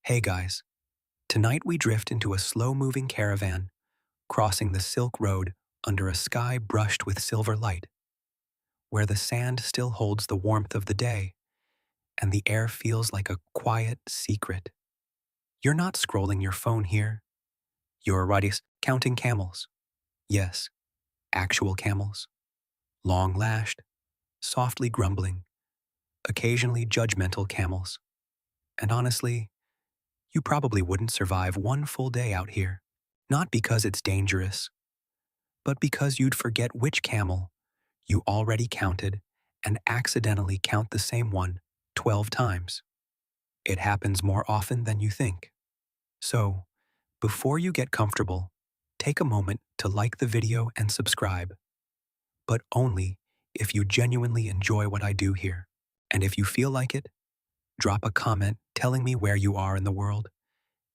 Hey guys, tonight we drift into a slow-moving caravan, crossing the Silk Road under a sky brushed with silver light, where the sand still holds the warmth of the day and the air feels like a quiet secret. You're not scrolling your phone here. You're already counting camels. Yes, actual camels. Long-lashed, softly grumbling, occasionally judgmental camels. And honestly, you probably wouldn't survive one full day out here. Not because it's dangerous, but because you'd forget which camel you already counted and accidentally count the same one 12 times. It happens more often than you think. So, before you get comfortable, take a moment to like the video and subscribe, but only if you genuinely enjoy what I do here. And if you feel like it, drop a comment telling me where you are in the world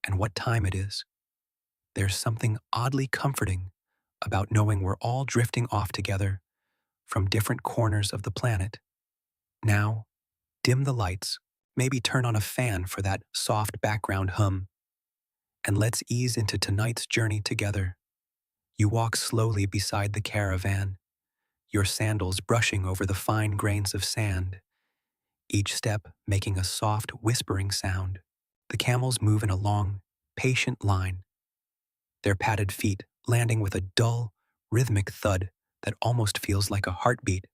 and what time it is. There's something oddly comforting about knowing we're all drifting off together from different corners of the planet. Now, dim the lights, maybe turn on a fan for that soft background hum, and let's ease into tonight's journey together. You walk slowly beside the caravan, your sandals brushing over the fine grains of sand, each step making a soft, whispering sound. The camels move in a long, patient line, their padded feet landing with a dull, rhythmic thud that almost feels like a heartbeat.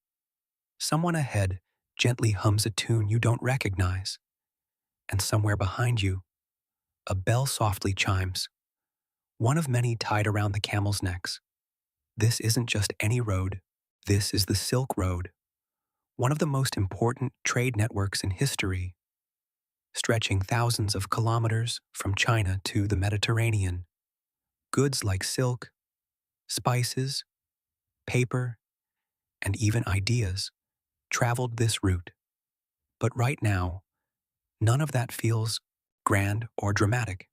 Someone ahead gently hums a tune you don't recognize, and somewhere behind you, a bell softly chimes, one of many tied around the camels' necks. This isn't just any road, this is the Silk Road, one of the most important trade networks in history, stretching thousands of kilometers from China to the Mediterranean. Goods like silk, spices, paper, and even ideas traveled this route. But right now, none of that feels grand or dramatic.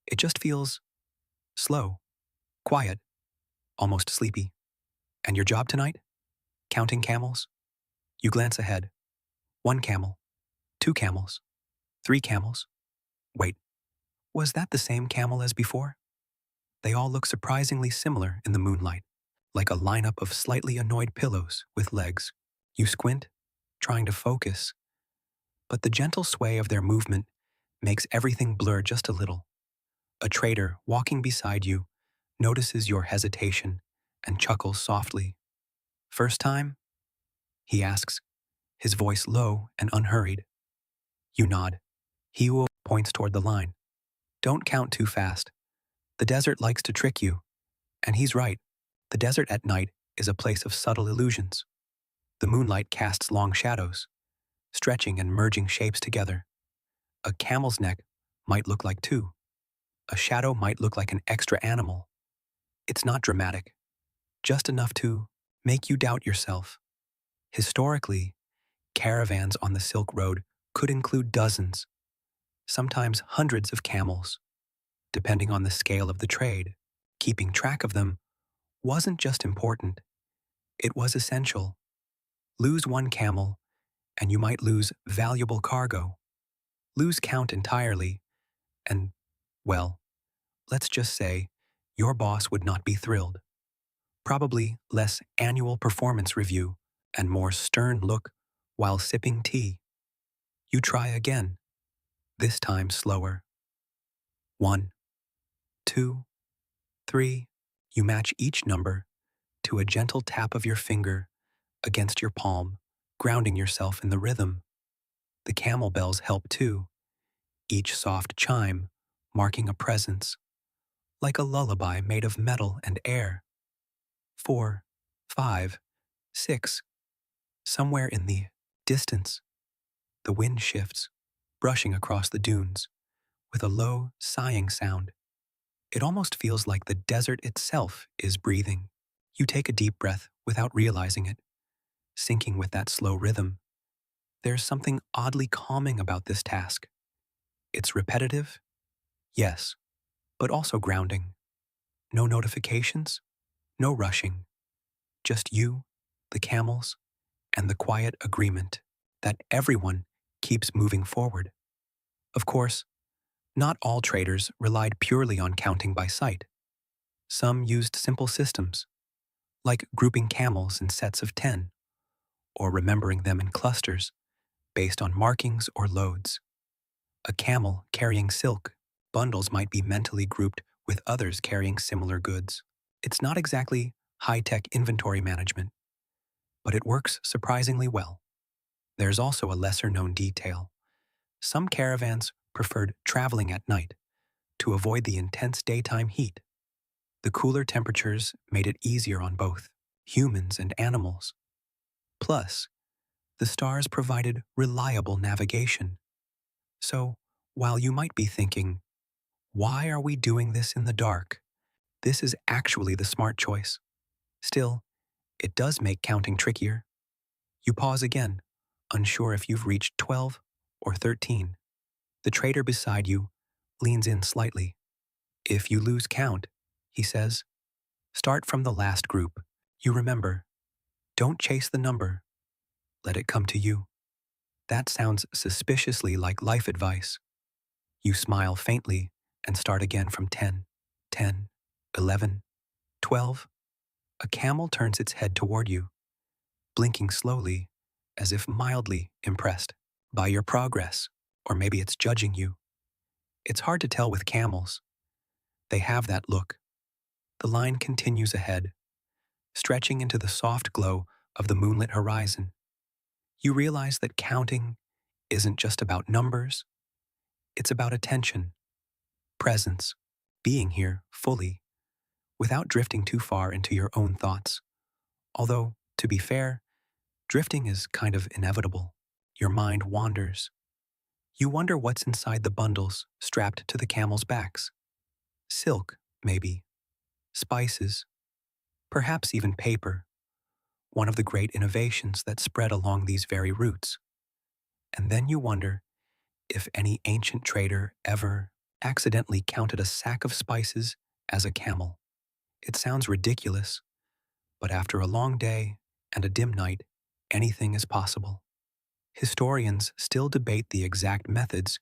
It just feels slow, quiet, almost sleepy. And your job tonight? Counting camels? You glance ahead. One camel, two camels, three camels. Wait, was that the same camel as before? They all look surprisingly similar in the moonlight, like a lineup of slightly annoyed pillows with legs. You squint, trying to focus, but the gentle sway of their movement makes everything blur just a little. A trader walking beside you notices your hesitation and chuckles softly. First time? He asks, his voice low and unhurried. You nod. He points toward the line. Don't count too fast. The desert likes to trick you. And he's right. The desert at night is a place of subtle illusions. The moonlight casts long shadows, stretching and merging shapes together. A camel's neck might look like two. A shadow might look like an extra animal. It's not dramatic, just enough to make you doubt yourself. Historically, caravans on the Silk Road could include dozens, sometimes hundreds of camels, depending on the scale of the trade. Keeping track of them wasn't just important, it was essential. Lose one camel, and you might lose valuable cargo. Lose count entirely, and, well, let's just say, your boss would not be thrilled. Probably less annual performance review and more stern look while sipping tea. You try again, this time slower. 1, 2, 3. You match each number to a gentle tap of your finger against your palm, grounding yourself in the rhythm. The camel bells help too, each soft chime marking a presence, like a lullaby made of metal and air. 4, 5, 6. Somewhere in the distance, the wind shifts, brushing across the dunes, with a low, sighing sound. It almost feels like the desert itself is breathing. You take a deep breath without realizing it, syncing with that slow rhythm. There's something oddly calming about this task. It's repetitive, yes, but also grounding. No notifications, no rushing. Just you, the camels, and the quiet agreement that everyone keeps moving forward. Of course, Not all traders relied purely on counting by sight. Some used simple systems, like grouping camels in sets of 10, or remembering them in clusters based on markings or loads. A camel carrying silk bundles might be mentally grouped with others carrying similar goods. It's not exactly high-tech inventory management, but it works surprisingly well. There's also a lesser-known detail. Some caravans preferred traveling at night to avoid the intense daytime heat. The cooler temperatures made it easier on both humans and animals. Plus, the stars provided reliable navigation. So, while you might be thinking, why are we doing this in the dark? This is actually the smart choice. Still, it does make counting trickier. You pause again, unsure if you've reached 12 or 13. The trader beside you leans in slightly. If you lose count, he says, start from the last group. You remember, don't chase the number. Let it come to you. That sounds suspiciously like life advice. You smile faintly and start again from 10, 10, 11, 12. A camel turns its head toward you, blinking slowly, as if mildly impressed by your progress, or maybe it's judging you. It's hard to tell with camels. They have that look. The line continues ahead, stretching into the soft glow of the moonlit horizon. You realize that counting isn't just about numbers, it's about attention, presence, being here fully, without drifting too far into your own thoughts. Although, to be fair, drifting is kind of inevitable. Your mind wanders. You wonder what's inside the bundles strapped to the camels' backs. Silk, maybe. Spices. Perhaps even paper. One of the great innovations that spread along these very routes. And then you wonder if any ancient trader ever accidentally counted a sack of spices as a camel. It sounds ridiculous, but after a long day and a dim night, anything is possible. Historians still debate the exact methods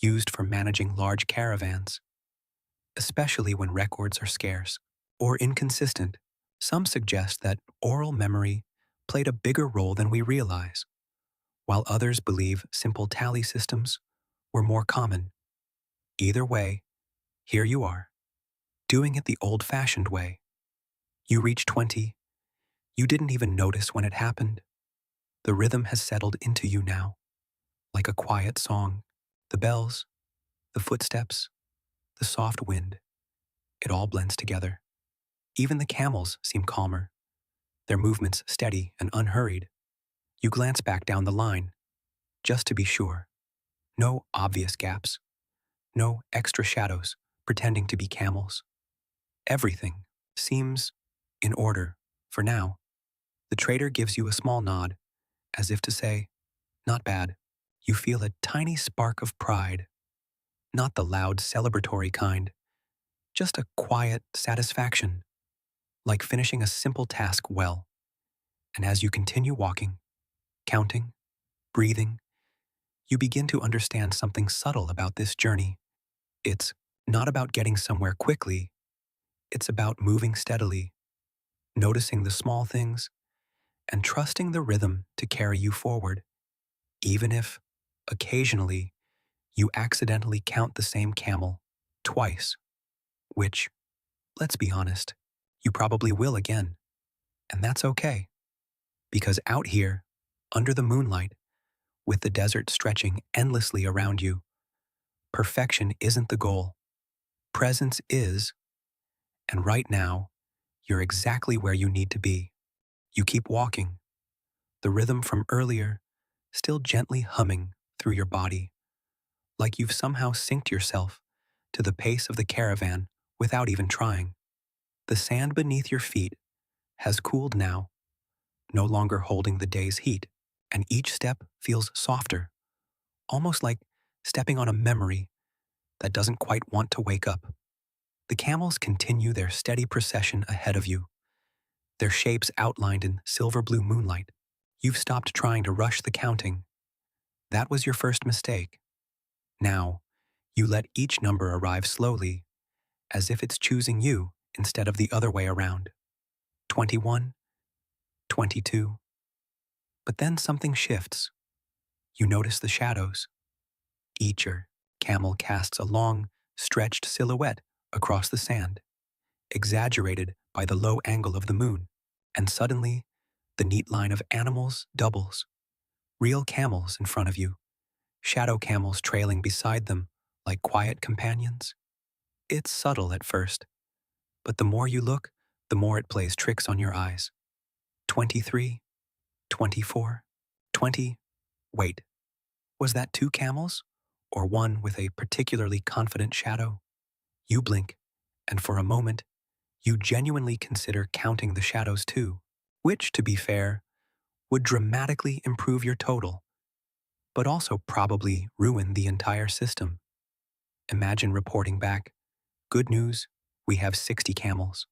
used for managing large caravans, especially when records are scarce or inconsistent. Some suggest that oral memory played a bigger role than we realize, while others believe simple tally systems were more common. Either way, here you are, doing it the old-fashioned way. You reach 20. You didn't even notice when it happened. The rhythm has settled into you now, like a quiet song. The bells, the footsteps, the soft wind, it all blends together. Even the camels seem calmer, their movements steady and unhurried. You glance back down the line, just to be sure. No obvious gaps, no extra shadows pretending to be camels. Everything seems in order for now. The trader gives you a small nod, as if to say, not bad. You feel a tiny spark of pride, not the loud celebratory kind, just a quiet satisfaction, like finishing a simple task well. And as you continue walking, counting, breathing, you begin to understand something subtle about this journey. It's not about getting somewhere quickly, it's about moving steadily, noticing the small things, and trusting the rhythm to carry you forward, even if, occasionally, you accidentally count the same camel twice, which, let's be honest, you probably will again. And that's okay, because out here, under the moonlight, with the desert stretching endlessly around you, perfection isn't the goal. Presence is, and right now, you're exactly where you need to be. You keep walking, the rhythm from earlier still gently humming through your body, like you've somehow synced yourself to the pace of the caravan without even trying. The sand beneath your feet has cooled now, no longer holding the day's heat, and each step feels softer, almost like stepping on a memory that doesn't quite want to wake up. The camels continue their steady procession ahead of you, their shapes outlined in silver-blue moonlight. You've stopped trying to rush the counting. That was your first mistake. Now, You let each number arrive slowly, as if it's choosing you instead of the other way around. 21, 22. But then something shifts. You notice the shadows. Each camel casts a long, stretched silhouette across the sand, exaggerated by the low angle of the moon, and suddenly, the neat line of animals doubles. Real camels in front of you, shadow camels trailing beside them like quiet companions. It's subtle at first, but the more you look, the more it plays tricks on your eyes. 23, 24, 20. Wait, was that two camels? Or one with a particularly confident shadow? You blink, and for a moment, you genuinely consider counting the shadows too, which, to be fair, would dramatically improve your total, but also probably ruin the entire system. Imagine reporting back, "Good news, we have 60 camels."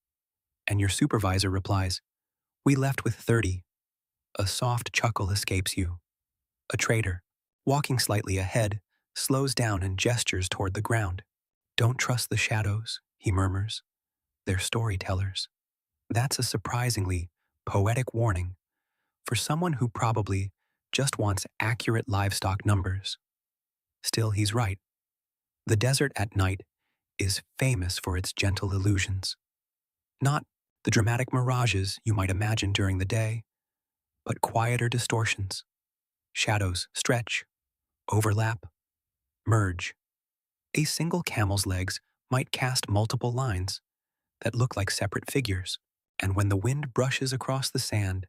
And your supervisor replies, "We left with 30. A soft chuckle escapes you. A trader, walking slightly ahead, slows down and gestures toward the ground. "Don't trust the shadows," he murmurs. "They're storytellers." That's a surprisingly poetic warning for someone who probably just wants accurate livestock numbers. Still, he's right. The desert at night is famous for its gentle illusions. Not the dramatic mirages you might imagine during the day, but quieter distortions. Shadows stretch, overlap, merge. A single camel's legs might cast multiple lines that look like separate figures, and when the wind brushes across the sand,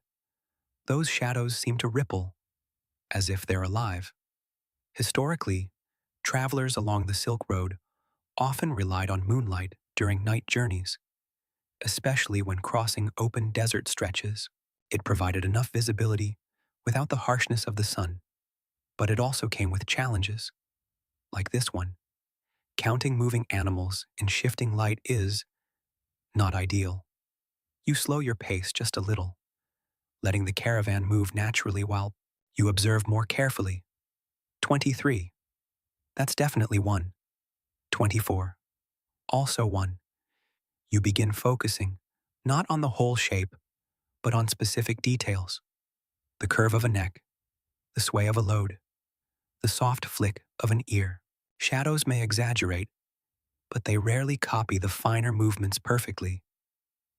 those shadows seem to ripple as if they're alive. Historically, travelers along the Silk Road often relied on moonlight during night journeys, especially when crossing open desert stretches. It provided enough visibility without the harshness of the sun, but it also came with challenges, like this one. Counting moving animals in shifting light is not ideal. You slow your pace just a little, letting the caravan move naturally while you observe more carefully. 23. That's definitely one. 24. Also one. You begin focusing, not on the whole shape, but on specific details. The curve of a neck, the sway of a load, the soft flick of an ear. Shadows may exaggerate, but they rarely copy the finer movements perfectly.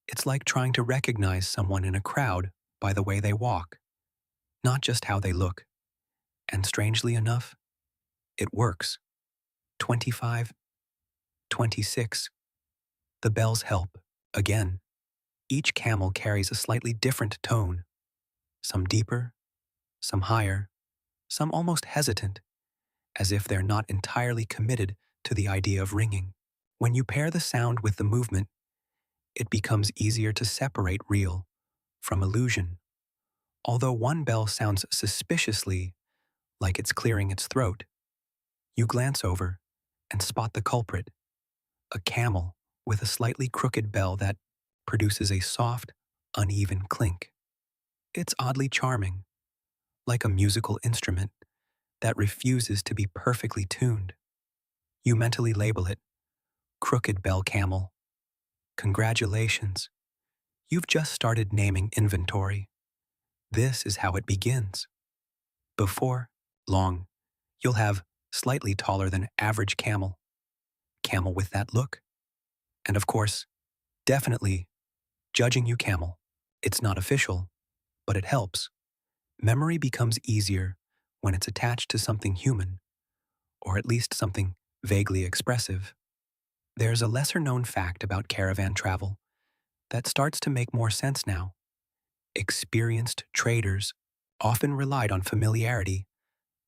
It's like trying to recognize someone in a crowd by the way they walk, not just how they look. And strangely enough, it works. 25, 26. The bells help. Again, each camel carries a slightly different tone, some deeper, some higher, some almost hesitant, as if they're not entirely committed to the idea of ringing. When you pair the sound with the movement, it becomes easier to separate real from illusion. Although one bell sounds suspiciously like it's clearing its throat, you glance over and spot the culprit, a camel with a slightly crooked bell that produces a soft, uneven clink. It's oddly charming, like a musical instrument that refuses to be perfectly tuned. You mentally label it Crooked Bell Camel. Congratulations, you've just started naming inventory. This is how it begins. Before long, you'll have slightly taller than average camel, camel with that look, and of course, definitely judging you camel. It's not official, but it helps. Memory becomes easier when it's attached to something human, or at least something vaguely expressive. There's a lesser-known fact about caravan travel that starts to make more sense now. Experienced traders often relied on familiarity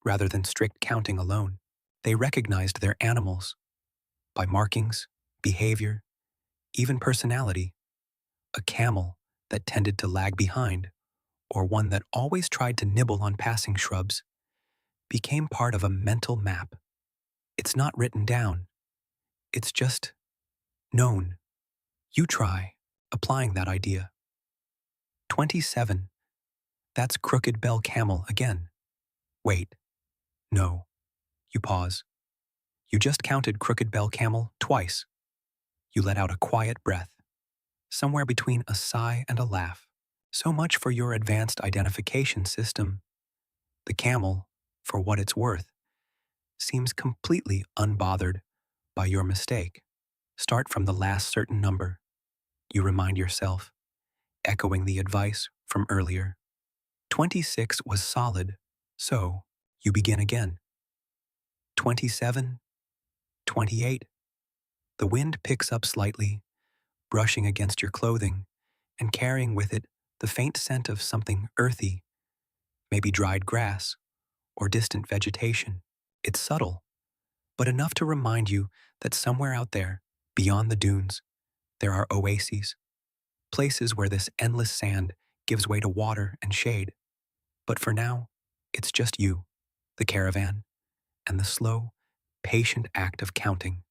rather than strict counting alone. They recognized their animals by markings, behavior, even personality. A camel that tended to lag behind, or one that always tried to nibble on passing shrubs, became part of a mental map. It's not written down, it's just known. You try applying that idea. 27. That's Crooked Bell Camel again. Wait. No. You pause. You just counted Crooked Bell Camel twice. You let out a quiet breath, somewhere between a sigh and a laugh. So much for your advanced identification system. The camel, for what it's worth, seems completely unbothered by your mistake. Start from the last certain number, you remind yourself, echoing the advice from earlier. 26 was solid, so you begin again. 27, 28. The wind picks up slightly, brushing against your clothing and carrying with it the faint scent of something earthy, maybe dried grass or distant vegetation. It's subtle, but enough to remind you that somewhere out there, beyond the dunes, there are oases, places where this endless sand gives way to water and shade. But for now, it's just you, the caravan, and the slow, patient act of counting.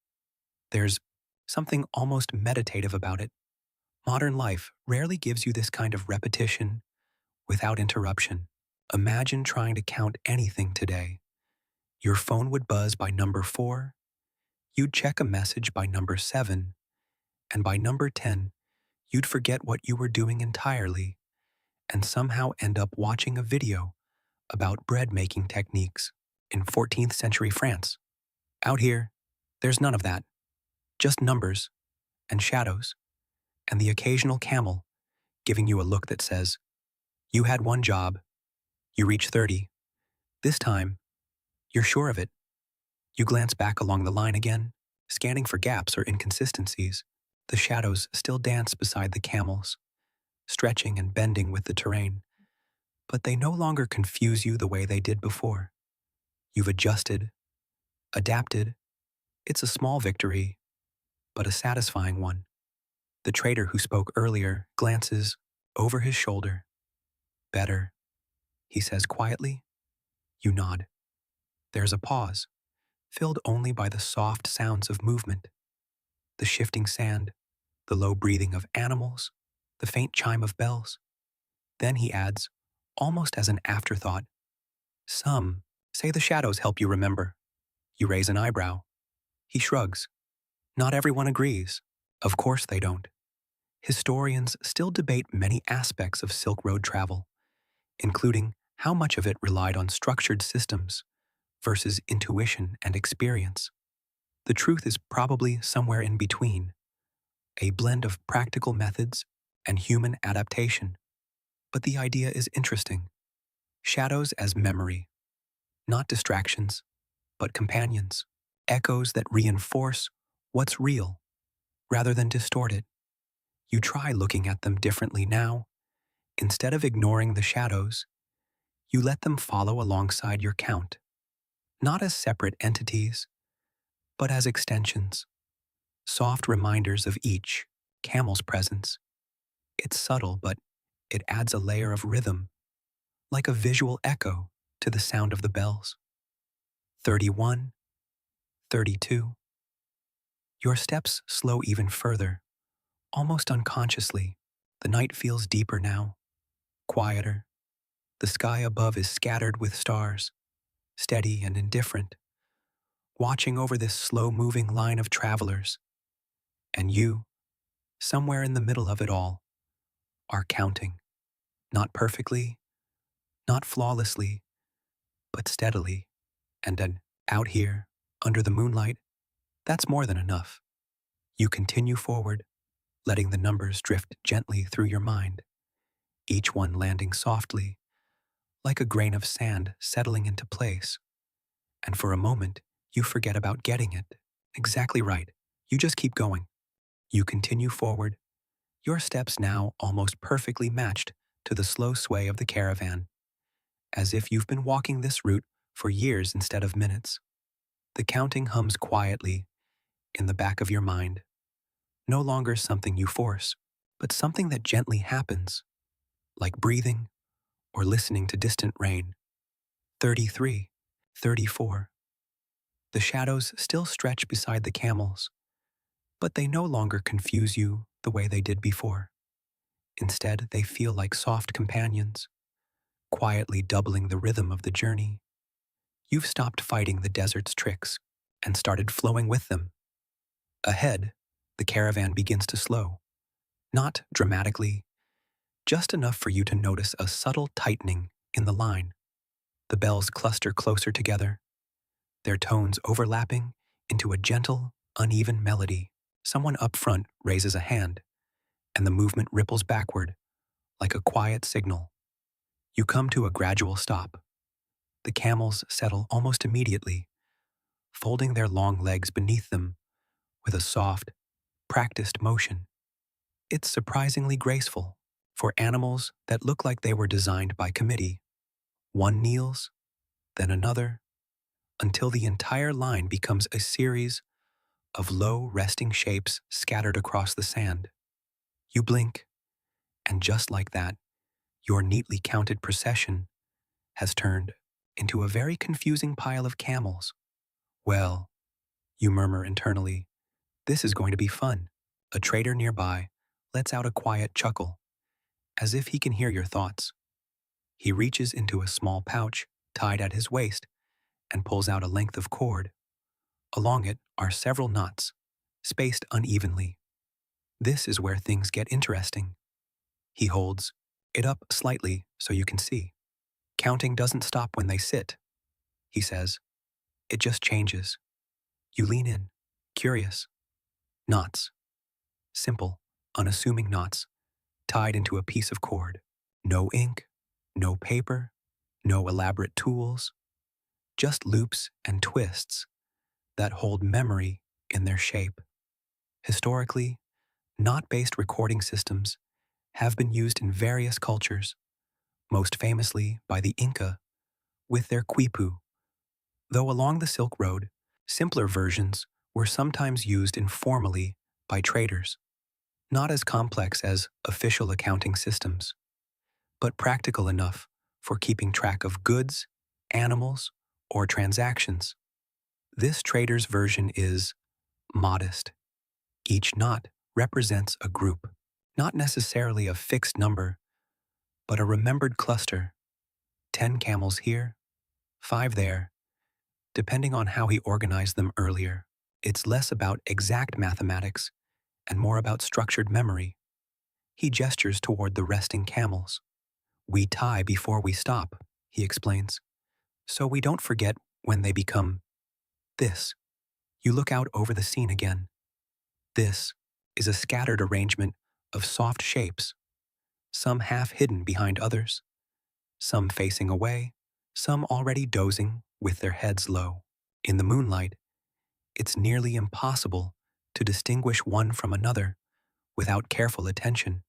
There's something almost meditative about it. Modern life rarely gives you this kind of repetition without interruption. Imagine trying to count anything today. Your phone would buzz by number 4, you'd check a message by number 7, and by number 10, you'd forget what you were doing entirely and somehow end up watching a video about bread-making techniques in 14th century France. Out here, there's none of that. Just numbers and shadows and the occasional camel giving you a look that says, "You had one job. You reached 30. This time, you're sure of it." You glance back along the line again, scanning for gaps or inconsistencies. The shadows still dance beside the camels, stretching and bending with the terrain, but they no longer confuse you the way they did before. You've adjusted, adapted. It's a small victory, but a satisfying one. The trader who spoke earlier glances over his shoulder. "Better," he says quietly. You nod. There's a pause, filled only by the soft sounds of movement, the shifting sand, the low breathing of animals, the faint chime of bells. Then he adds, almost as an afterthought, "Some say the shadows help you remember." You raise an eyebrow. He shrugs. Not everyone agrees. Of course they don't. Historians still debate many aspects of Silk Road travel, including how much of it relied on structured systems versus intuition and experience. The truth is probably somewhere in between, a blend of practical methods and human adaptation. But the idea is interesting. Shadows as memory, not distractions, but companions, echoes that reinforce what's real rather than distort it. You try looking at them differently now. Instead of ignoring the shadows, you let them follow alongside your count, not as separate entities, but as extensions, soft reminders of each camel's presence. It's subtle, but it adds a layer of rhythm, like a visual echo to the sound of the bells. 31, 32. Your steps slow even further, almost unconsciously. The night feels deeper now, quieter. The sky above is scattered with stars, steady and indifferent, watching over this slow-moving line of travelers. And you, somewhere in the middle of it all, are counting. Not perfectly, not flawlessly, but steadily. And then, out here, under the moonlight, that's more than enough. You continue forward, letting the numbers drift gently through your mind, each one landing softly, like a grain of sand settling into place. And for a moment, you forget about getting it. Exactly right. You just keep going. You continue forward, your steps now almost perfectly matched to the slow sway of the caravan, as if you've been walking this route for years instead of minutes. The counting hums quietly in the back of your mind, no longer something you force, but something that gently happens, like breathing or listening to distant rain. 33, 34. The shadows still stretch beside the camels, but they no longer confuse you the way they did before. Instead, they feel like soft companions, quietly doubling the rhythm of the journey. You've stopped fighting the desert's tricks. and started flowing with them. Ahead, the caravan begins to slow, not dramatically, just enough for you to notice a subtle tightening in the line. The bells cluster closer together, their tones overlapping into a gentle, uneven melody. Someone up front raises a hand, and the movement ripples backward like a quiet signal. You come to a gradual stop. The camels settle almost immediately, folding their long legs beneath them with a soft, practiced motion. It's surprisingly graceful for animals that look like they were designed by committee. One kneels, then another, until the entire line becomes a series of low, resting shapes scattered across the sand. You blink, and just like that, your neatly counted procession has turned into a very confusing pile of camels. Well, you murmur internally, this is going to be fun. A trader nearby lets out a quiet chuckle, as if he can hear your thoughts. He reaches into a small pouch tied at his waist and pulls out a length of cord. Along it are several knots, spaced unevenly. This is where things get interesting. He holds it up slightly so you can see. Counting doesn't stop when they sit, he says. It just changes. You lean in, curious. Knots. Simple, unassuming knots, tied into a piece of cord. No ink, no paper, no elaborate tools. Just loops and twists that hold memory in their shape. Historically, knot-based recording systems have been used in various cultures, most famously by the Inca with their quipu. Though along the Silk Road, simpler versions were sometimes used informally by traders, not as complex as official accounting systems, but practical enough for keeping track of goods, animals, or transactions. This trader's version is modest. Each knot represents a group, not necessarily a fixed number, but a remembered cluster. 10 camels here, 5 there, depending on how he organized them earlier. It's less about exact mathematics and more about structured memory. He gestures toward the resting camels. We tie before we stop, he explains, so we don't forget when they become this. You look out over the scene again. This is a scattered arrangement of soft shapes, some half hidden behind others, some facing away, some already dozing with their heads low. In the moonlight, it's nearly impossible to distinguish one from another without careful attention.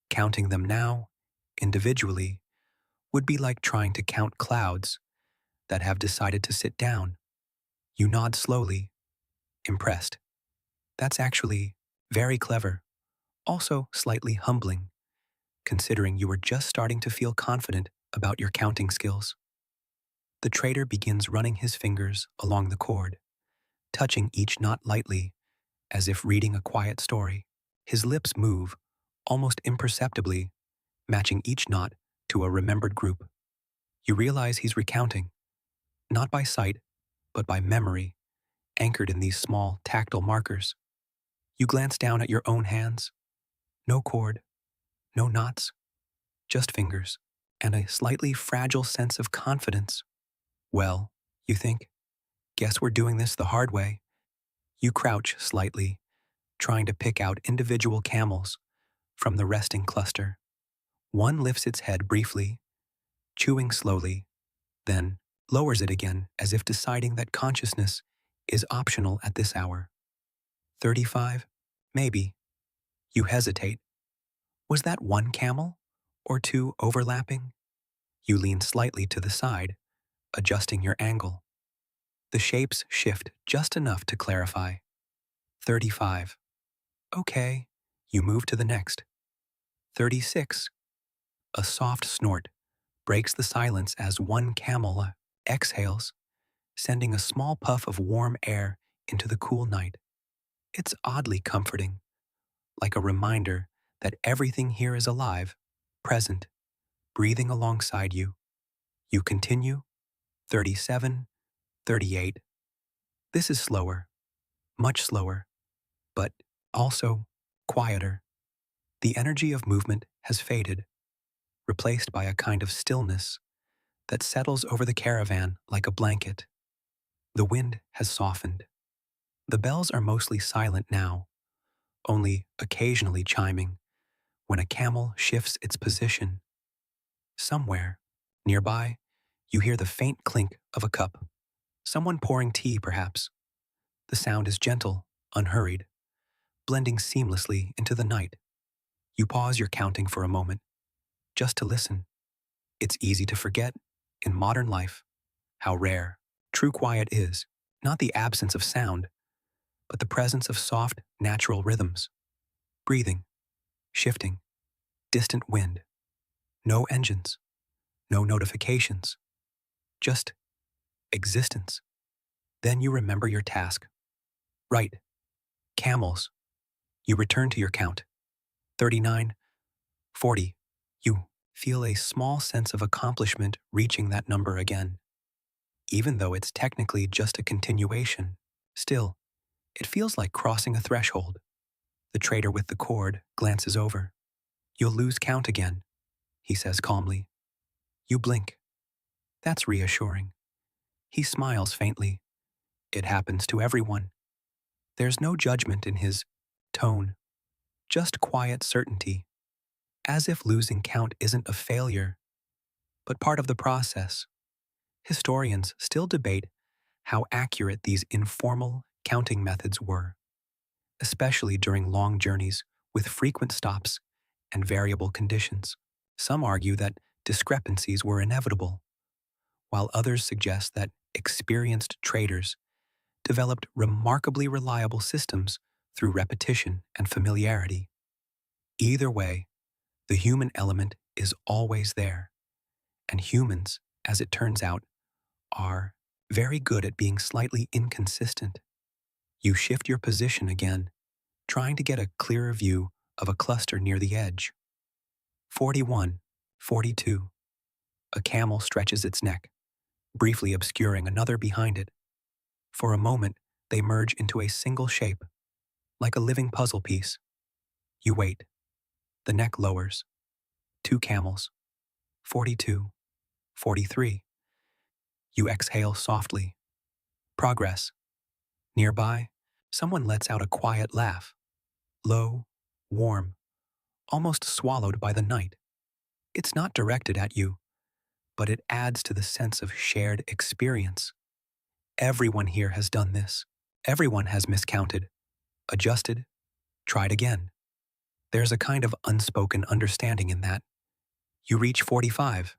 Counting them now, individually, would be like trying to count clouds that have decided to sit down. You nod slowly, impressed. That's actually very clever, also slightly humbling, considering you were just starting to feel confident about your counting skills. The trader begins running his fingers along the cord, touching each knot lightly, as if reading a quiet story. His lips move, almost imperceptibly, matching each knot to a remembered group. You realize he's recounting, not by sight, but by memory, anchored in these small, tactile markers. You glance down at your own hands. No cord, no knots, just fingers, and a slightly fragile sense of confidence. Well, you think, guess we're doing this the hard way. You crouch slightly, trying to pick out individual camels from the resting cluster. One lifts its head briefly, chewing slowly, then lowers it again as if deciding that consciousness is optional at this hour. 35? Maybe. You hesitate. Was that one camel? Or two overlapping? You lean slightly to the side, adjusting your angle. The shapes shift just enough to clarify. 35. Okay. You move to the next. 36. A soft snort breaks the silence as one camel exhales, sending a small puff of warm air into the cool night. It's oddly comforting, like a reminder that everything here is alive, present, breathing alongside you. You continue. 37, 38. This is slower, much slower, but also quieter. The energy of movement has faded, replaced by a kind of stillness that settles over the caravan like a blanket. The wind has softened. The bells are mostly silent now, only occasionally chiming when a camel shifts its position. Somewhere, nearby, you hear the faint clink of a cup. Someone pouring tea, perhaps. The sound is gentle, unhurried, blending seamlessly into the night. You pause your counting for a moment, just to listen. It's easy to forget, in modern life, how rare true quiet is. Not the absence of sound, but the presence of soft, natural rhythms. Breathing, shifting, distant wind. No engines, no notifications, just existence. Then you remember your task. Right, camels. You return to your count. 39, 40. You feel a small sense of accomplishment reaching that number again. Even though it's technically just a continuation, still, it feels like crossing a threshold. The trader with the cord glances over. You'll lose count again, he says calmly. You blink. That's reassuring. He smiles faintly. It happens to everyone. There's no judgment in his tone, just quiet certainty, as if losing count isn't a failure, but part of the process. Historians still debate how accurate these informal counting methods were, especially during long journeys with frequent stops and variable conditions. Some argue that discrepancies were inevitable, while others suggest that experienced traders developed remarkably reliable systems through repetition and familiarity. Either way, the human element is always there, and humans, as it turns out, are very good at being slightly inconsistent. You shift your position again, trying to get a clearer view of a cluster near the edge. 41, 42. A camel stretches its neck, briefly obscuring another behind it. For a moment, they merge into a single shape, like a living puzzle piece. You wait. The neck lowers. 2 camels. 42, 43. You exhale softly. Progress. Nearby, someone lets out a quiet laugh. Low, warm, almost swallowed by the night. It's not directed at you, but it adds to the sense of shared experience. Everyone here has done this. Everyone has miscounted, adjusted, tried again. There's a kind of unspoken understanding in that. You reach 45.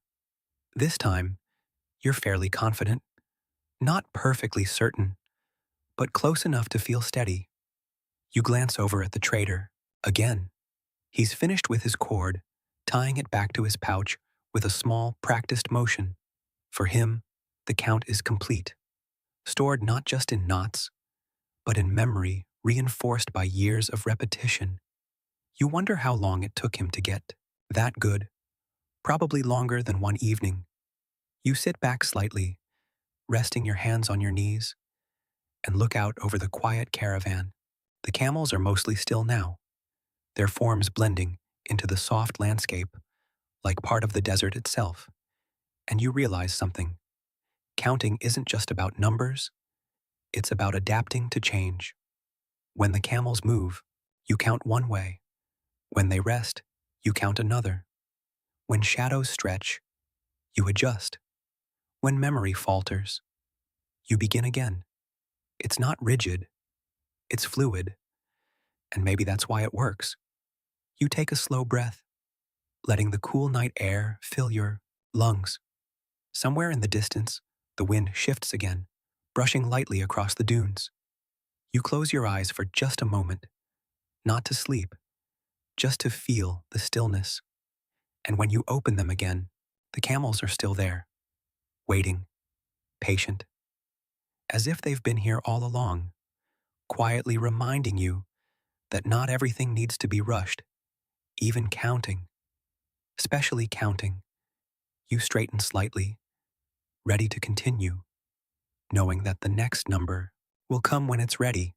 This time, you're fairly confident, not perfectly certain, but close enough to feel steady. You glance over at the trader, again. He's finished with his cord, tying it back to his pouch with a small, practiced motion. For him, the count is complete, stored not just in knots, but in memory reinforced by years of repetition. You wonder how long it took him to get that good, probably longer than one evening. You sit back slightly, resting your hands on your knees, and look out over the quiet caravan. The camels are mostly still now, their forms blending into the soft landscape like part of the desert itself. And you realize something. Counting isn't just about numbers, it's about adapting to change. When the camels move, you count one way. When they rest, you count another. When shadows stretch, you adjust. When memory falters, you begin again. It's not rigid, it's fluid, and maybe that's why it works. You take a slow breath, letting the cool night air fill your lungs. Somewhere in the distance, the wind shifts again, brushing lightly across the dunes. You close your eyes for just a moment, not to sleep, just to feel the stillness. And when you open them again, the camels are still there, waiting, patient, as if they've been here all along, quietly reminding you that not everything needs to be rushed, even counting. Especially counting. You straighten slightly, ready to continue, knowing that the next number will come when it's ready,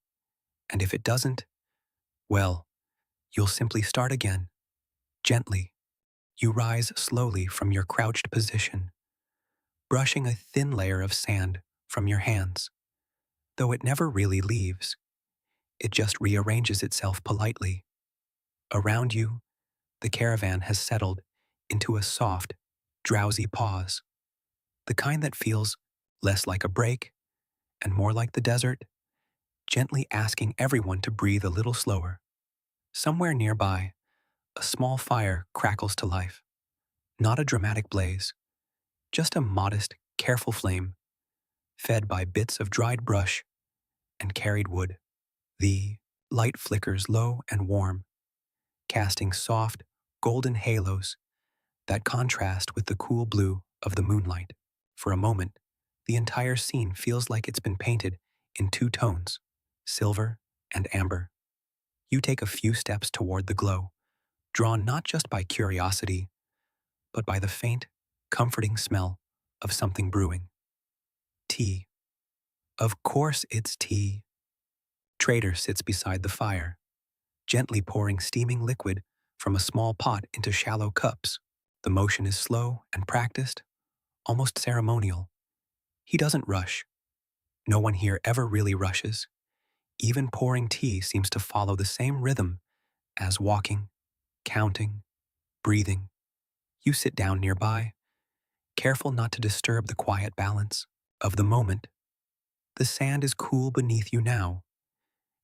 and if it doesn't, well, you'll simply start again, gently. You rise slowly from your crouched position, brushing a thin layer of sand from your hands. Though it never really leaves, it just rearranges itself politely. Around you, the caravan has settled into a soft, drowsy pause, the kind that feels less like a break and more like the desert, gently asking everyone to breathe a little slower. Somewhere nearby, a small fire crackles to life. Not a dramatic blaze, just a modest, careful flame, fed by bits of dried brush and carried wood. The light flickers low and warm, casting soft, golden halos that contrast with the cool blue of the moonlight. For a moment, the entire scene feels like it's been painted in two tones, silver and amber. You take a few steps toward the glow, drawn not just by curiosity, but by the faint, comforting smell of something brewing. Tea. Of course it's tea. Trader sits beside the fire, gently pouring steaming liquid from a small pot into shallow cups. The motion is slow and practiced, almost ceremonial. He doesn't rush. No one here ever really rushes. Even pouring tea seems to follow the same rhythm as walking, counting, breathing. You sit down nearby, careful not to disturb the quiet balance of the moment. The sand is cool beneath you now,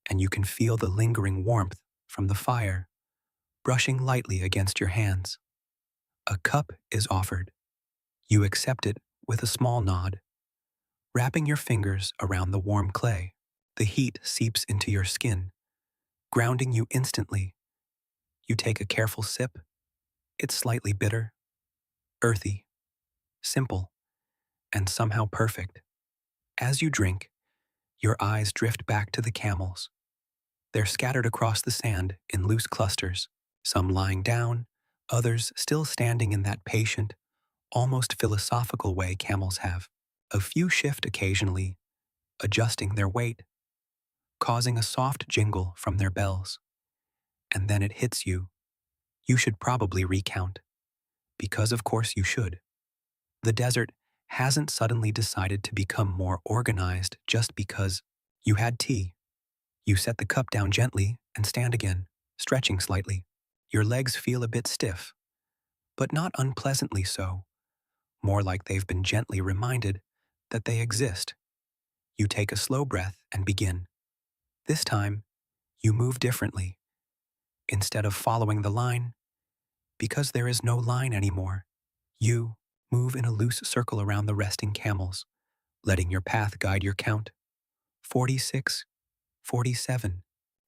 and you can feel the lingering warmth from the fire brushing lightly against your hands. A cup is offered. You accept it with a small nod, wrapping your fingers around the warm clay. The heat seeps into your skin, grounding you instantly. You take a careful sip. It's slightly bitter, earthy, simple, and somehow perfect. As you drink, your eyes drift back to the camels. They're scattered across the sand in loose clusters, some lying down, others still standing in that patient, almost philosophical way camels have. A few shift occasionally, adjusting their weight, causing a soft jingle from their bells. And then it hits you. You should probably recount. Because of course you should. The desert hasn't suddenly decided to become more organized just because you had tea. You set the cup down gently and stand again, stretching slightly. Your legs feel a bit stiff, but not unpleasantly so, more like they've been gently reminded that they exist. You take a slow breath and begin. This time, you move differently. Instead of following the line, because there is no line anymore, you move in a loose circle around the resting camels, letting your path guide your count. 46, 47.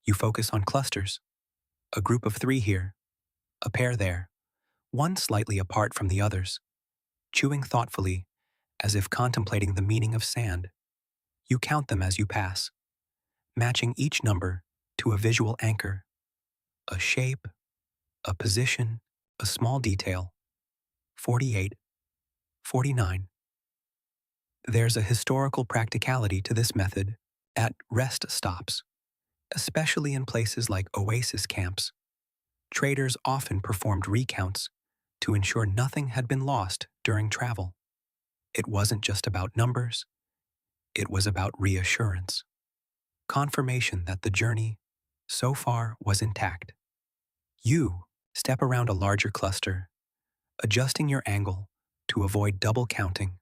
You focus on clusters. A group of 3 here, a pair there, one slightly apart from the others, chewing thoughtfully, as if contemplating the meaning of sand. You count them as you pass, matching each number to a visual anchor, a shape, a position, a small detail. 48, 49. There's a historical practicality to this method at rest stops, especially in places like oasis camps. Traders often performed recounts to ensure nothing had been lost during travel. It wasn't just about numbers, it was about reassurance, confirmation that the journey so far was intact. You step around a larger cluster, adjusting your angle to avoid double counting.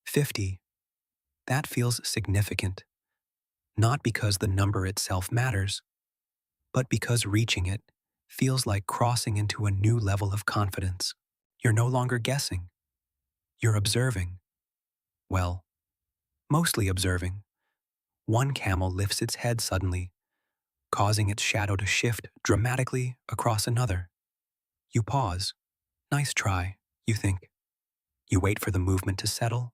50. That feels significant, not because the number itself matters, but because reaching it feels like crossing into a new level of confidence. You're no longer guessing. You're observing. Well, mostly observing. One camel lifts its head suddenly, causing its shadow to shift dramatically across another. You pause. Nice try, you think. You wait for the movement to settle,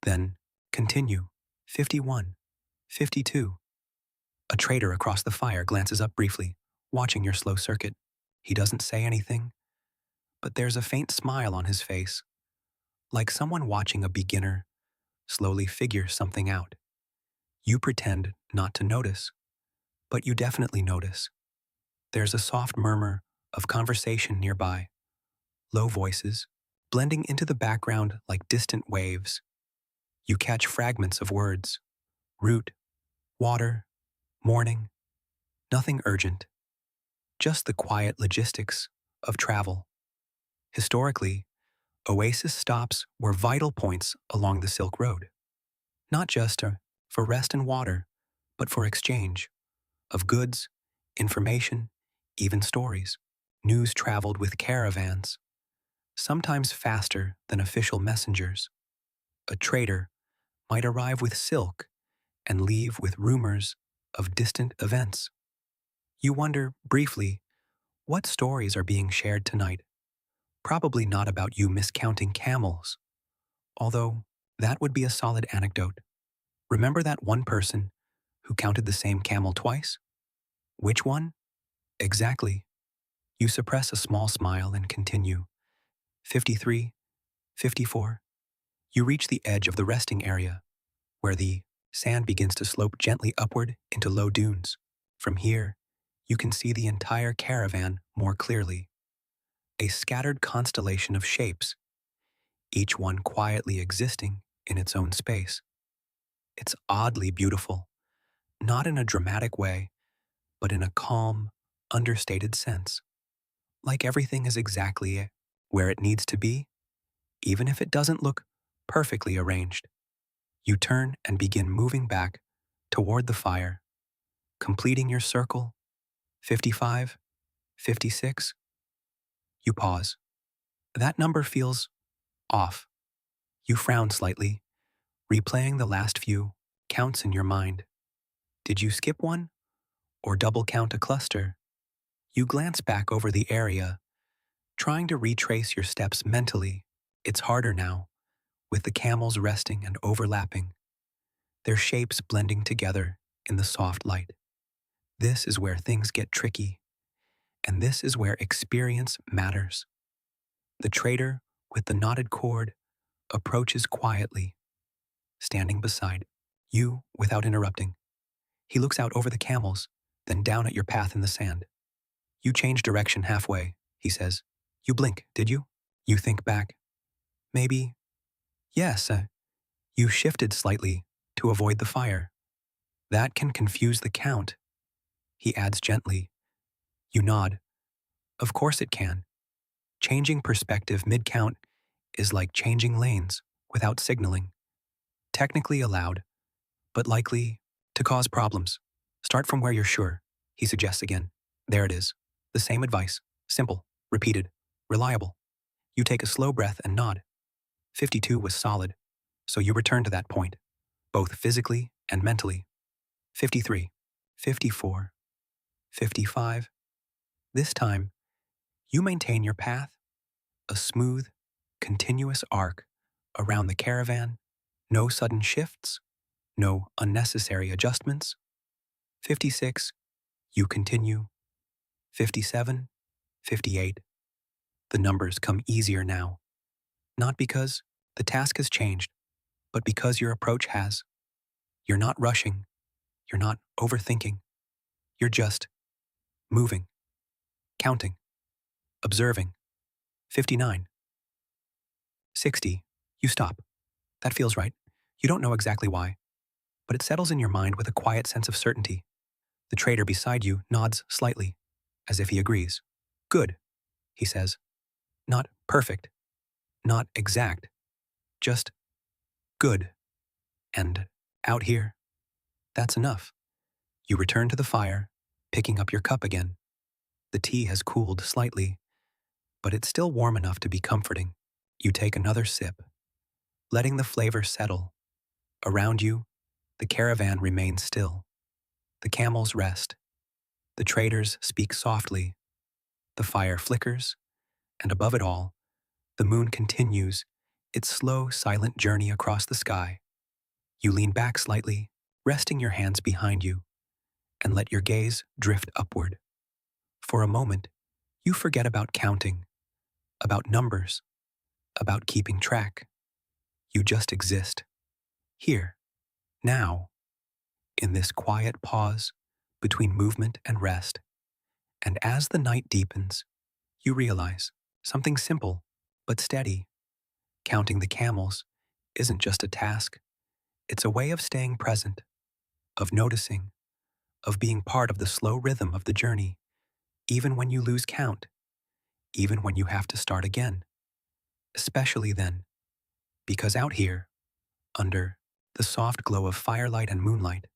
then continue. 51, 52. A trader across the fire glances up briefly, watching your slow circuit. He doesn't say anything, but there's a faint smile on his face, like someone watching a beginner slowly figure something out. You pretend not to notice, but you definitely notice. There's a soft murmur of conversation nearby, low voices, blending into the background like distant waves. You catch fragments of words: route, water, morning, nothing urgent, just the quiet logistics of travel. Historically, oasis stops were vital points along the Silk Road, not just for rest and water, but for exchange of goods, information, even stories. News traveled with caravans, sometimes faster than official messengers. A trader might arrive with silk and leave with rumors of distant events. You wonder, briefly, what stories are being shared tonight? Probably not about you miscounting camels, although that would be a solid anecdote. Remember that one person who counted the same camel twice? Which one? Exactly. You suppress a small smile and continue. 53, 54. You reach the edge of the resting area, where the sand begins to slope gently upward into low dunes. From here, you can see the entire caravan more clearly. A scattered constellation of shapes, each one quietly existing in its own space. It's oddly beautiful, not in a dramatic way, but in a calm, understated sense. Like everything is exactly where it needs to be, even if it doesn't look perfectly arranged. You turn and begin moving back toward the fire, completing your circle. 55, 56. You pause. That number feels off. You frown slightly, replaying the last few counts in your mind. Did you skip one or double count a cluster? You glance back over the area, trying to retrace your steps mentally. It's harder now, with the camels resting and overlapping, their shapes blending together in the soft light. This is where things get tricky, and this is where experience matters. The trader, with the knotted cord, approaches quietly, standing beside you without interrupting. He looks out over the camels, then down at your path in the sand. You change direction halfway, he says. You blink, did you? You think back. Maybe, yes, you shifted slightly to avoid the fire. That can confuse the count, he adds gently. You nod. Of course it can. Changing perspective mid-count is like changing lanes without signaling. Technically allowed, but likely to cause problems. Start from where you're sure, he suggests again. There it is. The same advice. Simple, repeated, reliable. You take a slow breath and nod. 52 was solid, so you return to that point, both physically and mentally. 53, 54, 55. This time, you maintain your path, a smooth, continuous arc around the caravan, no sudden shifts, no unnecessary adjustments. 56, you continue. 57, 58. The numbers come easier now, not because the task has changed, but because your approach has. You're not rushing, you're not overthinking, you're just moving, counting, observing. 59, 60. You stop. That feels right. You don't know exactly why, but it settles in your mind with a quiet sense of certainty. The trader beside you nods slightly, as if he agrees. Good, he says. Not perfect, not exact, just good. And out here, that's enough. You return to the fire, picking up your cup again. The tea has cooled slightly, but it's still warm enough to be comforting. You take another sip, letting the flavor settle. Around you, the caravan remains still. The camels rest. The traders speak softly. The fire flickers, and above it all, the moon continues its slow, silent journey across the sky. You lean back slightly, resting your hands behind you, and let your gaze drift upward. For a moment, you forget about counting, about numbers, about keeping track. You just exist. Here, now. in this quiet pause between movement and rest. And as the night deepens, you realize something simple but steady. Counting the camels isn't just a task, it's a way of staying present, of noticing, of being part of the slow rhythm of the journey, even when you lose count, even when you have to start again. Especially then, because out here, under the soft glow of firelight and moonlight,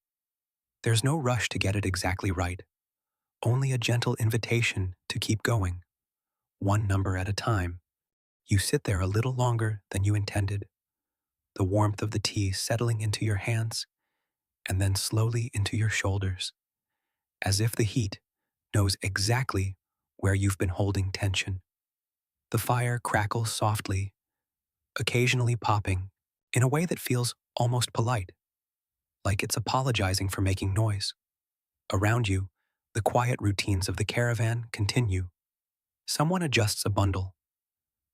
there's no rush to get it exactly right, only a gentle invitation to keep going, one number at a time. You sit there a little longer than you intended, the warmth of the tea settling into your hands and then slowly into your shoulders, as if the heat knows exactly where you've been holding tension. The fire crackles softly, occasionally popping in a way that feels almost polite, like it's apologizing for making noise. Around you, the quiet routines of the caravan continue. Someone adjusts a bundle.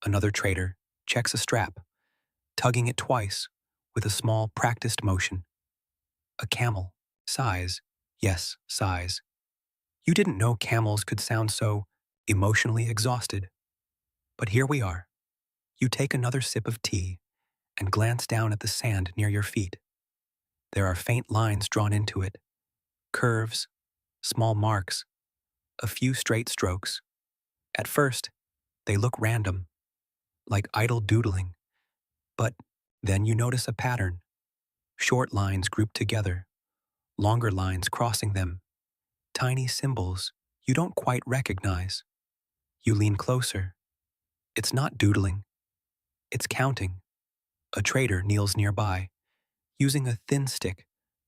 Another trader checks a strap, tugging it twice with a small practiced motion. A camel sighs. Yes, sighs. You didn't know camels could sound so emotionally exhausted. But here we are. You take another sip of tea and glance down at the sand near your feet. There are faint lines drawn into it, curves, small marks, a few straight strokes. At first, they look random, like idle doodling, but then you notice a pattern. Short lines grouped together, longer lines crossing them, tiny symbols you don't quite recognize. You lean closer. It's not doodling, it's counting. A trader kneels nearby, using a thin stick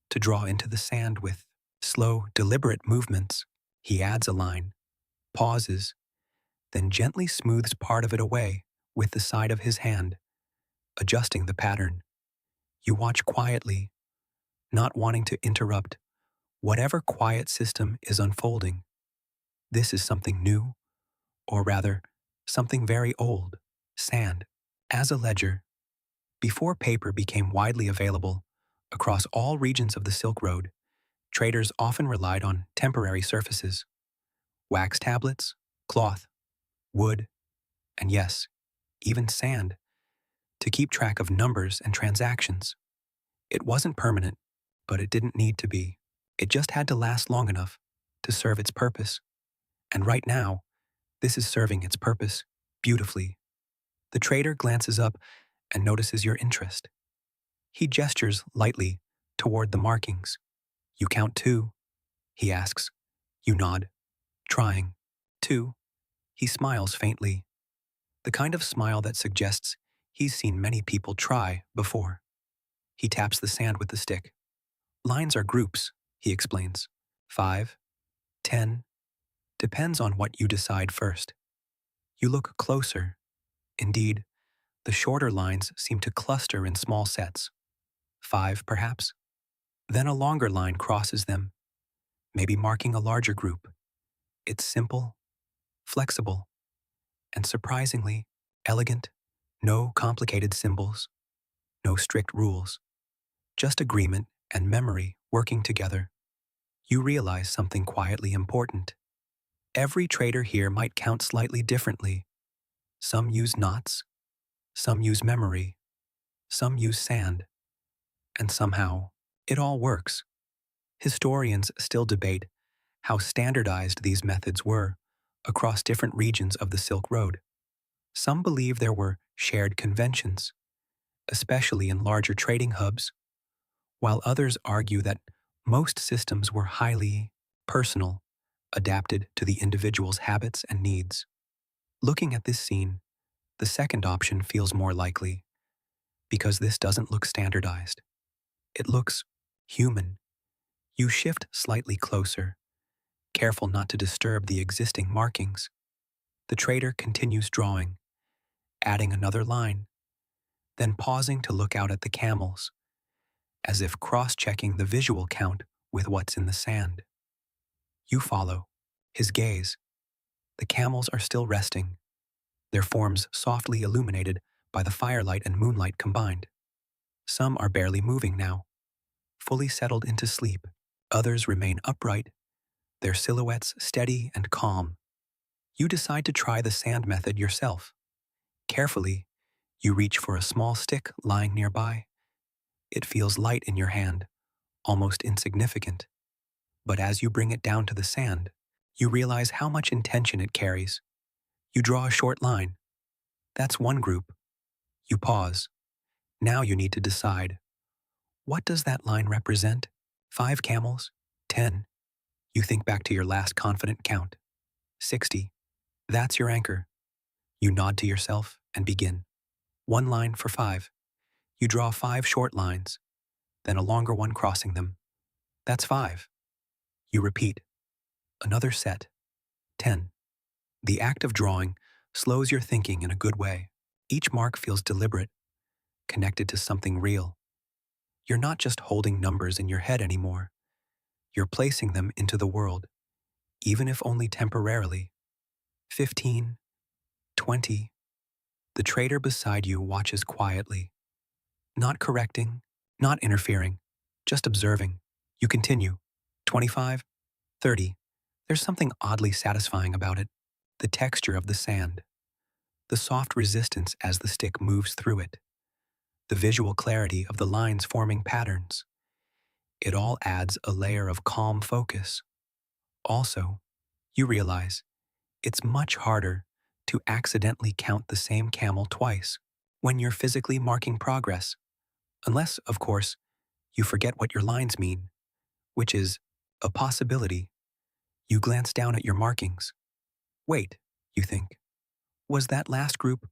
to draw into the sand with slow, deliberate movements. He adds a line, pauses, then gently smooths part of it away with the side of his hand, adjusting the pattern. You watch quietly, not wanting to interrupt whatever quiet system is unfolding. This is something new, or rather, something very old, sand. As a ledger, before paper became widely available across all regions of the Silk Road, traders often relied on temporary surfaces, wax tablets, cloth, wood, and yes, even sand, to keep track of numbers and transactions. It wasn't permanent, but it didn't need to be. It just had to last long enough to serve its purpose. And right now, this is serving its purpose beautifully. The trader glances up and notices your interest. He gestures lightly toward the markings. You count two, he asks. You nod, trying. Two. He smiles faintly, the kind of smile that suggests he's seen many people try before. He taps the sand with the stick. Lines are groups, he explains. 5, 10, depends on what you decide first. You look closer. Indeed, the shorter lines seem to cluster in small sets. 5, perhaps. Then a longer line crosses them, maybe marking a larger group. It's simple, flexible, and surprisingly elegant. No complicated symbols, no strict rules, just agreement and memory working together. You realize something quietly important. Every trader here might count slightly differently. Some use knots, some use memory, some use sand, and somehow it all works. Historians still debate how standardized these methods were across different regions of the Silk Road. Some believe there were shared conventions, especially in larger trading hubs, while others argue that most systems were highly personal, adapted to the individual's habits and needs. Looking at this scene, the second option feels more likely, because this doesn't look standardized. It looks human. You shift slightly closer, careful not to disturb the existing markings. The trader continues drawing, adding another line, then pausing to look out at the camels, as if cross-checking the visual count with what's in the sand. You follow, his gaze. The camels are still resting, their forms softly illuminated by the firelight and moonlight combined. Some are barely moving now, fully settled into sleep. Others remain upright, their silhouettes steady and calm. You decide to try the sand method yourself. Carefully, you reach for a small stick lying nearby. It feels light in your hand, almost insignificant. But as you bring it down to the sand, you realize how much intention it carries. You draw a short line. That's one group. You pause. Now you need to decide. What does that line represent? 5 camels? 10? You think back to your last confident count. 60. That's your anchor. You nod to yourself and begin. One line for 5. You draw 5 short lines, then a longer one crossing them. That's 5. You repeat. Another set. 10. The act of drawing slows your thinking in a good way. Each mark feels deliberate, connected to something real. You're not just holding numbers in your head anymore. You're placing them into the world, even if only temporarily. 15. 20. The trader beside you watches quietly, not correcting, not interfering, just observing. You continue. 25. 30. There's something oddly satisfying about it. The texture of the sand, the soft resistance as the stick moves through it, the visual clarity of the lines forming patterns. It all adds a layer of calm focus. Also, you realize it's much harder to accidentally count the same camel twice when you're physically marking progress, unless, of course, you forget what your lines mean, which is a possibility. You glance down at your markings. Wait, you think. Was that last group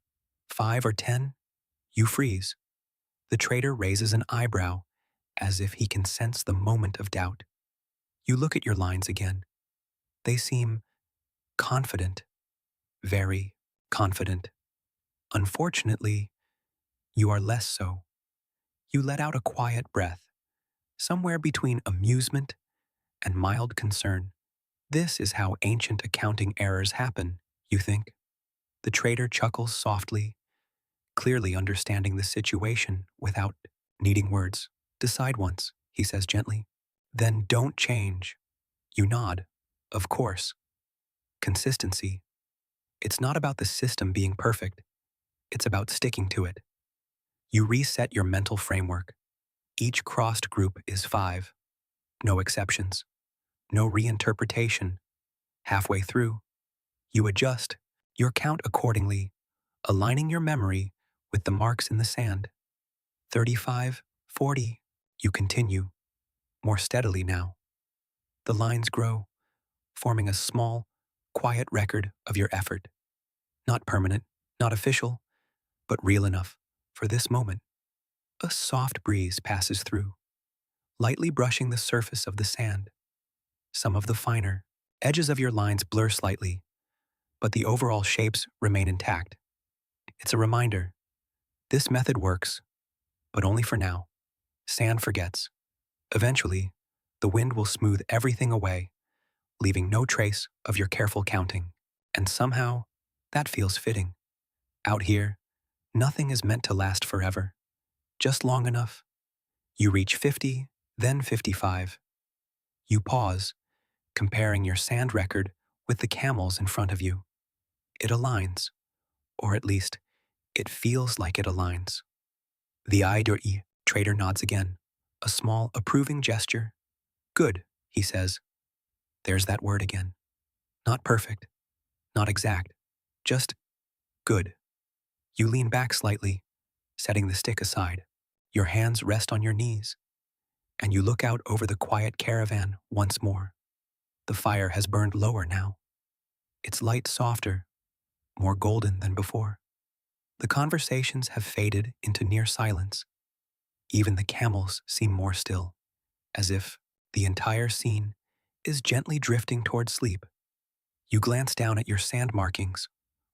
5 or 10? You freeze. The trader raises an eyebrow as if he can sense the moment of doubt. You look at your lines again. They seem confident, very confident. Unfortunately, you are less so. You let out a quiet breath, somewhere between amusement and mild concern. This is how ancient accounting errors happen, you think. The trader chuckles softly, clearly understanding the situation without needing words. Decide once, he says gently. Then don't change. You nod. Of course. Consistency. It's not about the system being perfect. It's about sticking to it. You reset your mental framework. Each crossed group is 5. No exceptions. No reinterpretation. Halfway through, you adjust your count accordingly, aligning your memory with the marks in the sand. 35, 40. You continue, more steadily now. The lines grow, forming a small, quiet record of your effort. Not permanent, not official, but real enough for this moment. A soft breeze passes through, lightly brushing the surface of the sand. Some of the finer edges of your lines blur slightly, but the overall shapes remain intact. It's a reminder. This method works, but only for now. Sand forgets. Eventually, the wind will smooth everything away, leaving no trace of your careful counting. And somehow, that feels fitting. Out here, nothing is meant to last forever. Just long enough. You reach 50, then 55. You pause, comparing your sand record with the camels in front of you. It aligns, or at least, it feels like it aligns. The IDE trader nods again, a small, approving gesture. Good, he says. There's that word again. Not perfect, not exact, just good. You lean back slightly, setting the stick aside. Your hands rest on your knees, and you look out over the quiet caravan once more. The fire has burned lower now. Its light softer, more golden than before. The conversations have faded into near silence. Even the camels seem more still, as if the entire scene is gently drifting toward sleep. You glance down at your sand markings,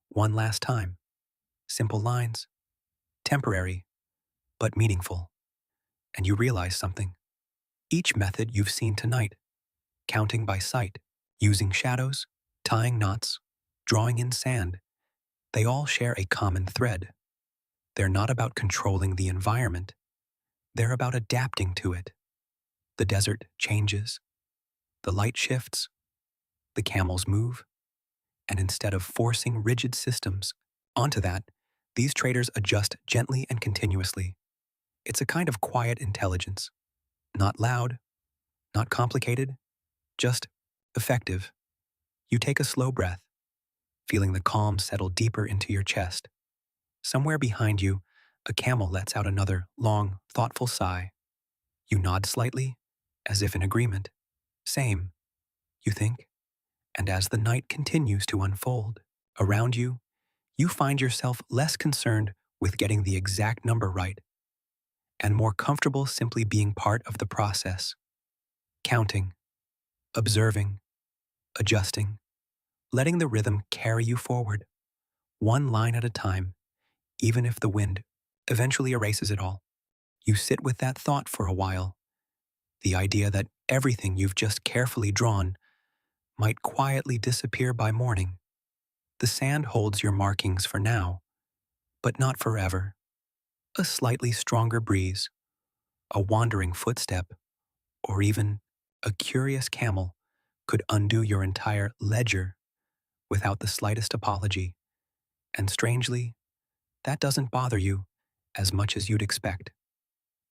one last time. Simple lines, temporary, but meaningful. And you realize something. Each method you've seen tonight, counting by sight, using shadows, tying knots, drawing in sand, they all share a common thread. They're not about controlling the environment. They're about adapting to it. The desert changes, the light shifts, the camels move, and instead of forcing rigid systems onto that, these traders adjust gently and continuously. It's a kind of quiet intelligence, not loud, not complicated, just effective. You take a slow breath, feeling the calm settle deeper into your chest. Somewhere behind you, a camel lets out another long, thoughtful sigh. You nod slightly, as if in agreement. Same, you think. And as the night continues to unfold around you, you find yourself less concerned with getting the exact number right and more comfortable simply being part of the process. Counting, observing, adjusting, letting the rhythm carry you forward, one line at a time, even if the wind eventually erases it all. You sit with that thought for a while, the idea that everything you've just carefully drawn might quietly disappear by morning. The sand holds your markings for now, but not forever. A slightly stronger breeze, a wandering footstep, or even a curious camel could undo your entire ledger without the slightest apology. And strangely, that doesn't bother you as much as you'd expect.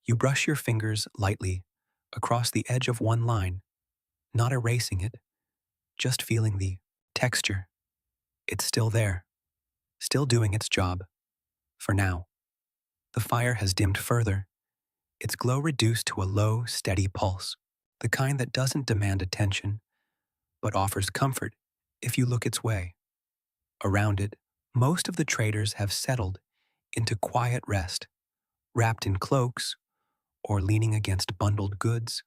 You brush your fingers lightly across the edge of one line, not erasing it, just feeling the texture. It's still there, still doing its job, for now. The fire has dimmed further, its glow reduced to a low, steady pulse, the kind that doesn't demand attention, but offers comfort if you look its way. Around it, most of the traders have settled into quiet rest, wrapped in cloaks or leaning against bundled goods.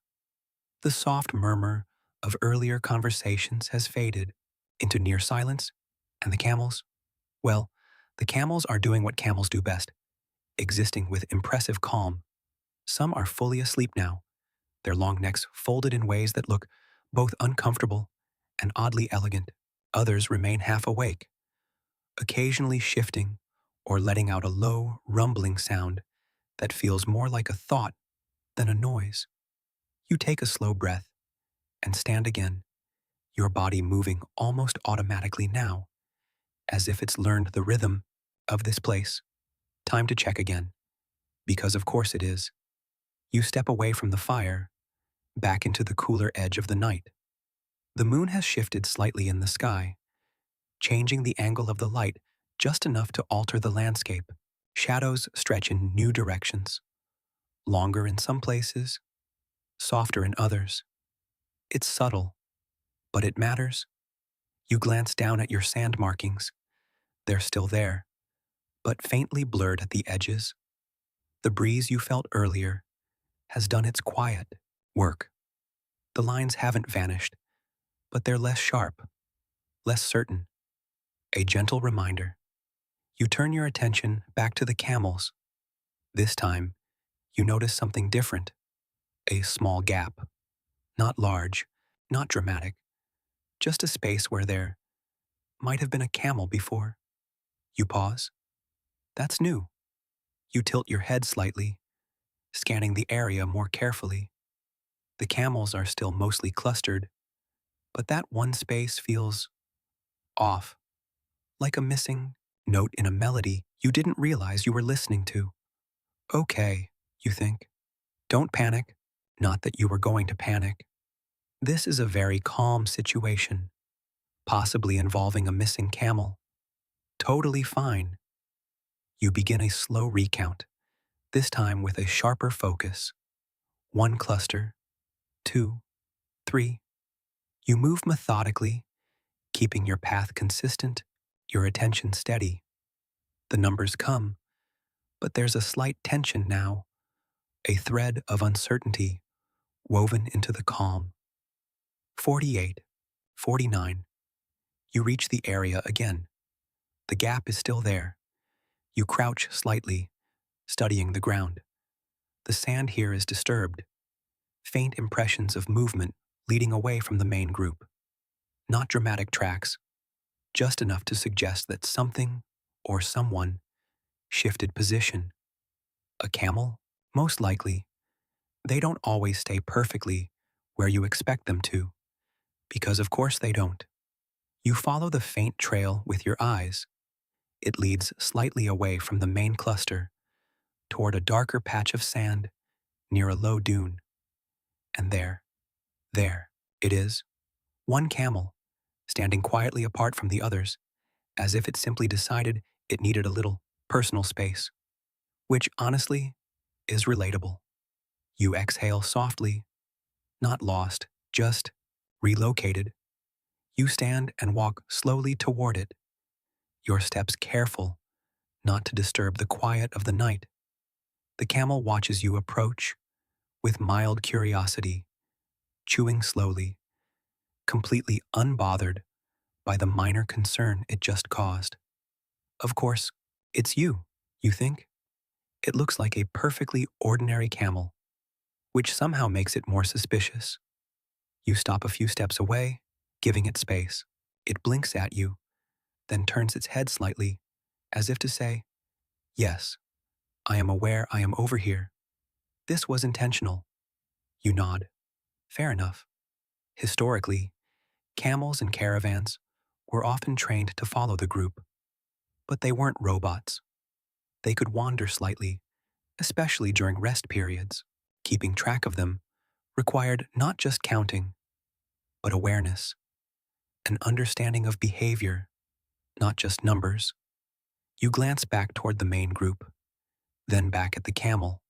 The soft murmur of earlier conversations has faded into near silence, and the camels, well, the camels are doing what camels do best, existing with impressive calm. Some are fully asleep now, their long necks folded in ways that look both uncomfortable and oddly elegant. Others remain half awake, occasionally shifting or letting out a low, rumbling sound that feels more like a thought than a noise. You take a slow breath and stand again, your body moving almost automatically now, as if it's learned the rhythm of this place. Time to check again, because of course it is. You step away from the fire, back into the cooler edge of the night. The moon has shifted slightly in the sky, changing the angle of the light just enough to alter the landscape. Shadows stretch in new directions, longer in some places, softer in others. It's subtle, but it matters. You glance down at your sand markings. They're still there, but faintly blurred at the edges. The breeze you felt earlier has done its quiet work. The lines haven't vanished, but they're less sharp, less certain. A gentle reminder. You turn your attention back to the camels. This time, you notice something different. A small gap. Not large, not dramatic, just a space where there might have been a camel before. You pause. That's new. You tilt your head slightly, scanning the area more carefully. The camels are still mostly clustered, but that one space feels off, like a missing note in a melody you didn't realize you were listening to. Okay, you think. Don't panic. Not that you were going to panic. This is a very calm situation, possibly involving a missing camel. Totally fine. You begin a slow recount, this time with a sharper focus. One cluster, two, three. You move methodically, keeping your path consistent, your attention steady. The numbers come, but there's a slight tension now, a thread of uncertainty woven into the calm. 48, 49. You reach the area again. The gap is still there. You crouch slightly, studying the ground. The sand here is disturbed, faint impressions of movement leading away from the main group. Not dramatic tracks, just enough to suggest that something or someone shifted position. A camel? Most likely, They don't always stay perfectly where you expect them to, because of course they don't. You follow the faint trail with your eyes. It leads slightly away from the main cluster toward a darker patch of sand near a low dune. And there it is, one camel, standing quietly apart from the others, as if it simply decided it needed a little personal space, which honestly is relatable. You exhale softly, not lost, just relocated. You stand and walk slowly toward it, your steps careful not to disturb the quiet of the night. The camel watches you approach with mild curiosity, chewing slowly, completely unbothered by the minor concern it just caused. Of course, it's you, you think? It looks like a perfectly ordinary camel, which somehow makes it more suspicious. You stop a few steps away, giving it space. It blinks at you, then turns its head slightly, as if to say, "Yes, I am aware I am over here. This was intentional." You nod. Fair enough. Historically, camels and caravans were often trained to follow the group, but they weren't robots. They could wander slightly, especially during rest periods. Keeping track of them required not just counting, but awareness, an understanding of behavior, not just numbers. You glance back toward the main group, then back at the camel.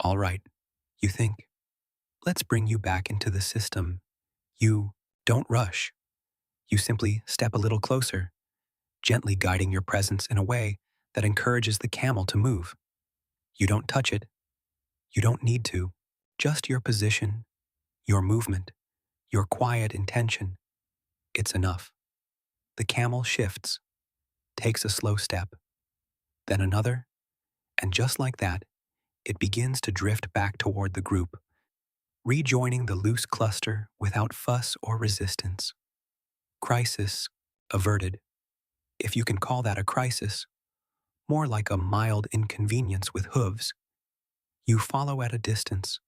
All right, you think. Let's bring you back into the system. You don't rush. You simply step a little closer, gently guiding your presence in a way that encourages the camel to move. You don't touch it. You don't need to. Just your position, your movement, your quiet intention. It's enough. The camel shifts, takes a slow step, then another, and just like that, it begins to drift back toward the group, rejoining the loose cluster without fuss or resistance. Crisis averted, if you can call that a crisis, more like a mild inconvenience with hooves. You follow at a distance,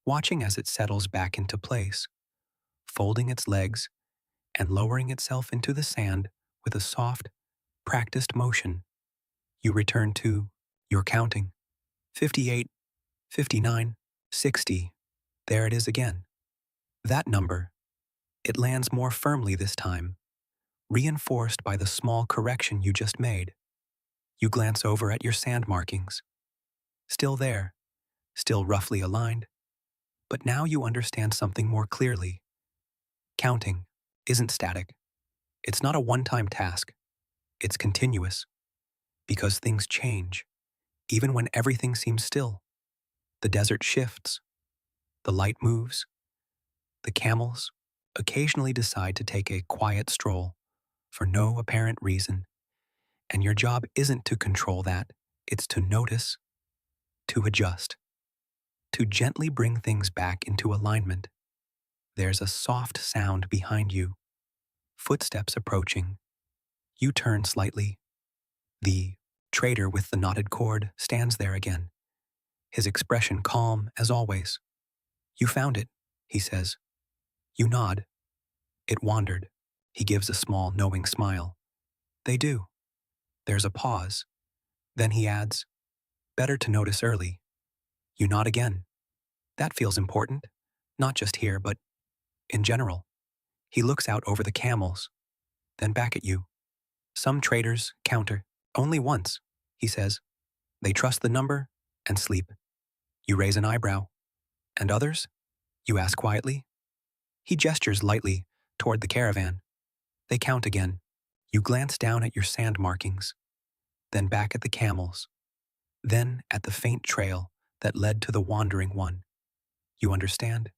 watching as it settles back into place, folding its legs and lowering itself into the sand with a soft, practiced motion. You return to your counting. 58, 59, 60. There it is again. That number, it lands more firmly this time, reinforced by the small correction you just made. You glance over at your sand markings. Still there, still roughly aligned, but now you understand something more clearly. Counting isn't static. It's not a one-time task. It's continuous, because things change, even when everything seems still. The desert shifts, the light moves, the camels occasionally decide to take a quiet stroll for no apparent reason, and your job isn't to control that, it's to notice, to adjust, to gently bring things back into alignment. There's a soft sound behind you, footsteps approaching. You turn slightly. The trader with the knotted cord stands there again, his expression calm as always. "You found it," he says. You nod. "It wandered." He gives a small, knowing smile. "They do." There's a pause. Then he adds, "Better to notice early." You nod again. "That feels important, not just here, but in general." He looks out over the camels, then back at you. "Some traders counter. Only once," he says. "They trust the number and sleep." You raise an eyebrow. "And others?" you ask quietly. He gestures lightly toward the caravan. "They count again." You glance down at your sand markings, then back at the camels, then at the faint trail that led to the wandering one. You understand?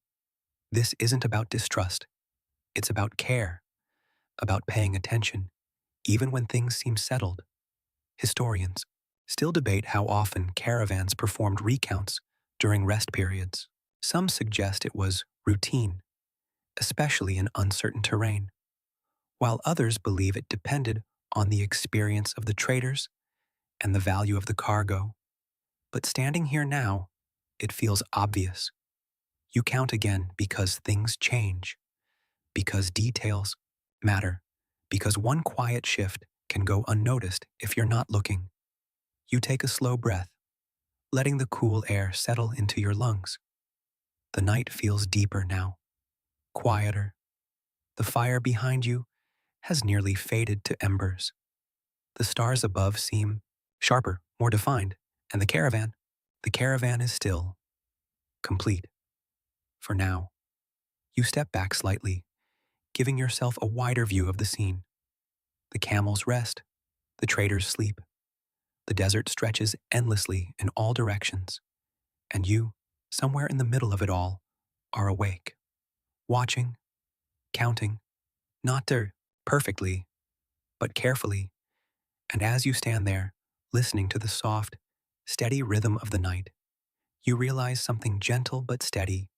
This isn't about distrust. It's about care, about paying attention, even when things seem settled. Historians still debate how often caravans performed recounts during rest periods. Some suggest it was routine, especially in uncertain terrain, while others believe it depended on the experience of the traders and the value of the cargo. But standing here now, it feels obvious. You count again because things change, because details matter, because one quiet shift can go unnoticed if you're not looking. You take a slow breath, letting the cool air settle into your lungs. The night feels deeper now, quieter. The fire behind you has nearly faded to embers. The stars above seem sharper, more defined, and the caravan is still complete. For now, you step back slightly, giving yourself a wider view of the scene. The camels rest, the traders sleep, the desert stretches endlessly in all directions, and you, somewhere in the middle of it all, are awake, watching, counting, not perfectly, but carefully. And as you stand there, listening to the soft, steady rhythm of the night, you realize something gentle but steady.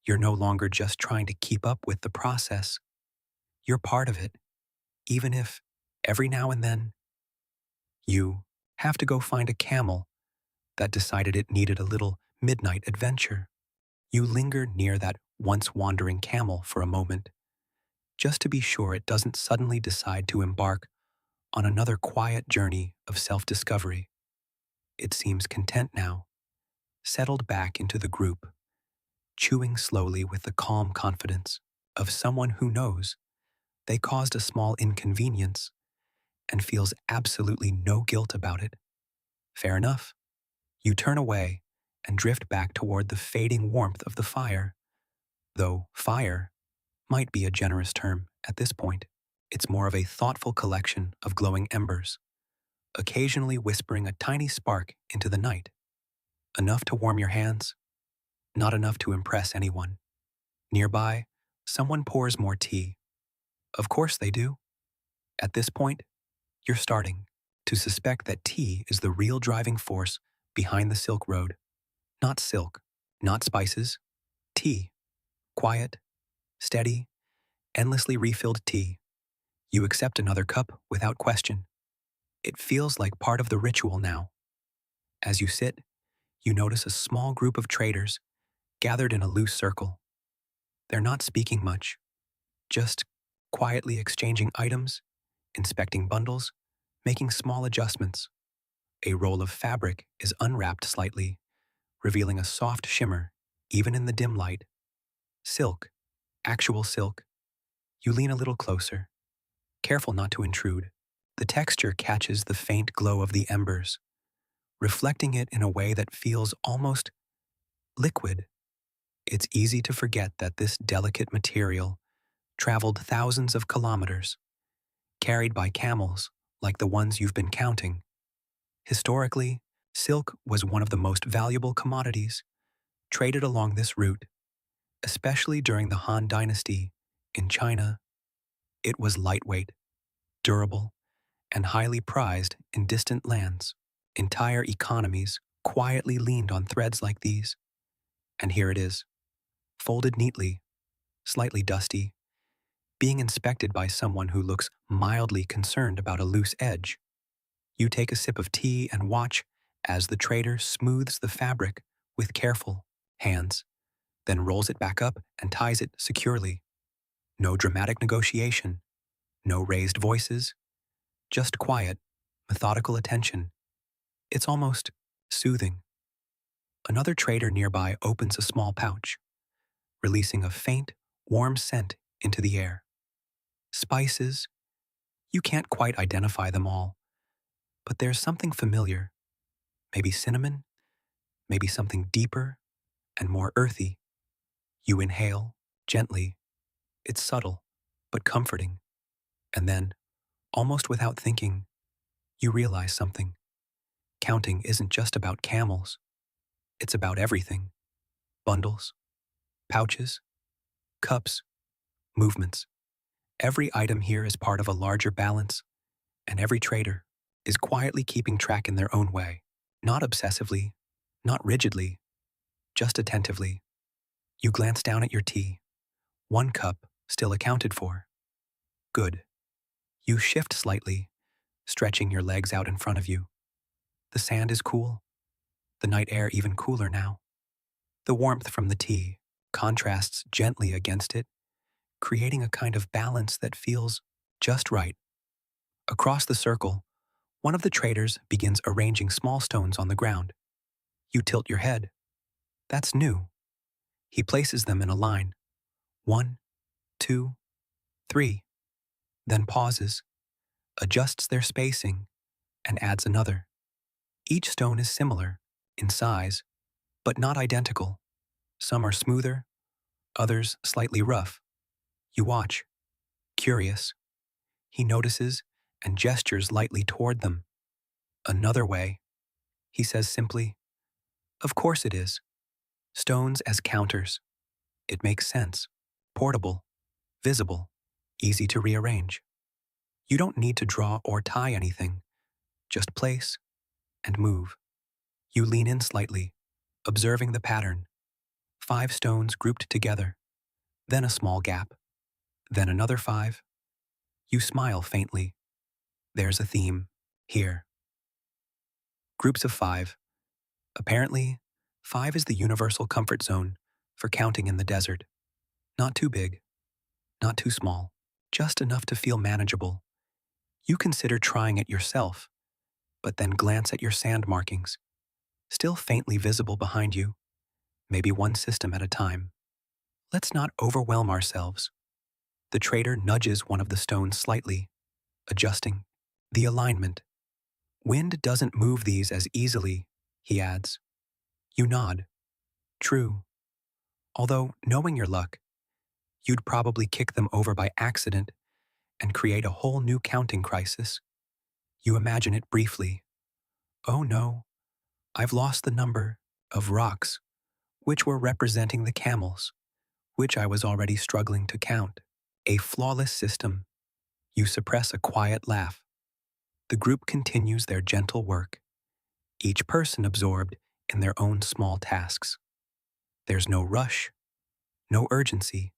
You're no longer just trying to keep up with the process. You're part of it, even if, every now and then, you have to go find a camel that decided it needed a little midnight adventure. You linger near that once wandering camel for a moment, just to be sure it doesn't suddenly decide to embark on another quiet journey of self-discovery. It seems content now, settled back into the group, chewing slowly with the calm confidence of someone who knows they caused a small inconvenience and feels absolutely no guilt about it. Fair enough. You turn away and drift back toward the fading warmth of the fire, though fire might be a generous term at this point. It's more of a thoughtful collection of glowing embers, occasionally whispering a tiny spark into the night. Enough to warm your hands, not enough to impress anyone. Nearby, someone pours more tea. Of course they do. At this point, you're starting to suspect that tea is the real driving force behind the Silk Road. Not silk, not spices, tea. Quiet, steady, endlessly refilled tea. You accept another cup without question. It feels like part of the ritual now. As you sit, you notice a small group of traders gathered in a loose circle. They're not speaking much, just quietly exchanging items, inspecting bundles, making small adjustments. A roll of fabric is unwrapped slightly, revealing a soft shimmer, even in the dim light. Silk, actual silk. You lean a little closer, careful not to intrude. The texture catches the faint glow of the embers, reflecting it in a way that feels almost liquid. It's easy to forget that this delicate material traveled thousands of kilometers, carried by camels like the ones you've been counting. Historically, silk was one of the most valuable commodities traded along this route, especially during the Han Dynasty in China. It was lightweight, durable, and highly prized in distant lands. Entire economies quietly leaned on threads like these. And here it is, folded neatly, slightly dusty, being inspected by someone who looks mildly concerned about a loose edge. You take a sip of tea and watch as the trader smooths the fabric with careful hands, then rolls it back up and ties it securely. No dramatic negotiation, no raised voices, just quiet, methodical attention. It's almost soothing. Another trader nearby opens a small pouch, releasing a faint, warm scent into the air. Spices, you can't quite identify them all, but there's something familiar. Maybe cinnamon, maybe something deeper and more earthy. You inhale, gently. It's subtle, but comforting. And then, almost without thinking, you realize something. Counting isn't just about camels. It's about everything. Bundles, pouches, cups, movements. Every item here is part of a larger balance, and every trader is quietly keeping track in their own way. Not obsessively, not rigidly, just attentively. You glance down at your tea. One cup still accounted for. Good. You shift slightly, stretching your legs out in front of you. The sand is cool, the night air even cooler now. The warmth from the tea contrasts gently against it, creating a kind of balance that feels just right. Across the circle, one of the traders begins arranging small stones on the ground. You tilt your head. That's new. He places them in a line. 1, 2, 3. Then pauses, adjusts their spacing, and adds another. Each stone is similar in size, but not identical. Some are smoother, others slightly rough. You watch, curious. He notices and gestures lightly toward them. Another way, he says simply, "Of course it is. Stones as counters. It makes sense. Portable, visible, easy to rearrange. You don't need to draw or tie anything. Just place and move." You lean in slightly, observing the pattern. 5 stones grouped together, then a small gap, then another 5. You smile faintly. There's a theme here. Groups of 5. Apparently, 5 is the universal comfort zone for counting in the desert. Not too big, not too small, just enough to feel manageable. You consider trying it yourself, but then glance at your sand markings, still faintly visible behind you, maybe one system at a time. Let's not overwhelm ourselves. The trader nudges one of the stones slightly, adjusting the alignment. Wind doesn't move these as easily, he adds. You nod. True. Although, knowing your luck, you'd probably kick them over by accident and create a whole new counting crisis. You imagine it briefly. Oh no, I've lost the number of rocks, which were representing the camels, which I was already struggling to count. A flawless system. You suppress a quiet laugh. The group continues their gentle work, each person absorbed in their own small tasks. There's no rush, no urgency,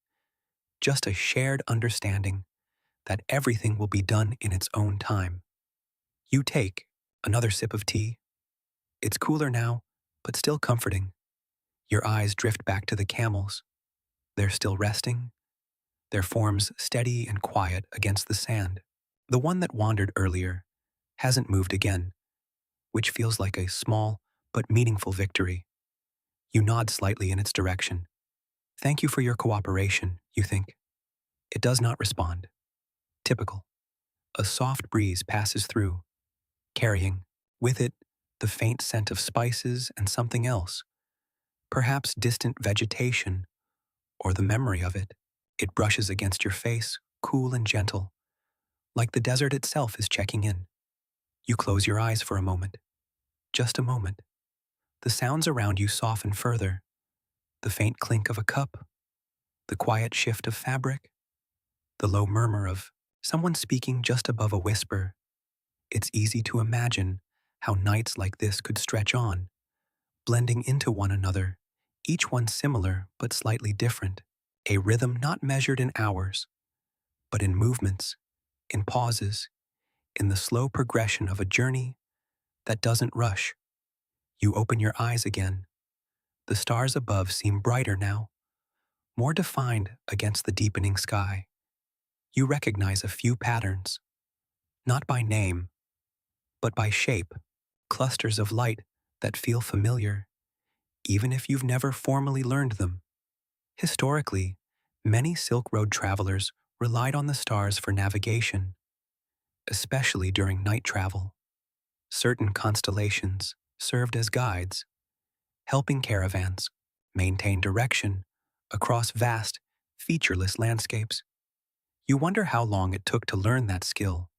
just a shared understanding that everything will be done in its own time. You take another sip of tea. It's cooler now, but still comforting. Your eyes drift back to the camels. They're still resting, their forms steady and quiet against the sand. The one that wandered earlier hasn't moved again, which feels like a small but meaningful victory. You nod slightly in its direction. Thank you for your cooperation, you think. It does not respond. Typical. A soft breeze passes through, carrying, with it, the faint scent of spices and something else, perhaps distant vegetation or the memory of it. It brushes against your face, cool and gentle, like the desert itself is checking in. You close your eyes for a moment. Just a moment. The sounds around you soften further. The faint clink of a cup, the quiet shift of fabric, the low murmur of someone speaking just above a whisper. It's easy to imagine how nights like this could stretch on, blending into one another, each one similar but slightly different, a rhythm not measured in hours, but in movements, in pauses, in the slow progression of a journey that doesn't rush. You open your eyes again. The stars above seem brighter now, more defined against the deepening sky. You recognize a few patterns, not by name, but by shape, clusters of light that feel familiar, even if you've never formally learned them. Historically, many Silk Road travelers relied on the stars for navigation, especially during night travel. Certain constellations served as guides, helping caravans maintain direction across vast, featureless landscapes. You wonder how long it took to learn that skill,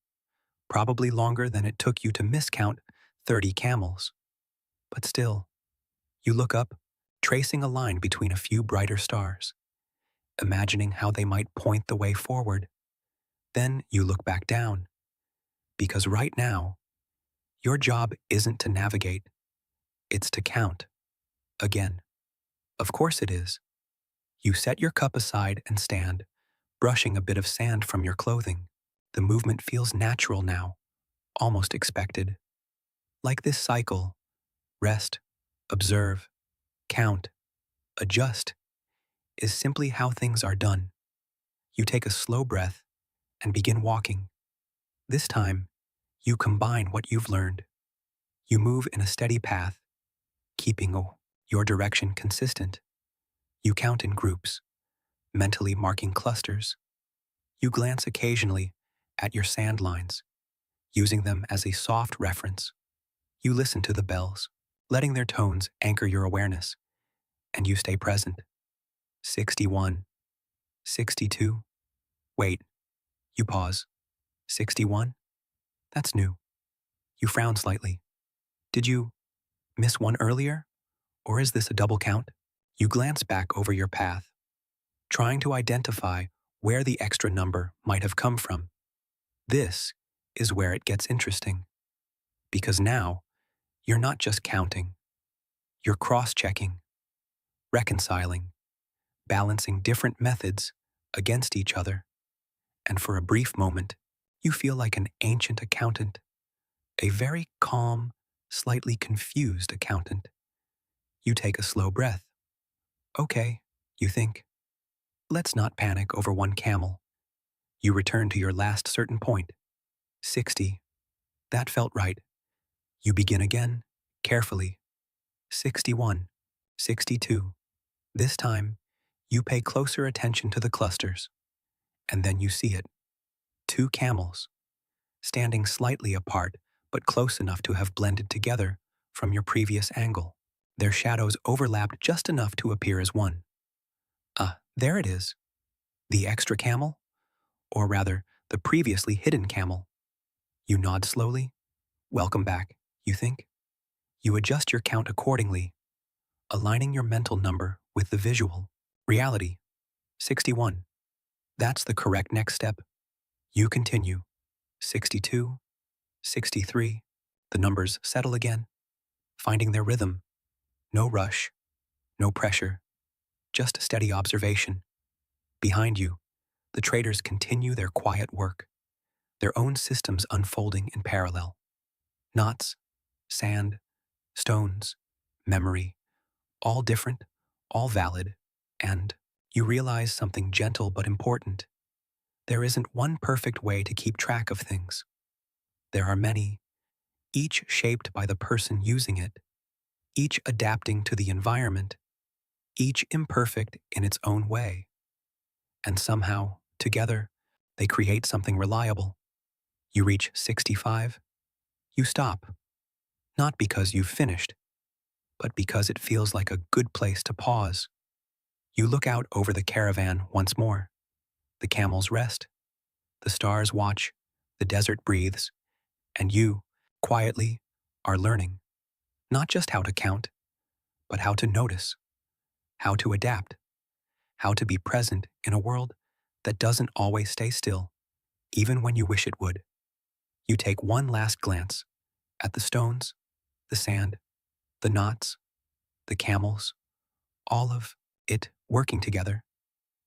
probably longer than it took you to miscount 30 camels. But still, you look up, tracing a line between a few brighter stars, imagining how they might point the way forward. Then you look back down, because right now, your job isn't to navigate, it's to count. Again. Of course it is. You set your cup aside and stand, brushing a bit of sand from your clothing. The movement feels natural now, almost expected. Like this cycle, rest, observe, count. Adjust is simply how things are done. You take a slow breath and begin walking. This time, you combine what you've learned. You move in a steady path, keeping your direction consistent. You count in groups, mentally marking clusters. You glance occasionally at your sand lines, using them as a soft reference. You listen to the bells, letting their tones anchor your awareness, and you stay present. 61, 62. Wait, you pause. 61? That's new. You frown slightly. Did you miss one earlier? Or is this a double count? You glance back over your path, trying to identify where the extra number might have come from. This is where it gets interesting, because now you're not just counting, you're cross-checking, reconciling, balancing different methods against each other. And for a brief moment, you feel like an ancient accountant, a very calm, slightly confused accountant. You take a slow breath. Okay, you think. Let's not panic over one camel. You return to your last certain point. 60. That felt right. You begin again, carefully. 61. 62. This time, you pay closer attention to the clusters. And then you see it. Two camels, standing slightly apart but close enough to have blended together from your previous angle. Their shadows overlapped just enough to appear as one. Ah, there it is. The extra camel? Or rather, the previously hidden camel. You nod slowly. Welcome back, you think. You adjust your count accordingly, aligning your mental number with the visual. Reality. 61. That's the correct next step. You continue. 62, 63. The numbers settle again, finding their rhythm. No rush, no pressure, just steady observation. Behind you, the traders continue their quiet work, their own systems unfolding in parallel. Knots, sand, stones, memory, all different, all valid, and you realize something gentle but important. There isn't one perfect way to keep track of things. There are many, each shaped by the person using it, each adapting to the environment, each imperfect in its own way. And somehow, together, they create something reliable. You reach 65, you stop, not because you've finished, but because it feels like a good place to pause. You look out over the caravan once more. The camels rest, the stars watch, the desert breathes, and you, quietly, are learning, not just how to count, but how to notice, how to adapt, how to be present in a world that doesn't always stay still, even when you wish it would. You take one last glance at the stones, the sand, the knots, the camels, all of it working together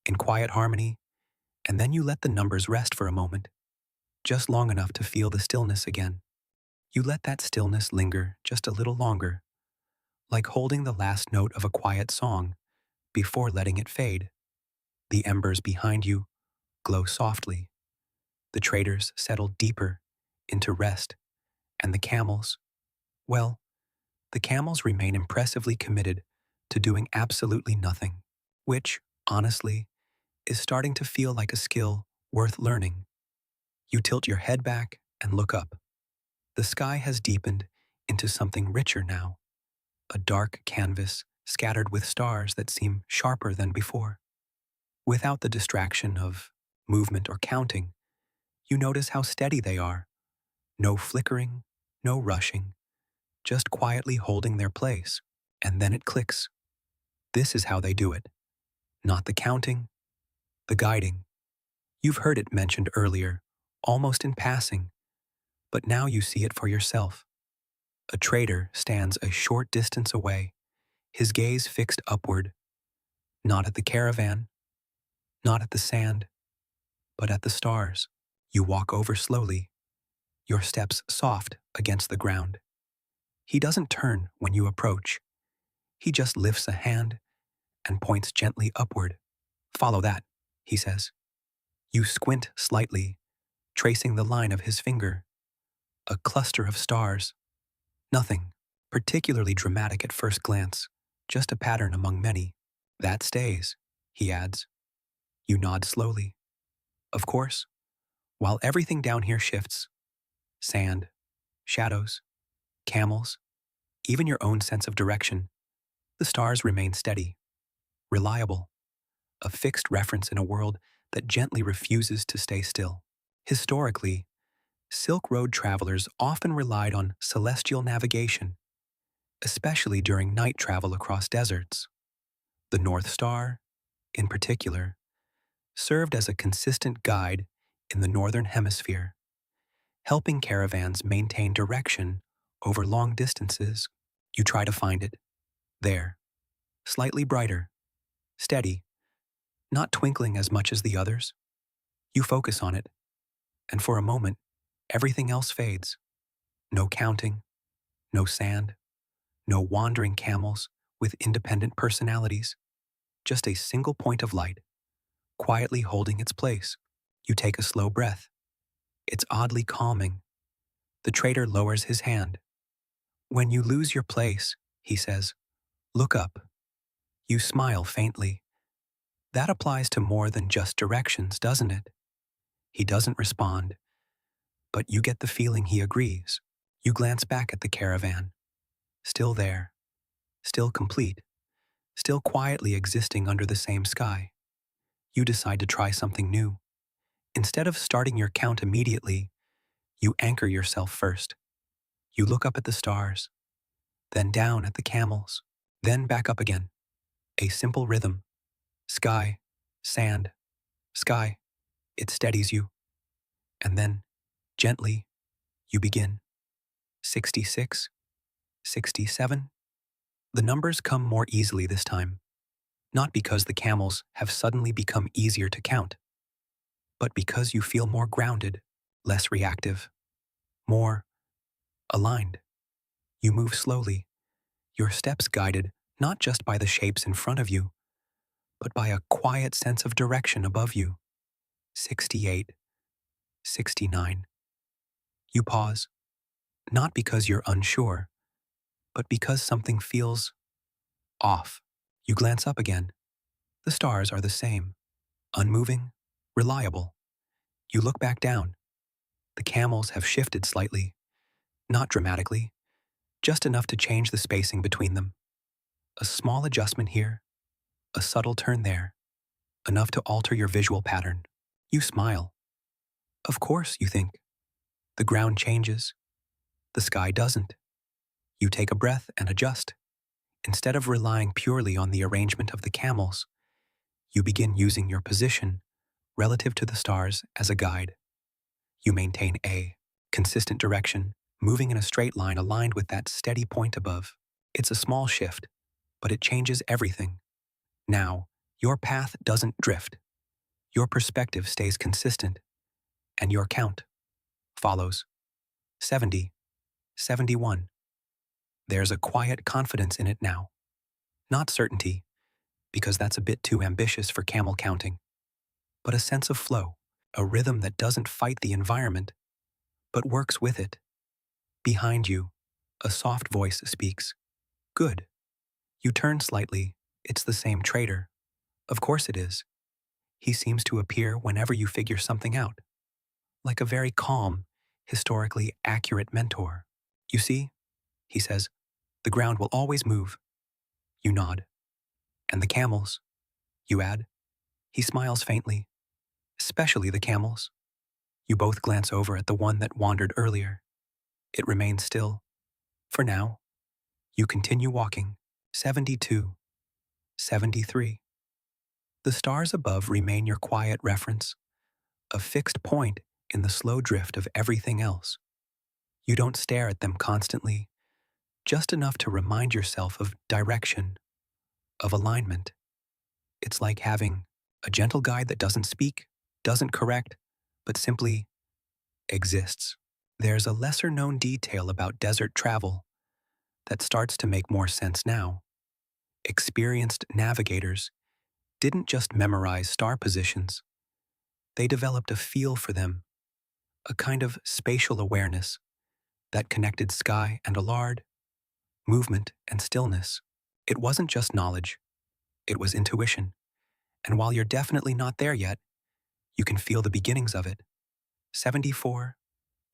in quiet harmony, and then you let the numbers rest for a moment, just long enough to feel the stillness again. You let that stillness linger just a little longer, like holding the last note of a quiet song before letting it fade. The embers behind you glow softly. The traders settle deeper into rest, and the camels, well, the camels remain impressively committed to doing absolutely nothing, which, honestly, is starting to feel like a skill worth learning. You tilt your head back and look up. The sky has deepened into something richer now, a dark canvas scattered with stars that seem sharper than before. Without the distraction of movement or counting, you notice how steady they are. No flickering, no rushing, just quietly holding their place. And then it clicks. This is how they do it. Not the counting, the guiding. You've heard it mentioned earlier, almost in passing, but now you see it for yourself. A trader stands a short distance away, his gaze fixed upward, not at the caravan, not at the sand, but at the stars. You walk over slowly, your steps soft against the ground. He doesn't turn when you approach. He just lifts a hand and points gently upward. Follow that, he says. You squint slightly, tracing the line of his finger. A cluster of stars. Nothing particularly dramatic at first glance, just a pattern among many. That stays, he adds. You nod slowly. Of course, while everything down here shifts, sand, shadows, camels, even your own sense of direction, the stars remain steady, reliable, a fixed reference in a world that gently refuses to stay still. Historically, Silk Road travelers often relied on celestial navigation, especially during night travel across deserts. The North Star, in particular, served as a consistent guide in the Northern Hemisphere, helping caravans maintain direction over long distances. You try to find it, there, slightly brighter, steady, not twinkling as much as the others. You focus on it, and for a moment, everything else fades. No counting, no sand, no wandering camels with independent personalities, just a single point of light, quietly holding its place. You take a slow breath. It's oddly calming. The trader lowers his hand. When you lose your place, he says, look up. You smile faintly. That applies to more than just directions, doesn't it? He doesn't respond, but you get the feeling he agrees. You glance back at the caravan. Still there, still complete, still quietly existing under the same sky. You decide to try something new. Instead of starting your count immediately, you anchor yourself first. You look up at the stars, then down at the camels, then back up again. A simple rhythm. Sky, sand, sky. It steadies you. And then, gently, you begin. 66, 67. The numbers come more easily this time, not because the camels have suddenly become easier to count, but because you feel more grounded, less reactive, more aligned. You move slowly, your steps guided not just by the shapes in front of you, but by a quiet sense of direction above you. 68, 69. You pause, not because you're unsure, but because something feels off. You glance up again. The stars are the same, unmoving, reliable. You look back down. The camels have shifted slightly, not dramatically, just enough to change the spacing between them. A small adjustment here, a subtle turn there, enough to alter your visual pattern. You smile. Of course, you think. The ground changes. The sky doesn't. You take a breath and adjust. Instead of relying purely on the arrangement of the camels, you begin using your position relative to the stars as a guide. You maintain a consistent direction, moving in a straight line aligned with that steady point above. It's a small shift, but it changes everything. Now, your path doesn't drift. Your perspective stays consistent, and your count follows. 70, 71. There's a quiet confidence in it now. Not certainty, because that's a bit too ambitious for camel counting, but a sense of flow, a rhythm that doesn't fight the environment, but works with it. Behind you, a soft voice speaks. Good. You turn slightly. It's the same trader. Of course it is. He seems to appear whenever you figure something out, like a very calm, historically accurate mentor. You see, he says, the ground will always move. You nod. And the camels, you add. He smiles faintly. Especially the camels. You both glance over at the one that wandered earlier. It remains still. For now, you continue walking. 72, 73. The stars above remain your quiet reference, a fixed point in the slow drift of everything else. You don't stare at them constantly, just enough to remind yourself of direction, of alignment. It's like having a gentle guide that doesn't speak, doesn't correct, but simply exists. There's a lesser-known detail about desert travel that starts to make more sense now. Experienced navigators didn't just memorize star positions, they developed a feel for them, a kind of spatial awareness that connected sky and alard, movement and stillness. It wasn't just knowledge, it was intuition. And while you're definitely not there yet, you can feel the beginnings of it. 74,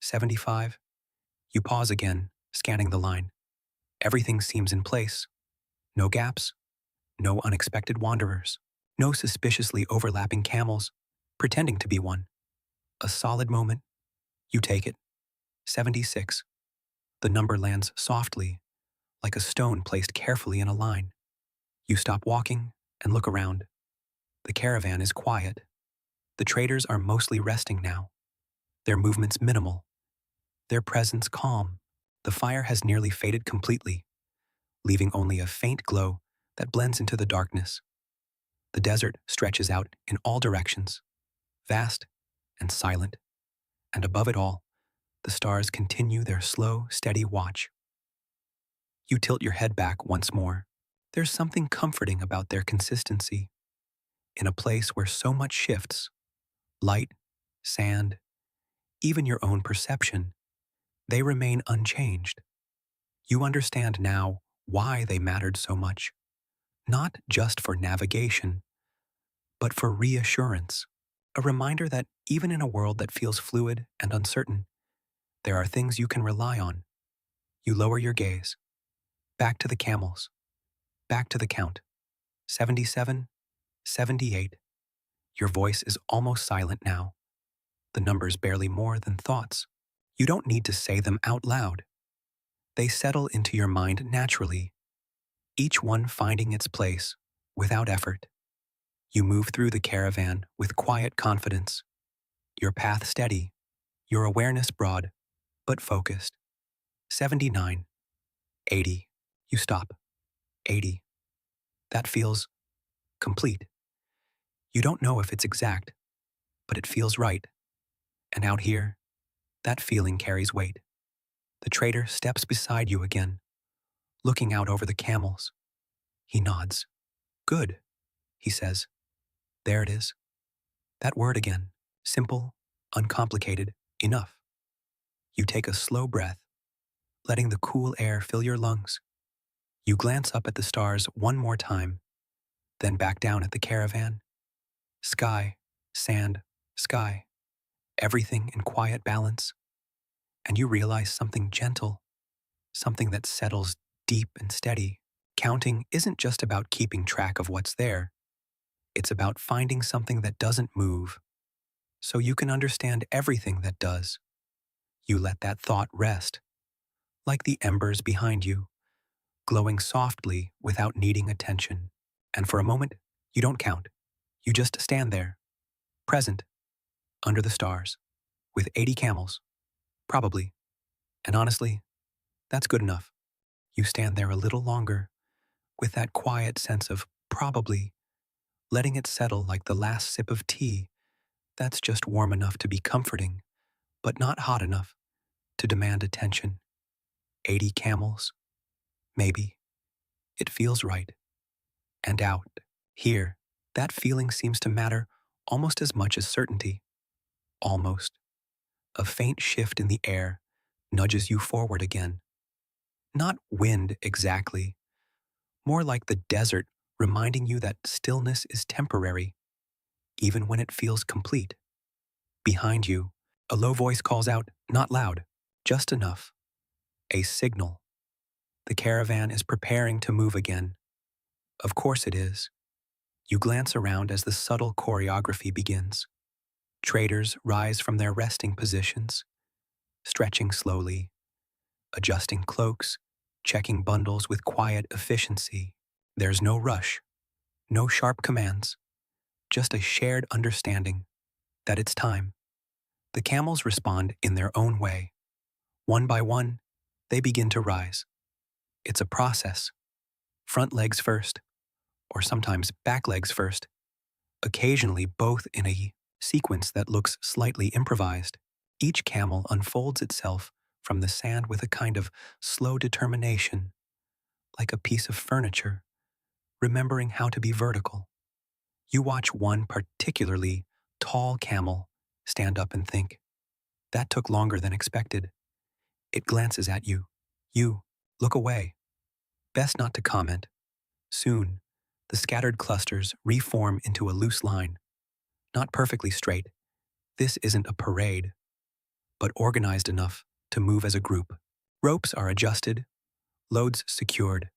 75. You pause again, scanning the line. Everything seems in place. No gaps, no unexpected wanderers, no suspiciously overlapping camels, pretending to be one. A solid moment. You take it. 76. The number lands softly, like a stone placed carefully in a line. You stop walking and look around. The caravan is quiet. The traders are mostly resting now. Their movements minimal. Their presence calm. The fire has nearly faded completely, leaving only a faint glow that blends into the darkness. The desert stretches out in all directions, vast and silent, and above it all, the stars continue their slow, steady watch. You tilt your head back once more. There's something comforting about their consistency. In a place where so much shifts, light, sand, even your own perception, they remain unchanged. You understand now why they mattered so much, not just for navigation, but for reassurance, a reminder that even in a world that feels fluid and uncertain, there are things you can rely on. You lower your gaze, back to the camels, back to the count. 77, 78. Your voice is almost silent now. The numbers barely more than thoughts. You don't need to say them out loud. They settle into your mind naturally, each one finding its place without effort. You move through the caravan with quiet confidence, your path steady, your awareness broad, but focused. 79, 80. You stop. 80. That feels complete. You don't know if it's exact, but it feels right. And out here, that feeling carries weight. The trader steps beside you again, looking out over the camels. He nods. Good, he says. There it is. That word again. Simple, uncomplicated, enough. You take a slow breath, letting the cool air fill your lungs. You glance up at the stars one more time, then back down at the caravan. Sky, sand, sky. Everything in quiet balance. And you realize something gentle, something that settles deep and steady. Counting isn't just about keeping track of what's there. It's about finding something that doesn't move, so you can understand everything that does. You let that thought rest, like the embers behind you, glowing softly without needing attention. And for a moment, you don't count. You just stand there, present, under the stars, with 80 camels, probably. And honestly, that's good enough. You stand there a little longer, with that quiet sense of probably, letting it settle like the last sip of tea that's just warm enough to be comforting, but not hot enough to demand attention. 80 camels, maybe. It feels right. And out, here, that feeling seems to matter almost as much as certainty. Almost. A faint shift in the air nudges you forward again. Not wind exactly, more like the desert reminding you that stillness is temporary, even when it feels complete. Behind you, a low voice calls out, not loud, just enough. A signal. The caravan is preparing to move again. Of course it is. You glance around as the subtle choreography begins. Traders rise from their resting positions, stretching slowly, adjusting cloaks, checking bundles with quiet efficiency. There's no rush, no sharp commands, just a shared understanding that it's time. The camels respond in their own way. One by one, they begin to rise. It's a process. Front legs first, or sometimes back legs first, occasionally both in a sequence that looks slightly improvised. Each camel unfolds itself from the sand with a kind of slow determination, like a piece of furniture remembering how to be vertical. You watch one particularly tall camel stand up and think, that took longer than expected. It glances at you. You look away. Best not to comment. Soon, the scattered clusters reform into a loose line. Not perfectly straight. This isn't a parade, but organized enough to move as a group. Ropes are adjusted, loads secured,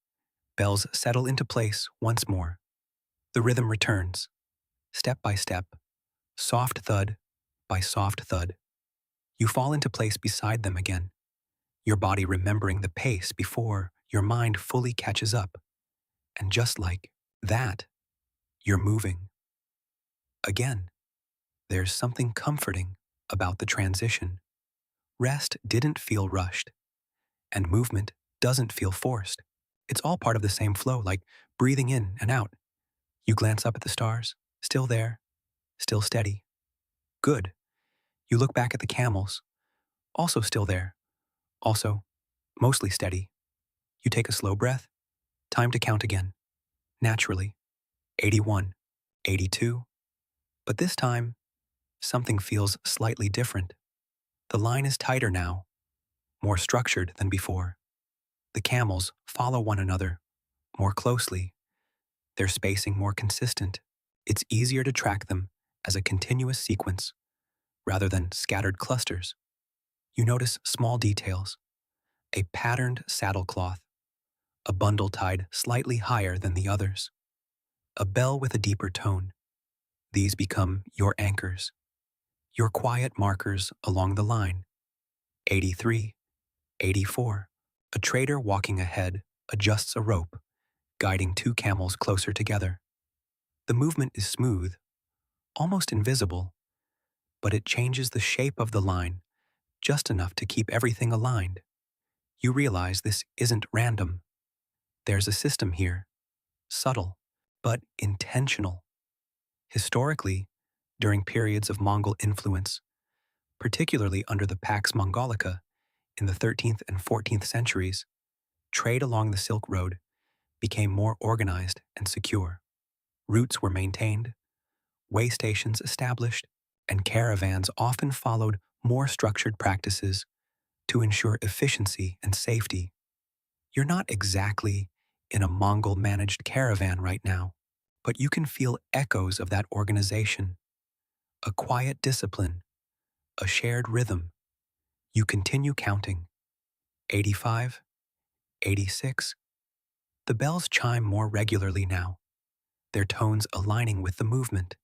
bells settle into place once more. The rhythm returns, step by step, soft thud by soft thud. You fall into place beside them again, your body remembering the pace before your mind fully catches up. And just like that, you're moving. Again, there's something comforting about the transition. Rest didn't feel rushed, and movement doesn't feel forced. It's all part of the same flow, like breathing in and out. You glance up at the stars, still there, still steady. Good. You look back at the camels, also still there, also mostly steady. You take a slow breath, time to count again. Naturally, 81, 82. But this time, something feels slightly different. The line is tighter now, more structured than before. The camels follow one another more closely, their spacing more consistent. It's easier to track them as a continuous sequence rather than scattered clusters. You notice small details, a patterned saddle cloth, a bundle tied slightly higher than the others, a bell with a deeper tone. These become your anchors, your quiet markers along the line. 83, 84. A trader walking ahead adjusts a rope, guiding two camels closer together. The movement is smooth, almost invisible, but it changes the shape of the line just enough to keep everything aligned. You realize this isn't random. There's a system here, subtle, but intentional. Historically, during periods of Mongol influence, particularly under the Pax Mongolica in the 13th and 14th centuries, trade along the Silk Road became more organized and secure. Routes were maintained, way stations established, and caravans often followed more structured practices to ensure efficiency and safety. You're not exactly in a Mongol-managed caravan right now, but you can feel echoes of that organization, a quiet discipline, a shared rhythm. You continue counting. 85, 86. The bells chime more regularly now, their tones aligning with the movement.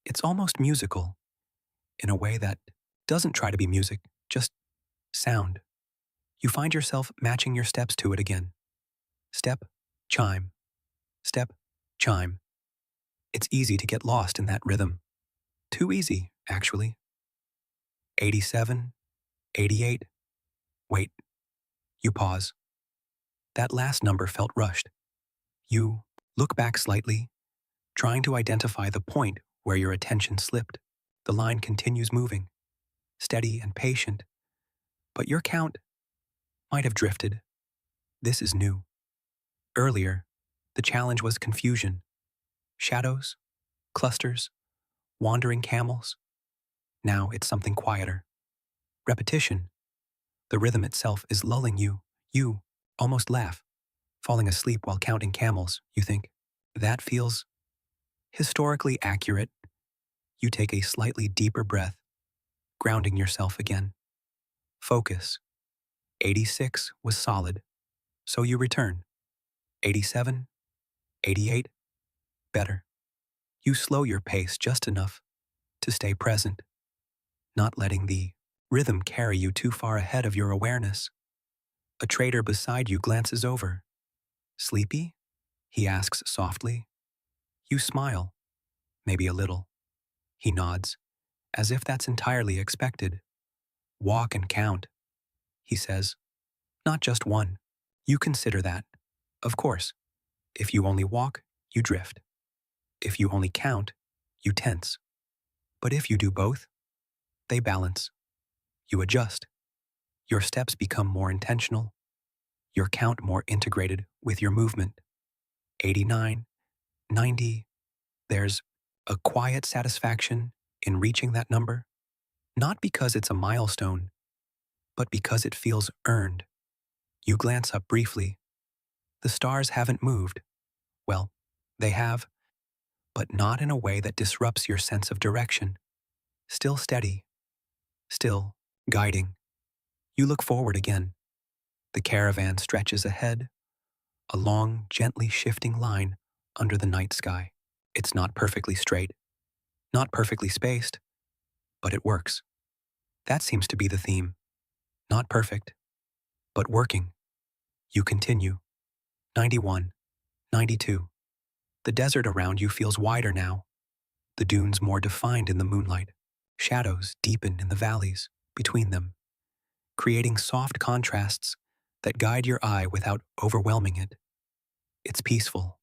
It's almost musical, in a way that doesn't try to be music, just sound. You find yourself matching your steps to it again. Step, chime, step, chime. It's easy to get lost in that rhythm. Too easy, actually. 87, 88. Wait. You pause. That last number felt rushed. You look back slightly, trying to identify the point where your attention slipped. The line continues moving, steady and patient, but your count might have drifted. This is new. Earlier, the challenge was confusion. Shadows, clusters, wandering camels. Now it's something quieter. Repetition. The rhythm itself is lulling you. You almost laugh. Falling asleep while counting camels, you think. That feels historically accurate. You take a slightly deeper breath, grounding yourself again. Focus. 86 was solid, so you return. 87, 88, better. You slow your pace just enough to stay present, not letting the rhythm carry you too far ahead of your awareness. A trader beside you glances over. Sleepy? He asks softly. You smile, maybe a little. He nods, as if that's entirely expected. Walk and count, he says. Not just one. You consider that. Of course, if you only walk, you drift. If you only count, you tense. But if you do both, they balance. You adjust. Your steps become more intentional, your count more integrated with your movement. 89, 90. There's a quiet satisfaction in reaching that number, not because it's a milestone, but because it feels earned. You glance up briefly. The stars haven't moved. Well, they have, but not in a way that disrupts your sense of direction. Still steady, still guiding. You look forward again. The caravan stretches ahead, a long, gently shifting line under the night sky. It's not perfectly straight, not perfectly spaced, but it works. That seems to be the theme. Not perfect, but working. You continue. 91, 92. The desert around you feels wider now, the dunes more defined in the moonlight. Shadows deepen in the valleys between them, creating soft contrasts that guide your eye without overwhelming it. It's peaceful,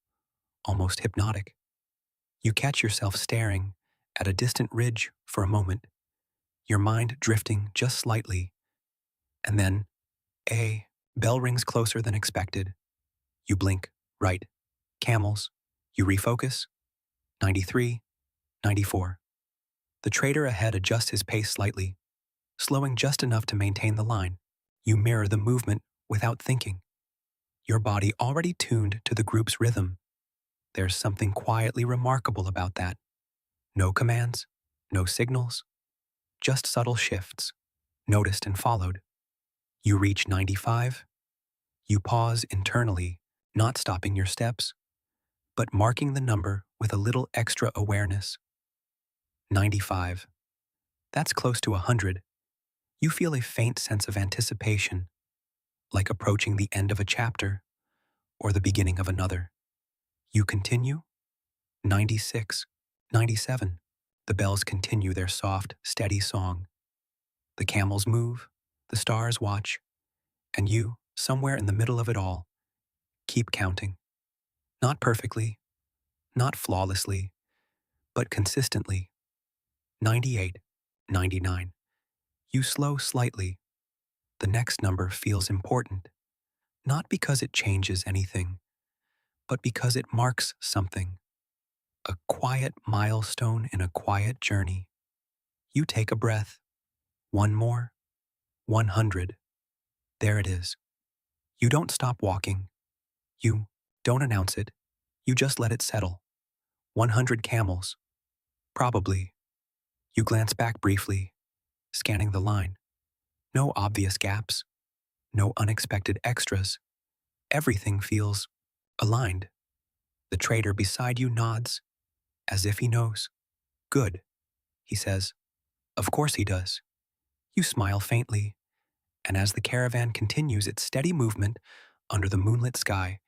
almost hypnotic. You catch yourself staring at a distant ridge for a moment, your mind drifting just slightly, and then a bell rings closer than expected. You blink, right. Camels. You refocus. 93, 94. The trader ahead adjusts his pace slightly, slowing just enough to maintain the line. You mirror the movement without thinking, your body already tuned to the group's rhythm. There's something quietly remarkable about that. No commands, no signals, just subtle shifts, noticed and followed. You reach 95. You pause internally, not stopping your steps, but marking the number with a little extra awareness. 95. That's close to 100. You feel a faint sense of anticipation, like approaching the end of a chapter or the beginning of another. You continue. 96, 97. The bells continue their soft, steady song. The camels move, the stars watch, and you, somewhere in the middle of it all, keep counting. Not perfectly, not flawlessly, but consistently. 98, 99. You slow slightly. The next number feels important, not because it changes anything, but because it marks something. A quiet milestone in a quiet journey. You take a breath. One more. 100. There it is. You don't stop walking. You don't announce it. You just let it settle. 100 camels. Probably. You glance back briefly, scanning the line. No obvious gaps. No unexpected extras. Everything feels aligned. The trader beside you nods, as if he knows. Good, he says. Of course he does. You smile faintly, and as the caravan continues its steady movement under the moonlit sky,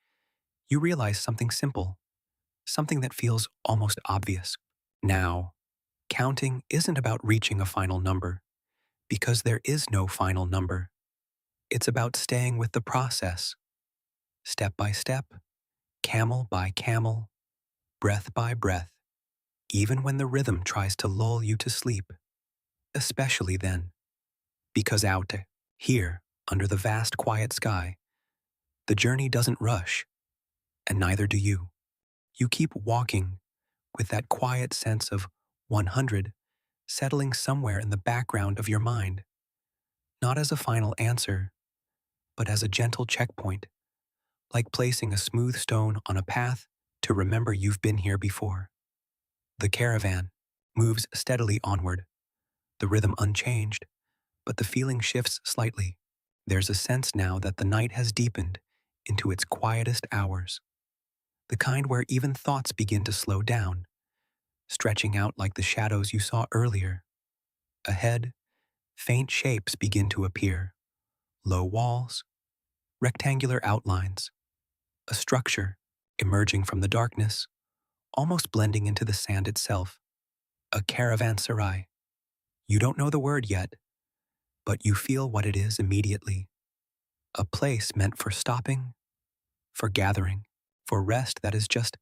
you realize something simple, something that feels almost obvious. Now, counting isn't about reaching a final number, because there is no final number. It's about staying with the process, step by step, camel by camel, breath by breath, even when the rhythm tries to lull you to sleep. Especially then, because out here, under the vast quiet sky, the journey doesn't rush, and neither do you. You keep walking with that quiet sense of 100 settling somewhere in the background of your mind, not as a final answer, but as a gentle checkpoint, like placing a smooth stone on a path to remember you've been here before. The caravan moves steadily onward, the rhythm unchanged, but the feeling shifts slightly. There's a sense now that the night has deepened into its quietest hours, the kind where even thoughts begin to slow down, stretching out like the shadows you saw earlier. Ahead, faint shapes begin to appear, low walls, rectangular outlines, a structure emerging from the darkness, almost blending into the sand itself. A caravanserai. You don't know the word yet, but you feel what it is immediately. A place meant for stopping, for gathering, for rest that is just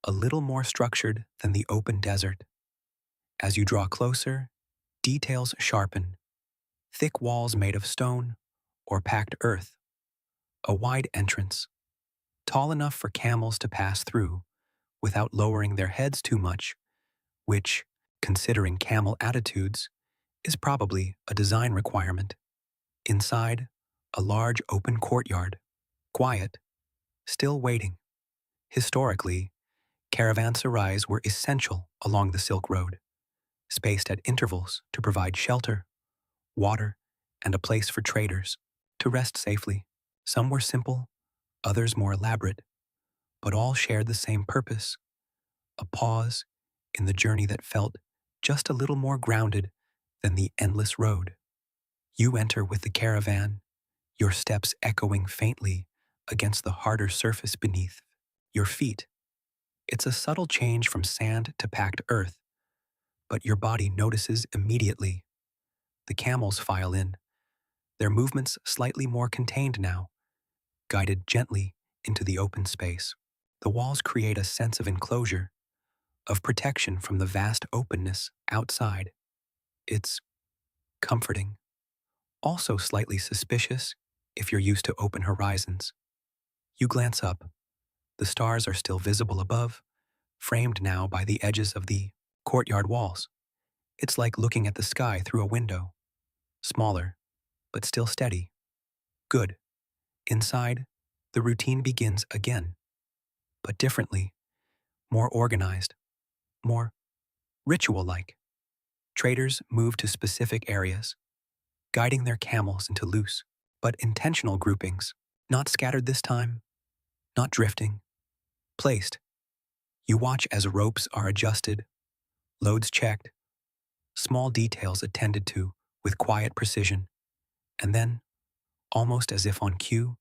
a little more structured than the open desert. As you draw closer, details sharpen. Thick walls made of stone or packed earth. A wide entrance. tall enough for camels to pass through without lowering their heads too much, which, considering camel attitudes, is probably a design requirement. Inside, a large open courtyard, quiet, still waiting. Historically, caravanserais were essential along the Silk Road, spaced at intervals to provide shelter, water, and a place for traders to rest safely. Some were simple, others more elaborate, but all shared the same purpose: a pause in the journey that felt just a little more grounded than the endless road. You enter with the caravan, your steps echoing faintly against the harder surface beneath your feet. It's a subtle change from sand to packed earth, but your body notices immediately. The camels file in, their movements slightly more contained now, guided gently into the open space. The walls create a sense of enclosure, of protection from the vast openness outside. It's comforting, also slightly suspicious if you're used to open horizons. You glance up. The stars are still visible above, framed now by the edges of the courtyard walls. It's like looking at the sky through a window, smaller, but still steady. Good. Inside, the routine begins again, but differently, more organized, more ritual-like. Traders move to specific areas, guiding their camels into loose, but intentional groupings, not scattered this time, not drifting, placed. You watch as ropes are adjusted, loads checked, small details attended to with quiet precision, and then, almost as if on cue,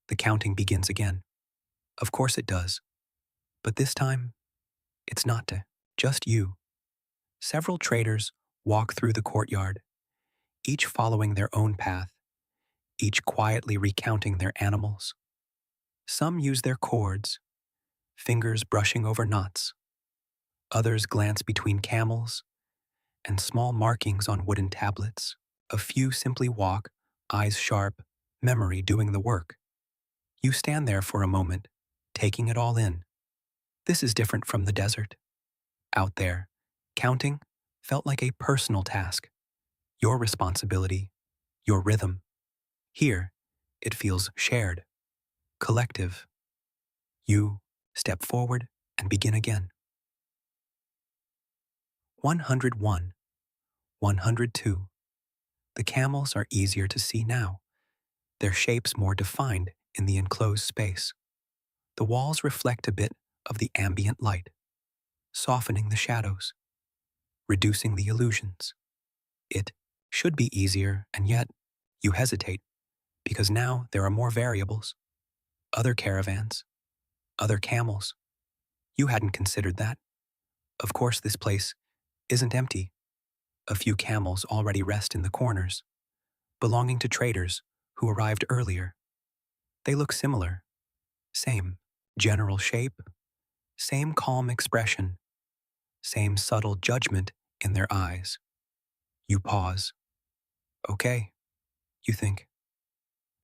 the counting begins again. Of course it does, but this time, it's not just you. Several traders walk through the courtyard, each following their own path, each quietly recounting their animals. Some use their cords, fingers brushing over knots. Others glance between camels and small markings on wooden tablets. A few simply walk, eyes sharp, memory doing the work. You stand there for a moment, taking it all in. This is different from the desert. Out there, counting felt like a personal task, your responsibility, your rhythm. Here, it feels shared, collective. You step forward and begin again. 101, 102. The camels are easier to see now, their shapes more defined in the enclosed space. The walls reflect a bit of the ambient light, softening the shadows, reducing the illusions. It should be easier, and yet you hesitate, because now there are more variables. Other caravans, other camels. You hadn't considered that. Of course, this place isn't empty. A few camels already rest in the corners, belonging to traders who arrived earlier. They look similar. Same general shape, same calm expression, same subtle judgment in their eyes. You pause. Okay, you think.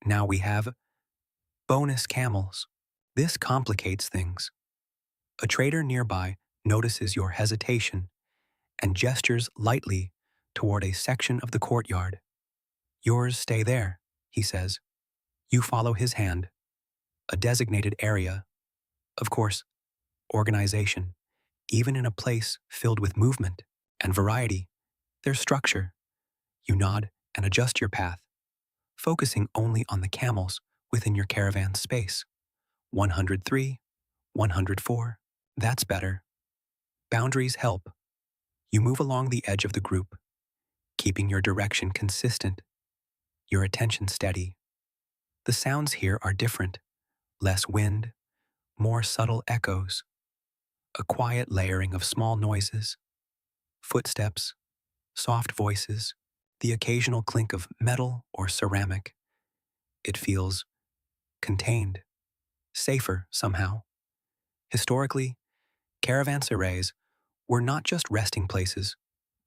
Now we have bonus camels. This complicates things. A trader nearby notices your hesitation and gestures lightly toward a section of the courtyard. Yours stay there, he says. You follow his hand. A designated area. Of course, organization. Even in a place filled with movement and variety, there's structure. You nod and adjust your path, focusing only on the camels within your caravan space. 103, 104. That's better. Boundaries help. You move along the edge of the group, keeping your direction consistent, your attention steady. The sounds here are different. Less wind, more subtle echoes. A quiet layering of small noises, footsteps, soft voices, the occasional clink of metal or ceramic. It feels contained, safer somehow. Historically, caravanserais were not just resting places,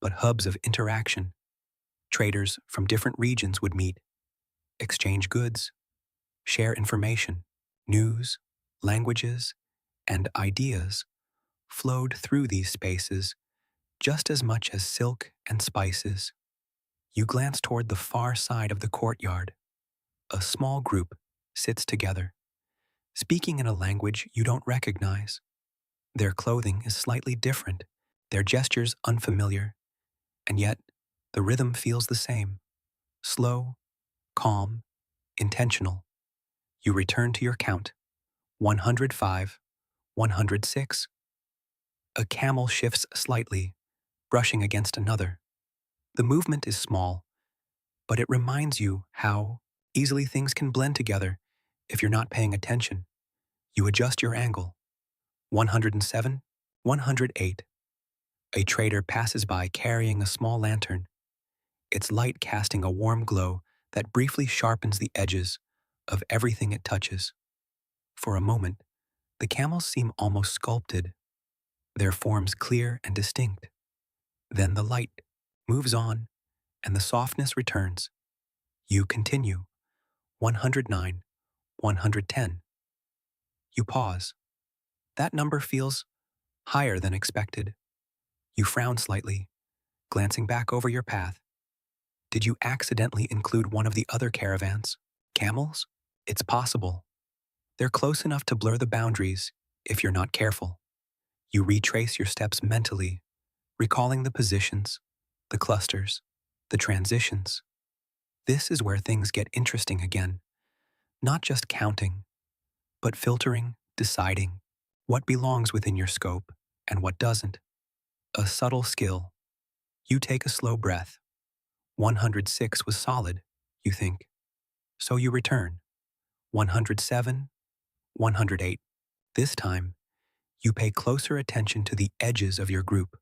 but hubs of interaction. Traders from different regions would meet, exchange goods, share information, news, Languages and ideas flowed through these spaces just as much as silk and spices. You glance toward the far side of the courtyard. A small group sits together, speaking in a language you don't recognize. Their clothing is slightly different, their gestures unfamiliar, and yet the rhythm feels the same. Slow, calm, intentional. You return to your count. 105, 106. A camel shifts slightly, brushing against another. The movement is small, but it reminds you how easily things can blend together if you're not paying attention. You adjust your angle. 107, 108. A trader passes by carrying a small lantern, its light casting a warm glow that briefly sharpens the edges of everything it touches. For a moment, the camels seem almost sculpted, their forms clear and distinct. Then the light moves on, and the softness returns. You continue. 109, 110. You pause. That number feels higher than expected. You frown slightly, glancing back over your path. Did you accidentally include one of the other caravans? Camels? It's possible. They're close enough to blur the boundaries if you're not careful. You retrace your steps mentally, recalling the positions, the clusters, the transitions. This is where things get interesting again. Not just counting, but filtering, deciding what belongs within your scope and what doesn't. A subtle skill. You take a slow breath. 106 was solid, you think. So you return. 107, 108. This time, you pay closer attention to the edges of your group,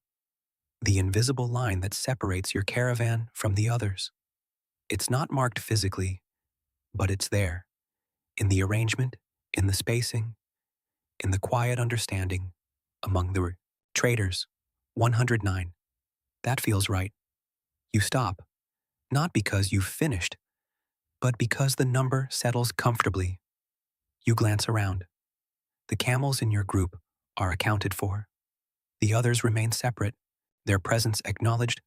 the invisible line that separates your caravan from the others. It's not marked physically, but it's there, in the arrangement, in the spacing, in the quiet understanding among the traders. 109. That feels right. You stop, not because you've finished, but because the number settles comfortably. You glance around. The camels in your group are accounted for. The others remain separate, their presence acknowledged,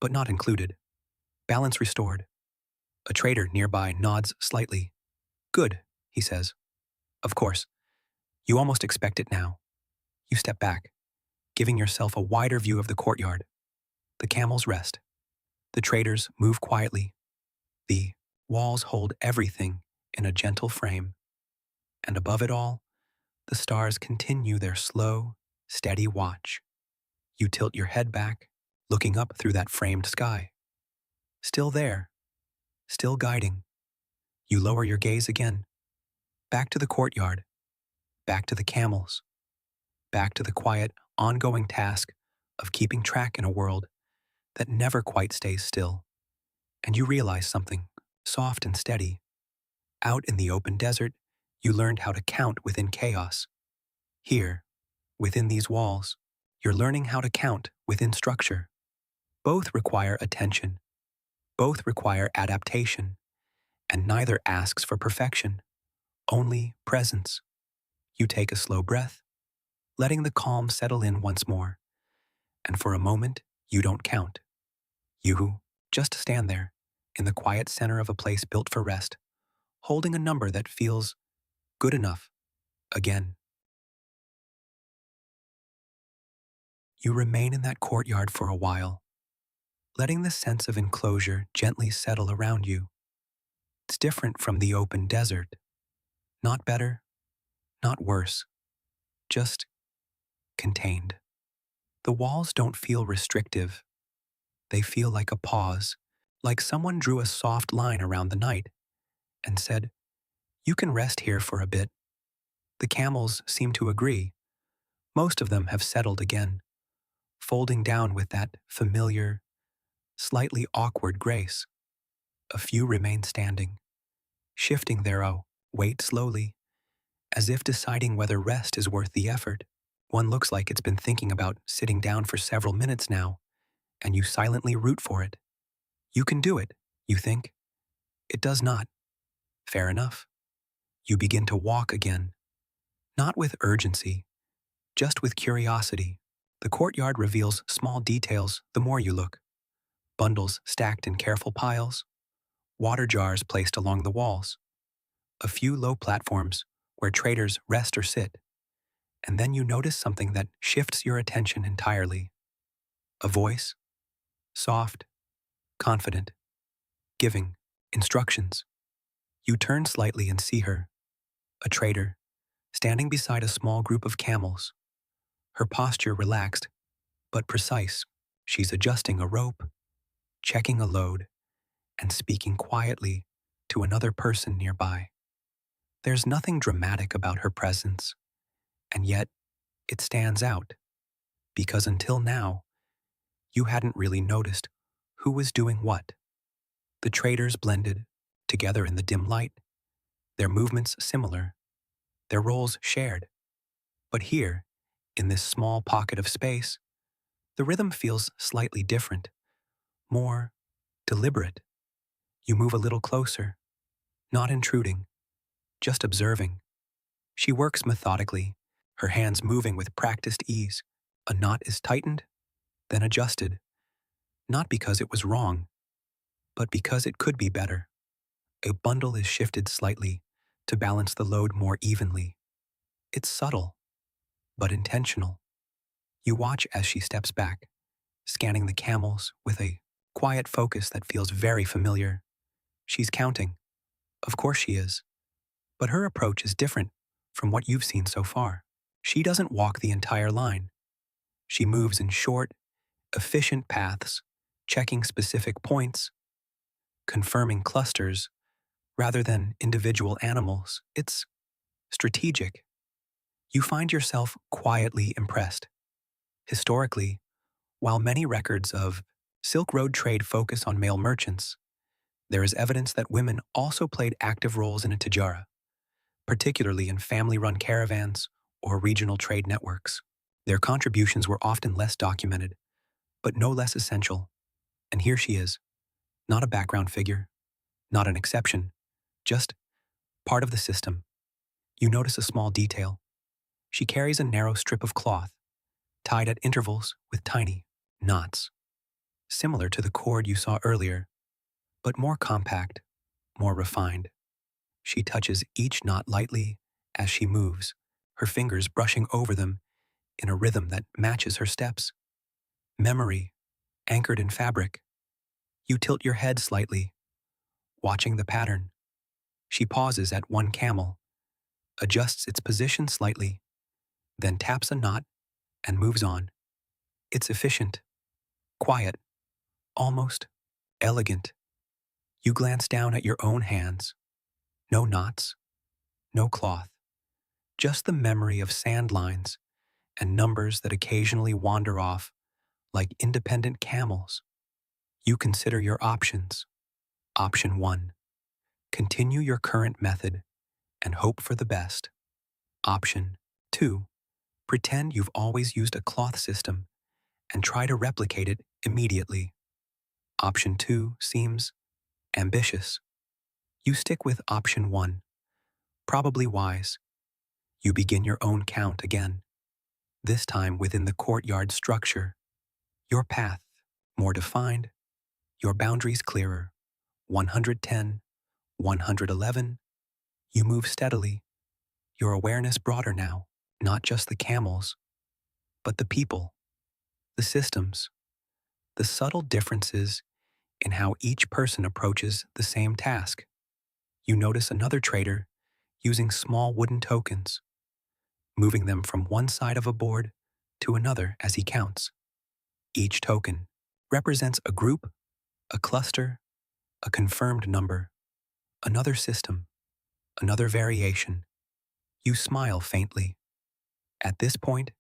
but not included. Balance restored. A trader nearby nods slightly. Good, he says. Of course. You almost expect it now. You step back, giving yourself a wider view of the courtyard. The camels rest. The traders move quietly. The walls hold everything in a gentle frame. And above it all, the stars continue their slow, steady watch. You tilt your head back, looking up through that framed sky. Still there, still guiding. You lower your gaze again. Back to the courtyard. Back to the camels. Back to the quiet, ongoing task of keeping track in a world that never quite stays still. And you realize something, soft and steady. Out in the open desert, you learned how to count within chaos. Here, within these walls, you're learning how to count within structure. Both require attention. Both require adaptation. And neither asks for perfection, only presence. You take a slow breath, letting the calm settle in once more. And for a moment, you don't count. You just stand there, in the quiet center of a place built for rest, holding a number that feels good enough. Again. You remain in that courtyard for a while, letting the sense of enclosure gently settle around you. It's different from the open desert. Not better, not worse, just contained. The walls don't feel restrictive. They feel like a pause, like someone drew a soft line around the night and said, "You can rest here for a bit." The camels seem to agree. Most of them have settled again, folding down with that familiar, slightly awkward grace. A few remain standing, shifting their weight slowly, as if deciding whether rest is worth the effort. One looks like it's been thinking about sitting down for several minutes now, and you silently root for it. You can do it, you think. It does not. Fair enough. You begin to walk again, Not with urgency, just with curiosity. The courtyard reveals small details the more you look. Bundles stacked in careful piles, water jars placed along the walls, a few low platforms where traders rest or sit, and then you notice something that shifts your attention entirely. A voice, soft, confident, giving instructions. You turn slightly and see her, a trader, standing beside a small group of camels, her posture relaxed but precise. She's adjusting a rope, checking a load, and speaking quietly to another person nearby. There's nothing dramatic about her presence, and yet it stands out, because until now, you hadn't really noticed who was doing what. The traders blended together in the dim light, their movements similar, their roles shared. But here, in this small pocket of space, the rhythm feels slightly different, more deliberate. You move a little closer, not intruding, just observing. She works methodically, her hands moving with practiced ease. A knot is tightened, then adjusted, not because it was wrong, but because it could be better. A bundle is shifted slightly to balance the load more evenly. It's subtle, but intentional. You watch as she steps back, scanning the camels with a quiet focus that feels very familiar. She's counting. Of course she is. But her approach is different from what you've seen so far. She doesn't walk the entire line. She moves in short, efficient paths, checking specific points, confirming clusters rather than individual animals. It's strategic. You find yourself quietly impressed. Historically, while many records of Silk Road trade focus on male merchants, there is evidence that women also played active roles in a tijara, particularly in family-run caravans or regional trade networks. Their contributions were often less documented, but no less essential. And here she is, not a background figure, not an exception, just part of the system. You notice a small detail. She carries a narrow strip of cloth, tied at intervals with tiny knots, similar to the cord you saw earlier, but more compact, more refined. She touches each knot lightly as she moves, her fingers brushing over them in a rhythm that matches her steps. Memory, anchored in fabric. You tilt your head slightly, watching the pattern. She pauses at one camel, adjusts its position slightly, then taps a knot and moves on. It's efficient, quiet, almost elegant. You glance down at your own hands. No knots, no cloth, just the memory of sand lines and numbers that occasionally wander off like independent camels. You consider your options. Option 1. Continue your current method and hope for the best. Option 2. Pretend you've always used a cloth system and try to replicate it immediately. Option 2 seems ambitious. You stick with option 1, probably wise. You begin your own count again, this time within the courtyard structure. Your path more defined, your boundaries clearer. 110, 111. You move steadily, your awareness broader now, not just the camels, but the people, the systems, the subtle differences in how each person approaches the same task. You notice another trader using small wooden tokens, moving them from one side of a board to another as he counts. Each token represents a group, a cluster, a confirmed number, another system, another variation. You smile faintly. At this point,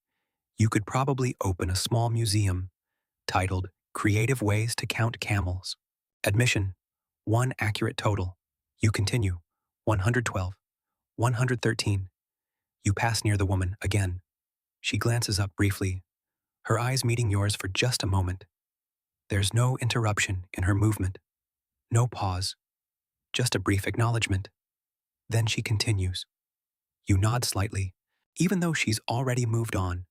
you could probably open a small museum titled Creative Ways to Count Camels. Admission, 1 accurate total. You continue, 112, 113. You pass near the woman again. She glances up briefly, her eyes meeting yours for just a moment. There's no interruption in her movement, no pause, just a brief acknowledgement. Then she continues. You nod slightly, Even though she's already moved on,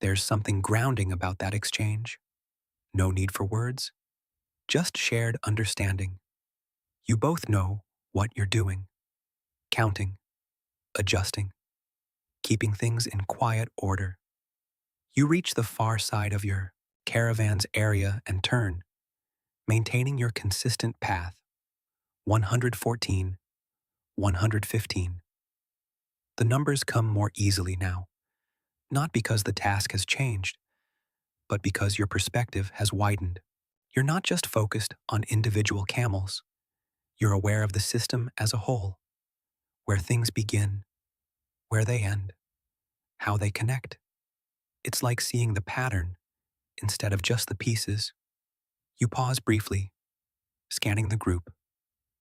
there's something grounding about that exchange. No need for words, just shared understanding. You both know what you're doing, counting, adjusting, keeping things in quiet order. You reach the far side of your caravan's area and turn, maintaining your consistent path. 114, 115. The numbers come more easily now, not because the task has changed, but because your perspective has widened. You're not just focused on individual camels, you're aware of the system as a whole, where things begin, where they end, how they connect. It's like seeing the pattern instead of just the pieces. You pause briefly, scanning the group.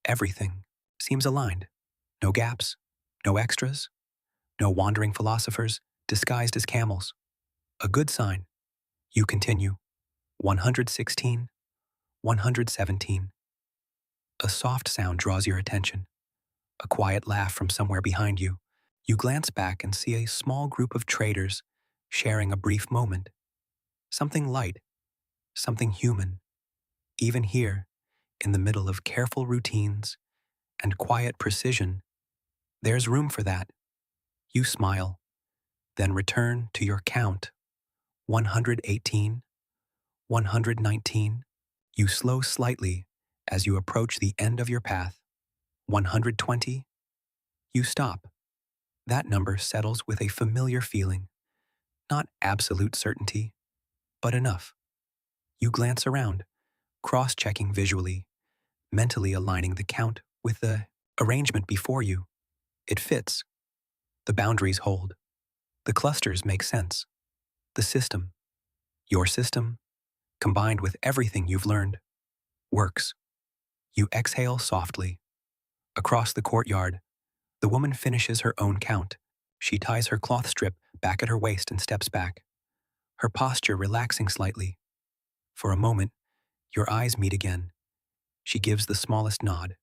Everything seems aligned. No gaps, no extras, no wandering philosophers disguised as camels. A good sign. You continue. 116, 117. A soft sound draws your attention. A quiet laugh from somewhere behind you. You glance back and see a small group of traders sharing a brief moment. Something light, something human. Even here, in the middle of careful routines and quiet precision, there's room for that. You smile, then return to your count. 118, 119. You slow slightly as you approach the end of your path. 120. You stop. That number settles with a familiar feeling. Not absolute certainty, but enough. You glance around, cross-checking visually, mentally aligning the count with the arrangement before you. It fits. The boundaries hold. The clusters make sense. The system, your system, combined with everything you've learned, works. You exhale softly. Across the courtyard, the woman finishes her own count. She ties her cloth strip back at her waist and steps back, her posture relaxing slightly. For a moment, your eyes meet again. She gives the smallest nod.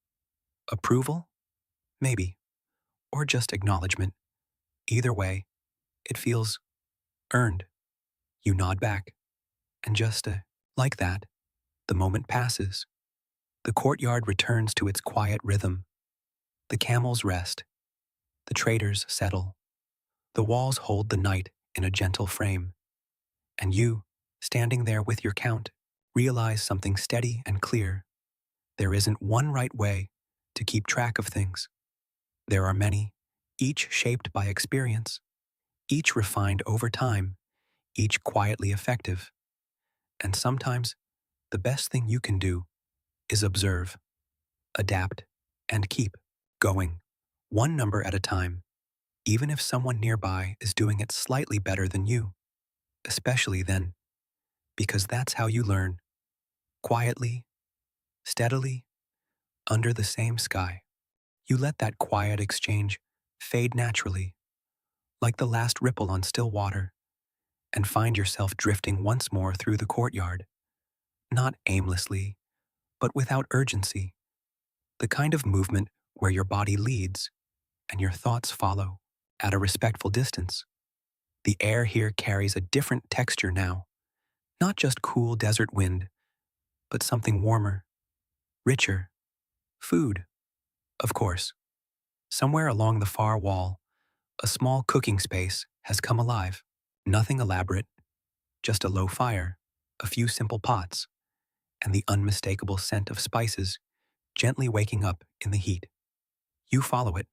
Approval? Maybe. Or just acknowledgement. Either way, it feels earned. You nod back, and just like that, the moment passes. The courtyard returns to its quiet rhythm. The camels rest. The traders settle. The walls hold the night in a gentle frame. And you, standing there with your count, realize something steady and clear. There isn't one right way to keep track of things. There are many, each shaped by experience, each refined over time, each quietly effective. And sometimes, the best thing you can do is observe, adapt, and keep going, one number at a time, even if someone nearby is doing it slightly better than you, especially then, because that's how you learn, quietly, steadily, under the same sky. You let that quiet exchange fade naturally, like the last ripple on still water, and find yourself drifting once more through the courtyard, not aimlessly, but without urgency, the kind of movement where your body leads and your thoughts follow at a respectful distance. The air here carries a different texture now, not just cool desert wind, but something warmer, richer. Food, of course. Somewhere along the far wall, a small cooking space has come alive. Nothing elaborate, just a low fire, a few simple pots, and the unmistakable scent of spices gently waking up in the heat. You follow it,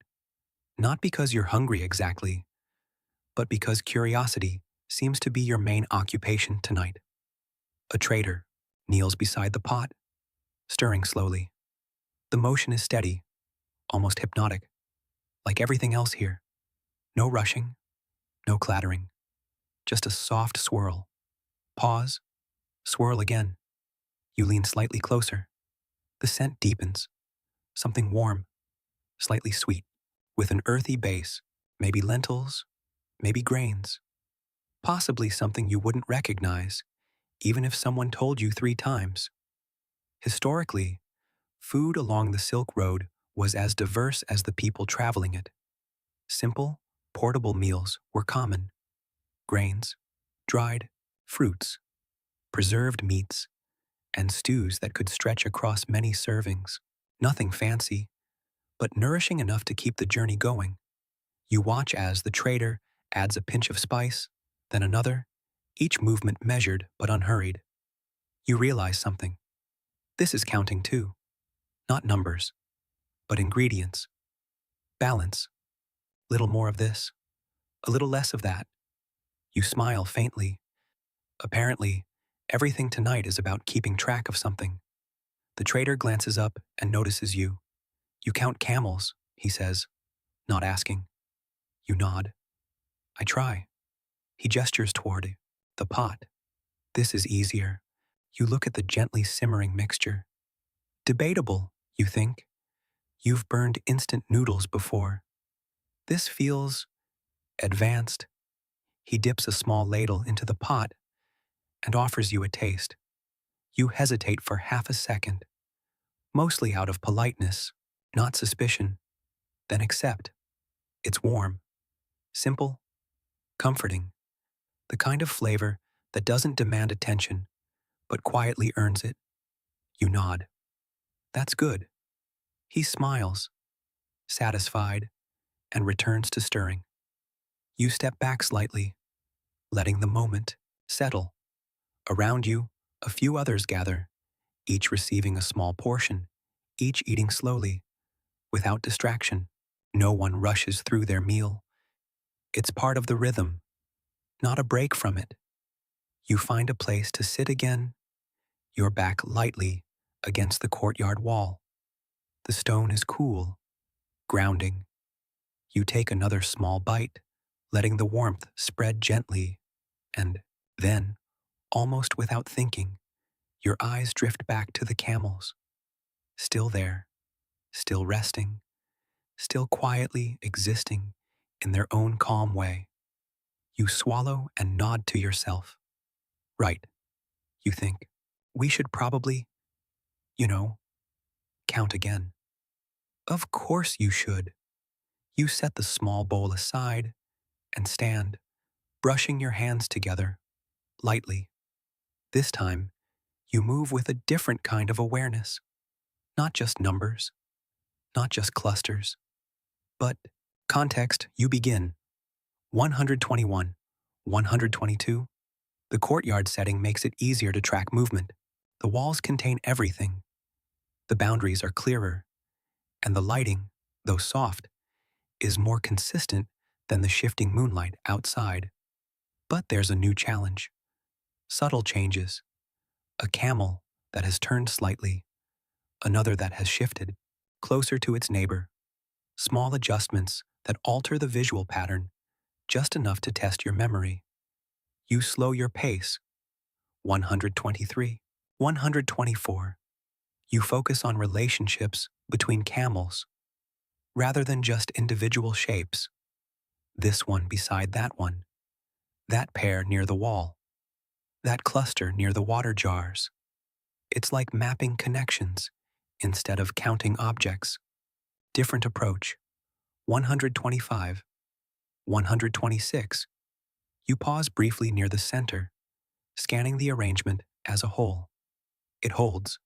not because you're hungry exactly, but because curiosity seems to be your main occupation tonight. A trader kneels beside the pot, stirring slowly. The motion is steady, almost hypnotic, like everything else here. No rushing, no clattering, just a soft swirl. Pause, swirl again. You lean slightly closer. The scent deepens, something warm, slightly sweet, with an earthy base, maybe lentils, maybe grains, possibly something you wouldn't recognize, even if someone told you 3 times. Historically, food along the Silk Road was as diverse as the people traveling it. Simple, Portable meals were common: grains, dried fruits, preserved meats, and stews that could stretch across many servings. Nothing fancy, but nourishing enough to keep the journey going. You watch as the trader adds a pinch of spice, then another, each movement measured but unhurried. You realize something. This is counting too. Not numbers, but ingredients. Balance. Little more of this, a little less of that. You smile faintly. Apparently, everything tonight is about keeping track of something. The trader glances up and notices you. You count camels, he says, not asking. You nod. I try. He gestures toward the pot. This is easier. You look at the gently simmering mixture. Debatable, you think. You've burned instant noodles before. This feels advanced. He dips a small ladle into the pot and offers you a taste. You hesitate for half a second, mostly out of politeness, not suspicion. Then accept. It's warm, simple, comforting. The kind of flavor that doesn't demand attention, but quietly earns it. You nod. That's good. He smiles, satisfied, and returns to stirring. You step back slightly, letting the moment settle. Around you, a few others gather, each receiving a small portion, each eating slowly, without distraction. No one rushes through their meal. It's part of the rhythm, not a break from it. You find a place to sit again, your back lightly against the courtyard wall. The stone is cool, grounding. You take another small bite, letting the warmth spread gently, and then, almost without thinking, your eyes drift back to the camels. Still there, still resting, still quietly existing in their own calm way. You swallow and nod to yourself. Right, you think. We should probably, you know, count again. Of course you should. You set the small bowl aside and stand, brushing your hands together, lightly. This time, you move with a different kind of awareness. Not just numbers, not just clusters, but context. You begin. 121, 122. The courtyard setting makes it easier to track movement. The walls contain everything. The boundaries are clearer, and the lighting, though soft, is more consistent than the shifting moonlight outside. But there's a new challenge. Subtle changes. A camel that has turned slightly, another that has shifted, closer to its neighbor. Small adjustments that alter the visual pattern, just enough to test your memory. You slow your pace. 123, 124. You focus on relationships between camels, rather than just individual shapes. This one beside that one, that pair near the wall, that cluster near the water jars. It's like mapping connections instead of counting objects. Different approach. 125, 126. You pause briefly near the center, scanning the arrangement as a whole. It holds.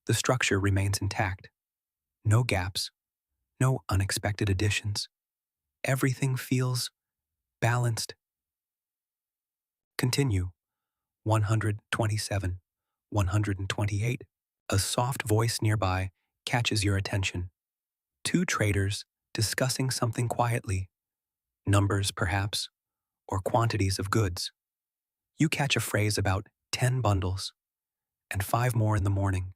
The structure remains intact. No gaps, no unexpected additions. Everything feels balanced. Continue. 127, 128. A soft voice nearby catches your attention. Two traders discussing something quietly. Numbers, perhaps, or quantities of goods. You catch a phrase about 10 bundles, and 5 more in the morning.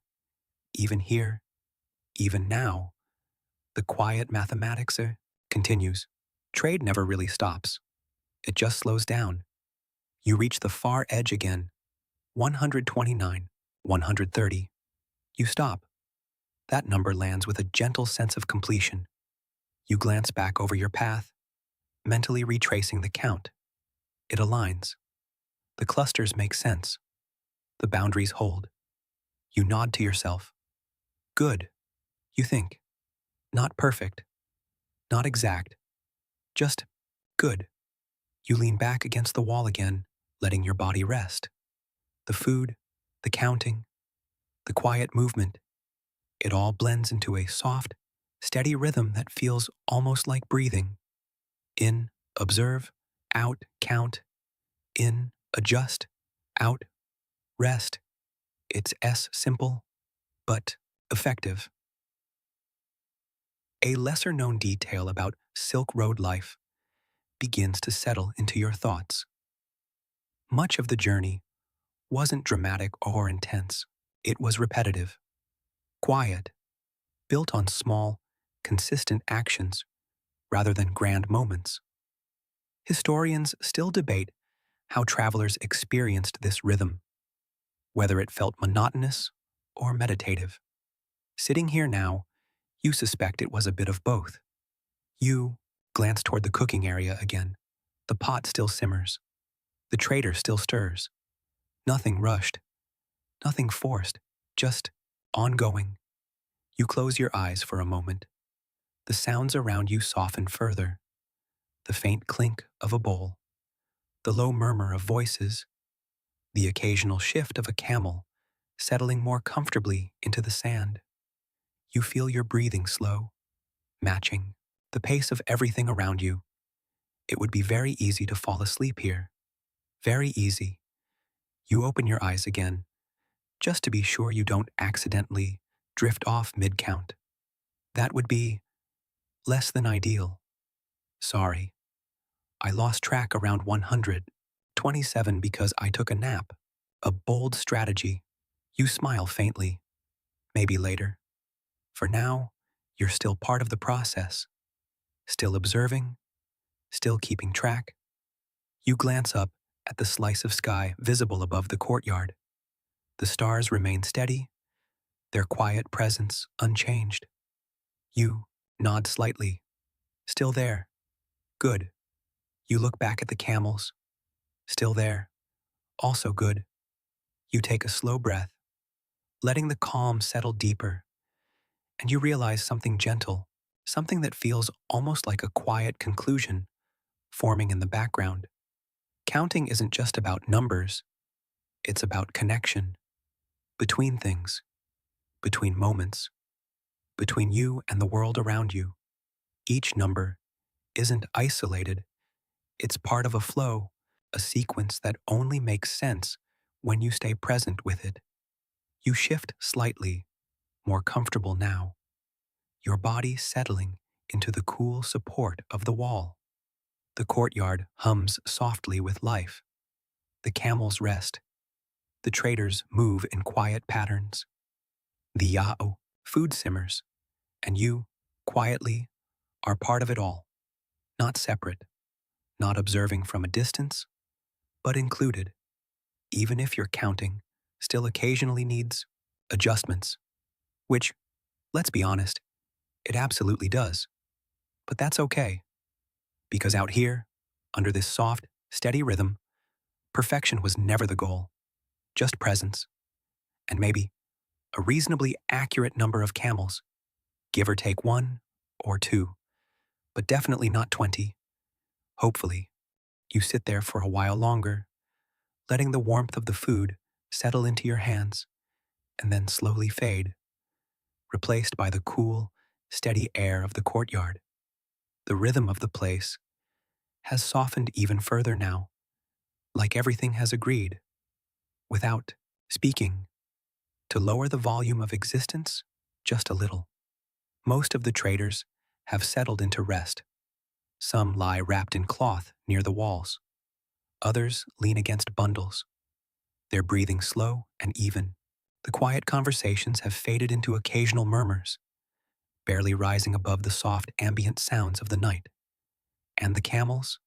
Even here, even now, the quiet mathematics continues. Trade never really stops. It just slows down. You reach the far edge again. 129, 130. You stop. That number lands with a gentle sense of completion. You glance back over your path, mentally retracing the count. It aligns. The clusters make sense. The boundaries hold. You nod to yourself. Good, you think. Not perfect. Not exact. Just Good. You lean back against the wall again, letting your body rest. The food, the counting, the quiet movement, it all blends into a soft, steady rhythm that feels almost like breathing. In, observe, out, count, in, adjust, out, rest. It's simple, but effective. A lesser known detail about Silk Road life begins to settle into your thoughts. Much of the journey wasn't dramatic or intense. It was repetitive, quiet, built on small, consistent actions rather than grand moments. Historians still debate how travelers experienced this rhythm, whether it felt monotonous or meditative. Sitting here now, you suspect it was a bit of both. You glance toward the cooking area again. The pot still simmers. The trader still stirs. Nothing rushed, nothing forced, just ongoing. You close your eyes for a moment. The sounds around you soften further. The faint clink of a bowl, the low murmur of voices, the occasional shift of a camel settling more comfortably into the sand. You feel your breathing slow, matching the pace of everything around you. It would be very easy to fall asleep here. Very easy. You open your eyes again, just to be sure you don't accidentally drift off mid-count. That would be less than ideal. Sorry. I lost track around 127 because I took a nap. A bold strategy. You smile faintly. Maybe later. For now, you're still part of the process. Still observing. Still keeping track. You glance up at the slice of sky visible above the courtyard. The stars remain steady, their quiet presence unchanged. You nod slightly. Still there. Good. You look back at the camels. Still there. Also good. You take a slow breath, letting the calm settle deeper, and you realize something gentle, something that feels almost like a quiet conclusion forming in the background. Counting isn't just about numbers, it's about connection, between things, between moments, between you and the world around you. Each number isn't isolated, it's part of a flow, a sequence that only makes sense when you stay present with it. You shift slightly, more comfortable now, your body settling into the cool support of the wall. The courtyard hums softly with life. The camels rest. The traders move in quiet patterns. The Yao food simmers, and you, quietly, are part of it all, not separate, not observing from a distance, but included, even if your counting still occasionally needs adjustments, which, let's be honest, it absolutely does. But that's okay, because out here, under this soft, steady rhythm, perfection was never the goal, just presence, and maybe a reasonably accurate number of camels, give or take 1 or 2, but definitely not 20. Hopefully, you sit there for a while longer, letting the warmth of the food settle into your hands and then slowly fade, replaced by the cool, steady air of the courtyard. The rhythm of the place has softened even further now, like everything has agreed, without speaking, to lower the volume of existence just a little. Most of the traders have settled into rest. Some lie wrapped in cloth near the walls. Others lean against bundles, their breathing slow and even. The quiet conversations have faded into occasional murmurs, barely rising above the soft ambient sounds of the night. And the camels?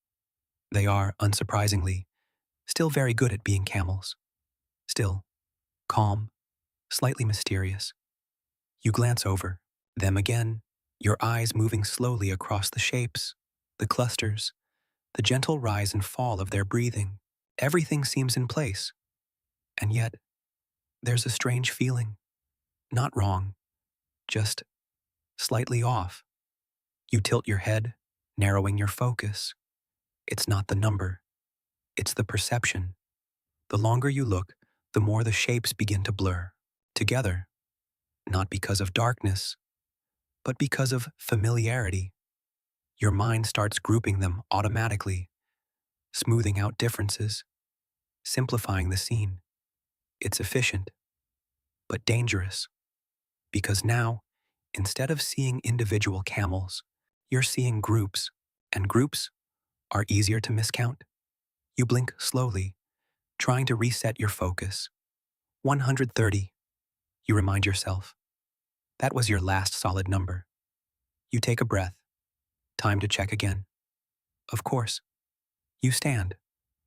They are, unsurprisingly, still very good at being camels. Still, calm, slightly mysterious. You glance over them again, your eyes moving slowly across the shapes, the clusters, the gentle rise and fall of their breathing. Everything seems in place. And yet, there's a strange feeling. Not wrong, just slightly off. You tilt your head, narrowing your focus. It's not the number, it's the perception. The longer you look, the more the shapes begin to blur together, not because of darkness, but because of familiarity. Your mind starts grouping them automatically, smoothing out differences, simplifying the scene. It's efficient, but dangerous, because now, instead of seeing individual camels, you're seeing groups, and groups are easier to miscount. You blink slowly, trying to reset your focus. 130, you remind yourself. That was your last solid number. You take a breath. Time to check again. Of course. You stand,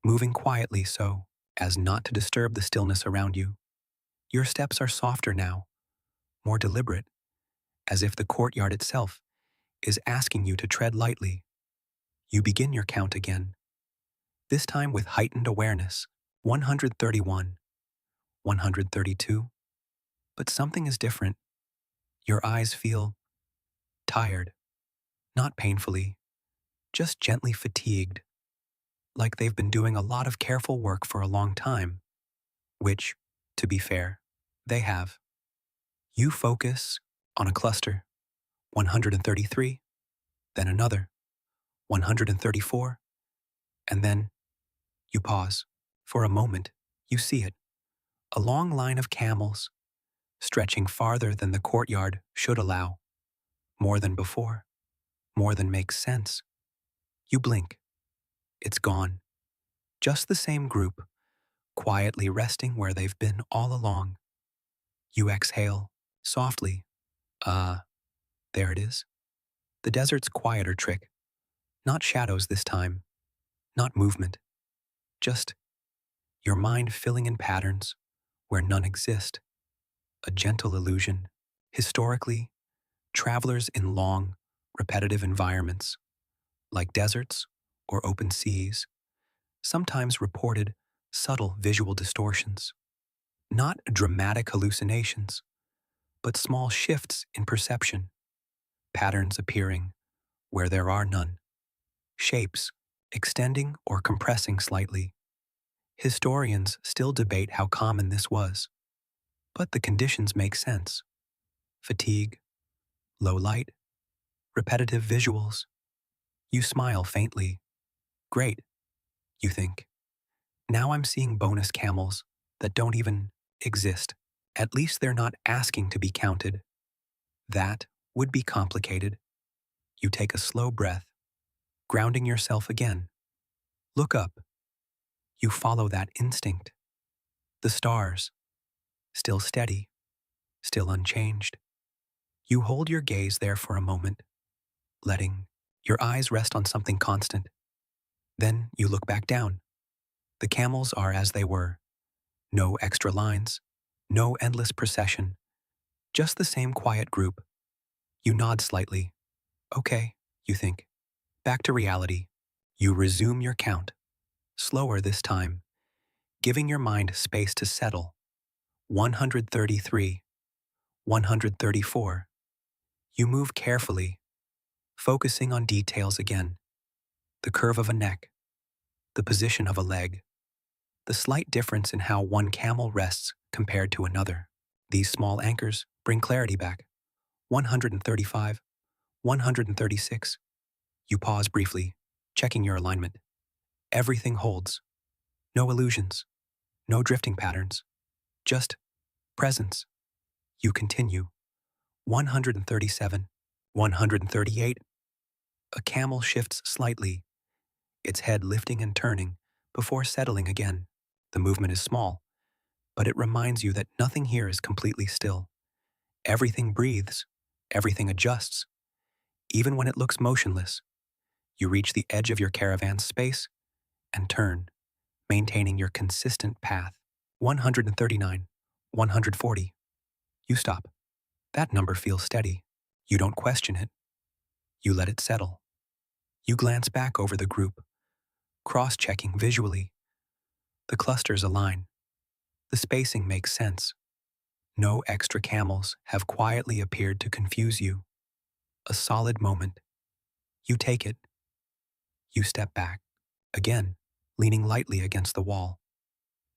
moving quietly so as not to disturb the stillness around you. Your steps are softer now, more deliberate, as if the courtyard itself is asking you to tread lightly. You begin your count again, this time with heightened awareness. 131, 132. But something is different. Your eyes feel tired, not painfully, just gently fatigued, like they've been doing a lot of careful work for a long time, which, to be fair, they have. You focus on a cluster, 133, then another, 134, and then you pause. For a moment, you see it, a long line of camels, stretching farther than the courtyard should allow, more than before, more than makes sense. You blink. It's gone. Just the same group, quietly resting where they've been all along. You exhale, softly. There it is. The desert's quieter trick. Not shadows this time, not movement. Just your mind filling in patterns where none exist. A gentle illusion. Historically, travelers in long, repetitive environments, like deserts or open seas, sometimes reported subtle visual distortions. Not dramatic hallucinations, but small shifts in perception, patterns appearing where there are none, shapes extending or compressing slightly. Historians still debate how common this was, but the conditions make sense. Fatigue, low light, repetitive visuals. You smile faintly. Great, you think. Now I'm seeing bonus camels that don't even exist. At least they're not asking to be counted. That would be complicated. You take a slow breath, grounding yourself again. Look up. You follow that instinct. The stars, still steady, still unchanged. You hold your gaze there for a moment, letting your eyes rest on something constant. Then you look back down. The camels are as they were. No extra lines, no endless procession, just the same quiet group. You nod slightly. Okay, you think. Back to reality. You resume your count, slower this time, giving your mind space to settle. 133, 134. You move carefully, focusing on details again. The curve of a neck, the position of a leg, the slight difference in how one camel rests compared to another. These small anchors bring clarity back. 135, 136. You pause briefly, checking your alignment. Everything holds. No illusions, no drifting patterns, just presence. You continue. 137, 138. A camel shifts slightly, its head lifting and turning before settling again. The movement is small, but it reminds you that nothing here is completely still. Everything breathes, everything adjusts. Even when it looks motionless, you reach the edge of your caravan's space and turn, maintaining your consistent path. 139, 140. You stop. That number feels steady. You don't question it. You let it settle. You glance back over the group, cross-checking visually. The clusters align. The spacing makes sense. No extra camels have quietly appeared to confuse you. A solid moment. You take it. You step back. again, leaning lightly against the wall.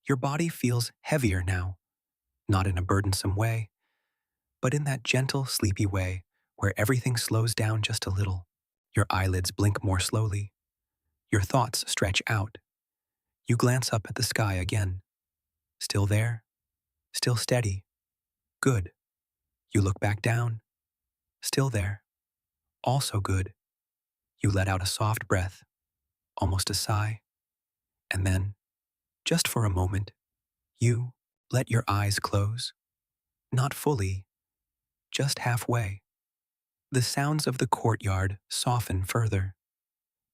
Your body feels heavier now, not in a burdensome way, but in that gentle, sleepy way where everything slows down just a little. Your eyelids blink more slowly. Your thoughts stretch out. You glance up at the sky again. Still there? Still steady? Good. You look back down. Still there? Also good. You let out a soft breath, almost a sigh, and then, just for a moment, you let your eyes close. Not fully, just halfway. The sounds of the courtyard soften further.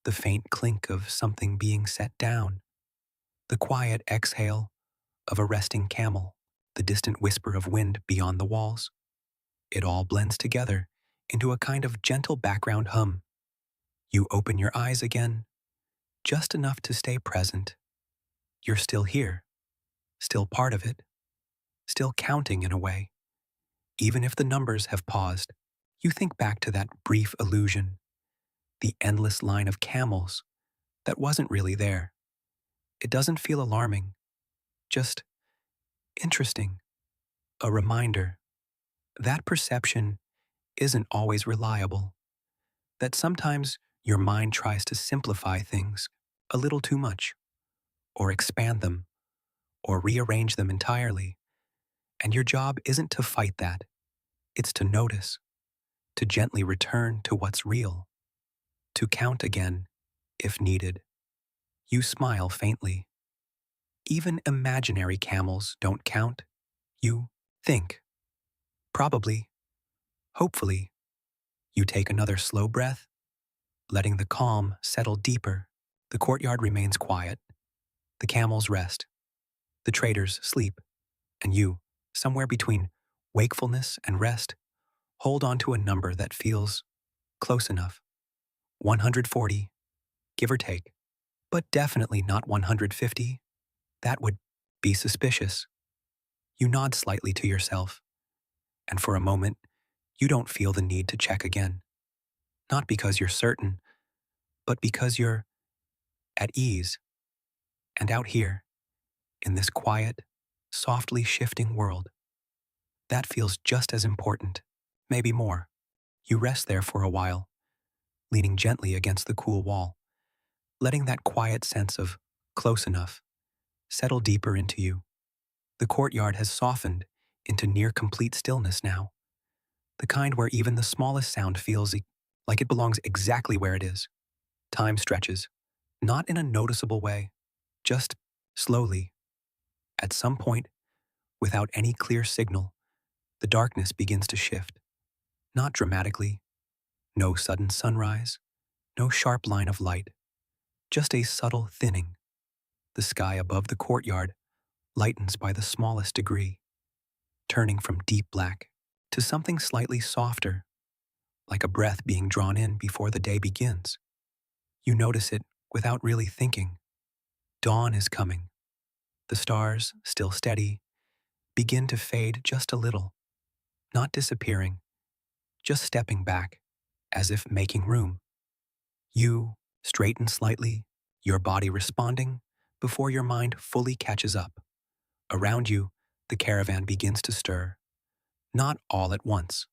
The faint clink of something being set down. The quiet exhale of a resting camel. The distant whisper of wind beyond the walls. It all blends together into a kind of gentle background hum. You open your eyes again, just enough to stay present. You're still here, still part of it, still counting in a way. Even if the numbers have paused, you think back to that brief illusion, the endless line of camels that wasn't really there. It doesn't feel alarming, just interesting, a reminder. That perception isn't always reliable, that sometimes your mind tries to simplify things a little too much, or expand them, or rearrange them entirely. And your job isn't to fight that, it's to notice, to gently return to what's real, to count again if needed. You smile faintly. Even imaginary camels don't count. You think. Probably, hopefully, you take another slow breath, letting the calm settle deeper. The courtyard remains quiet. The camels rest. The traders sleep. And you, somewhere between wakefulness and rest, hold on to a number that feels close enough. 140, give or take. But definitely not 150. That would be suspicious. You nod slightly to yourself, and for a moment, you don't feel the need to check again. Not because you're certain, but because you're at ease. And out here, in this quiet, softly shifting world, that feels just as important, maybe more. You rest there for a while, leaning gently against the cool wall, letting that quiet sense of close enough settle deeper into you. The courtyard has softened into near complete stillness now, the kind where even the smallest sound feels like it belongs exactly where it is. Time stretches, not in a noticeable way, just slowly. At some point, without any clear signal, the darkness begins to shift. Not dramatically, no sudden sunrise, no sharp line of light, just a subtle thinning. The sky above the courtyard lightens by the smallest degree, turning from deep black to something slightly softer, like a breath being drawn in before the day begins. You notice it without really thinking. Dawn is coming. The stars, still steady, begin to fade just a little, not disappearing, just stepping back, as if making room. You straighten slightly, your body responding before your mind fully catches up. Around you, the caravan begins to stir, not all at once.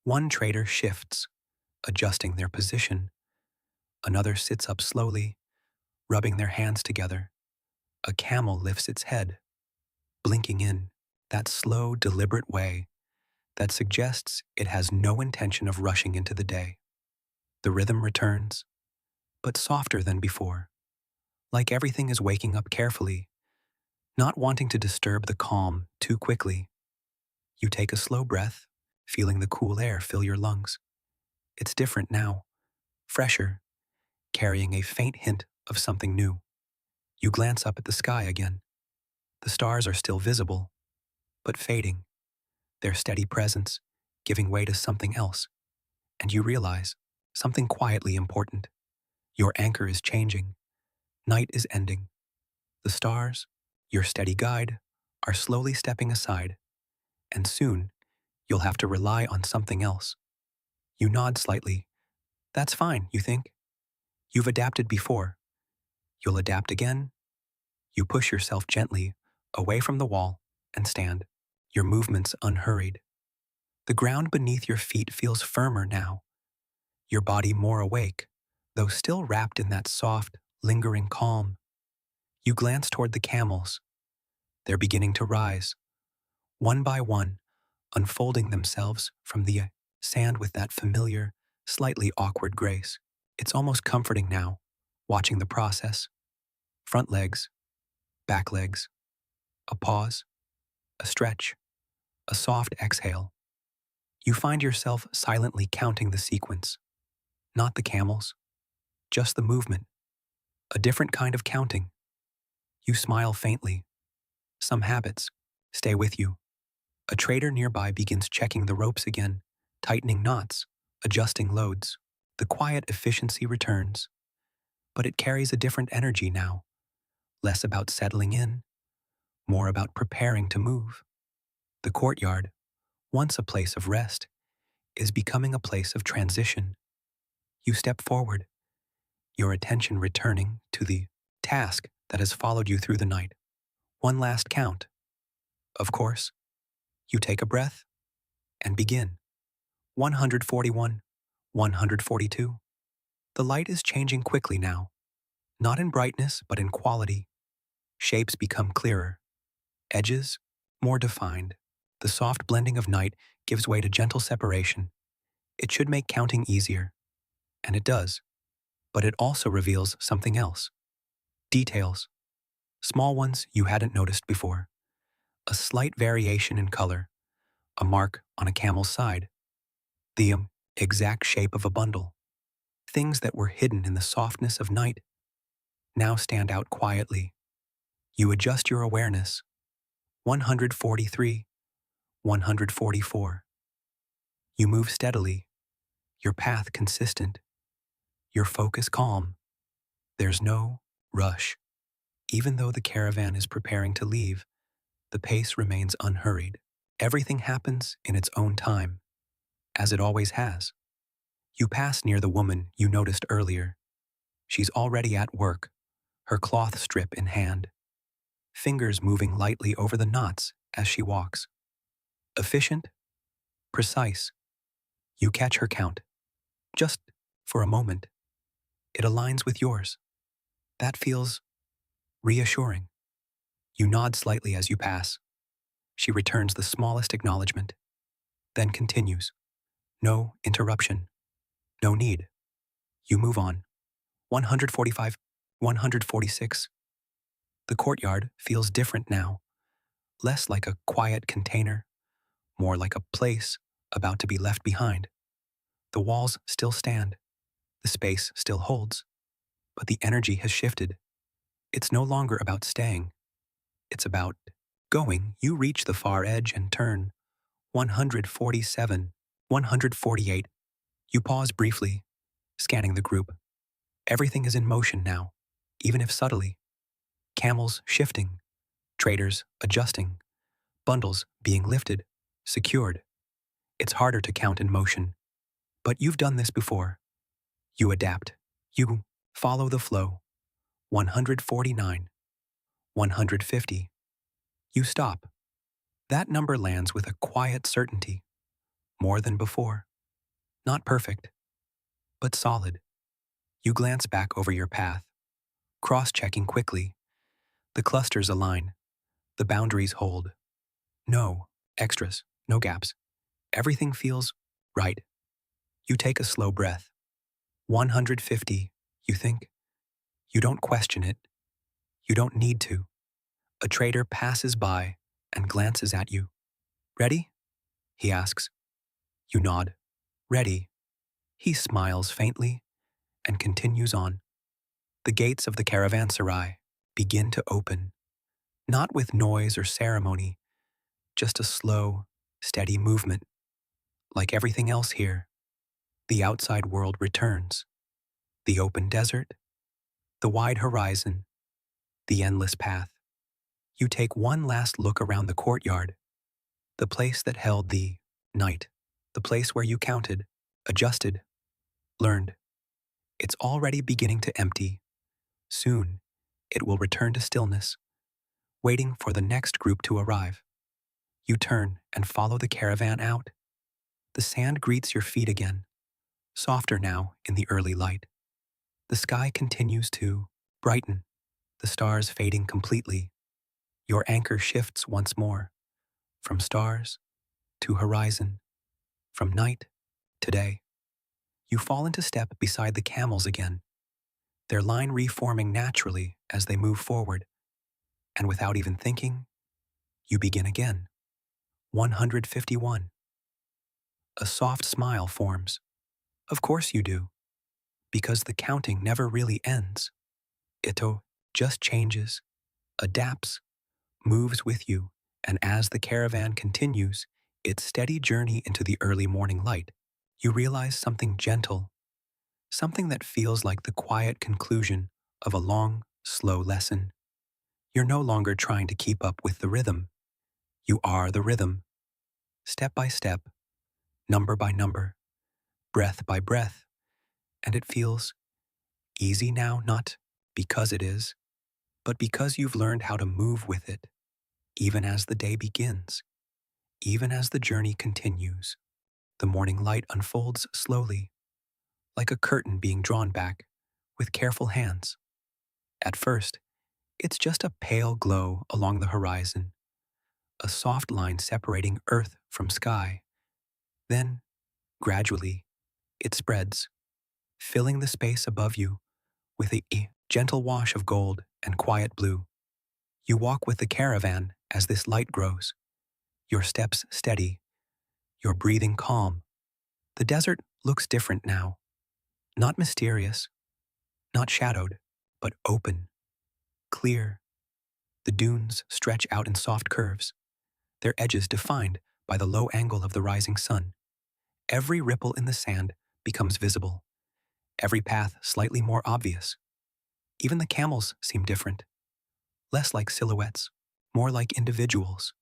One trader shifts, adjusting their position. Another sits up slowly, rubbing their hands together. A camel lifts its head, blinking in, that slow, deliberate way that suggests it has no intention of rushing into the day. The rhythm returns, but softer than before, like everything is waking up carefully, not wanting to disturb the calm too quickly. You take a slow breath, feeling the cool air fill your lungs. It's different now, fresher, carrying a faint hint of something new. You glance up at the sky again. The stars are still visible, but fading, their steady presence giving way to something else. And you realize something quietly important. Your anchor is changing. Night is ending. The stars, your steady guide, are slowly stepping aside, and soon you'll have to rely on something else. You nod slightly. That's fine, you think. You've adapted before. You'll adapt again. You push yourself gently away from the wall and stand, your movements unhurried. The ground beneath your feet feels firmer now, your body more awake, though still wrapped in that soft, lingering calm. You glance toward the camels. They're beginning to rise, one by one, unfolding themselves from the sand with that familiar, slightly awkward grace. It's almost comforting now, watching the process. Front legs, back legs, a pause, a stretch, a soft exhale. You find yourself silently counting the sequence, not the camels, just the movement, a different kind of counting. You smile faintly. Some habits stay with you. A trader nearby begins checking the ropes again, tightening knots, adjusting loads. The quiet efficiency returns, but it carries a different energy now, less about settling in, more about preparing to move. The courtyard, once a place of rest, is becoming a place of transition. You step forward, your attention returning to the task that has followed you through the night. One last count. Of course, you take a breath and begin. 141, 142. The light is changing quickly now, not in brightness but in quality. Shapes become clearer, edges more defined. The soft blending of night gives way to gentle separation. It should make counting easier, and it does, but it also reveals something else. Details, small ones you hadn't noticed before. A slight variation in color, a mark on a camel's side, the exact shape of a bundle. Things that were hidden in the softness of night now stand out quietly. You adjust your awareness. 143, 144. You move steadily, your path consistent, your focus calm. There's no rush. Even though the caravan is preparing to leave, the pace remains unhurried. Everything happens in its own time, as it always has. You pass near the woman you noticed earlier. She's already at work, her cloth strip in hand, fingers moving lightly over the knots as she walks. Efficient, precise. You catch her count. Just for a moment. It aligns with yours. That feels reassuring. You nod slightly as you pass. She returns the smallest acknowledgement, then continues. No interruption. No need. You move on. 145, 146. The courtyard feels different now, less like a quiet container, more like a place about to be left behind. The walls still stand, the space still holds, but the energy has shifted. It's no longer about staying, it's about going. You reach the far edge and turn. 147, 148. You pause briefly, scanning the group. Everything is in motion now, even if subtly. Camels shifting, traders adjusting, bundles being lifted, secured. It's harder to count in motion, but you've done this before. You adapt. You follow the flow. 149, 150. You stop. That number lands with a quiet certainty, more than before. Not perfect, but solid. You glance back over your path, cross-checking quickly. The clusters align, the boundaries hold. No extras, no gaps. Everything feels right. You take a slow breath. 150, you think. You don't question it. You don't need to. A trader passes by and glances at you. Ready? He asks. You nod. Ready. He smiles faintly and continues on. The gates of the caravanserai begin to open, not with noise or ceremony, just a slow, steady movement. Like everything else here, the outside world returns. The open desert, the wide horizon, the endless path. You take one last look around the courtyard, the place that held the night, the place where you counted, adjusted, learned. It's already beginning to empty. Soon, It will return to stillness, waiting for the next group to arrive. You turn and follow the caravan out. The sand greets your feet again, softer now in the early light. The sky continues to brighten, the stars fading completely. Your anchor shifts once more, from stars to horizon, from night to day. You fall into step beside the camels again, their line reforming naturally as they move forward, and without even thinking, you begin again. 151. A soft smile forms. Of course you do, because the counting never really ends. Ito just changes, adapts, moves with you, and as the caravan continues its steady journey into the early morning light, you realize something gentle, something that feels like the quiet conclusion of a long, slow lesson. You're no longer trying to keep up with the rhythm. You are the rhythm, step by step, number by number, breath by breath, and it feels easy now, not because it is, but because you've learned how to move with it, even as the day begins, even as the journey continues. The morning light unfolds slowly, like a curtain being drawn back with careful hands. At first, it's just a pale glow along the horizon, a soft line separating earth from sky. Then, gradually, it spreads, filling the space above you with a gentle wash of gold and quiet blue. You walk with the caravan as this light grows, your steps steady, your breathing calm. The desert looks different now, not mysterious, not shadowed, but open, clear. The dunes stretch out in soft curves, their edges defined by the low angle of the rising sun. Every ripple in the sand becomes visible, every path slightly more obvious. Even the camels seem different, less like silhouettes, more like individuals.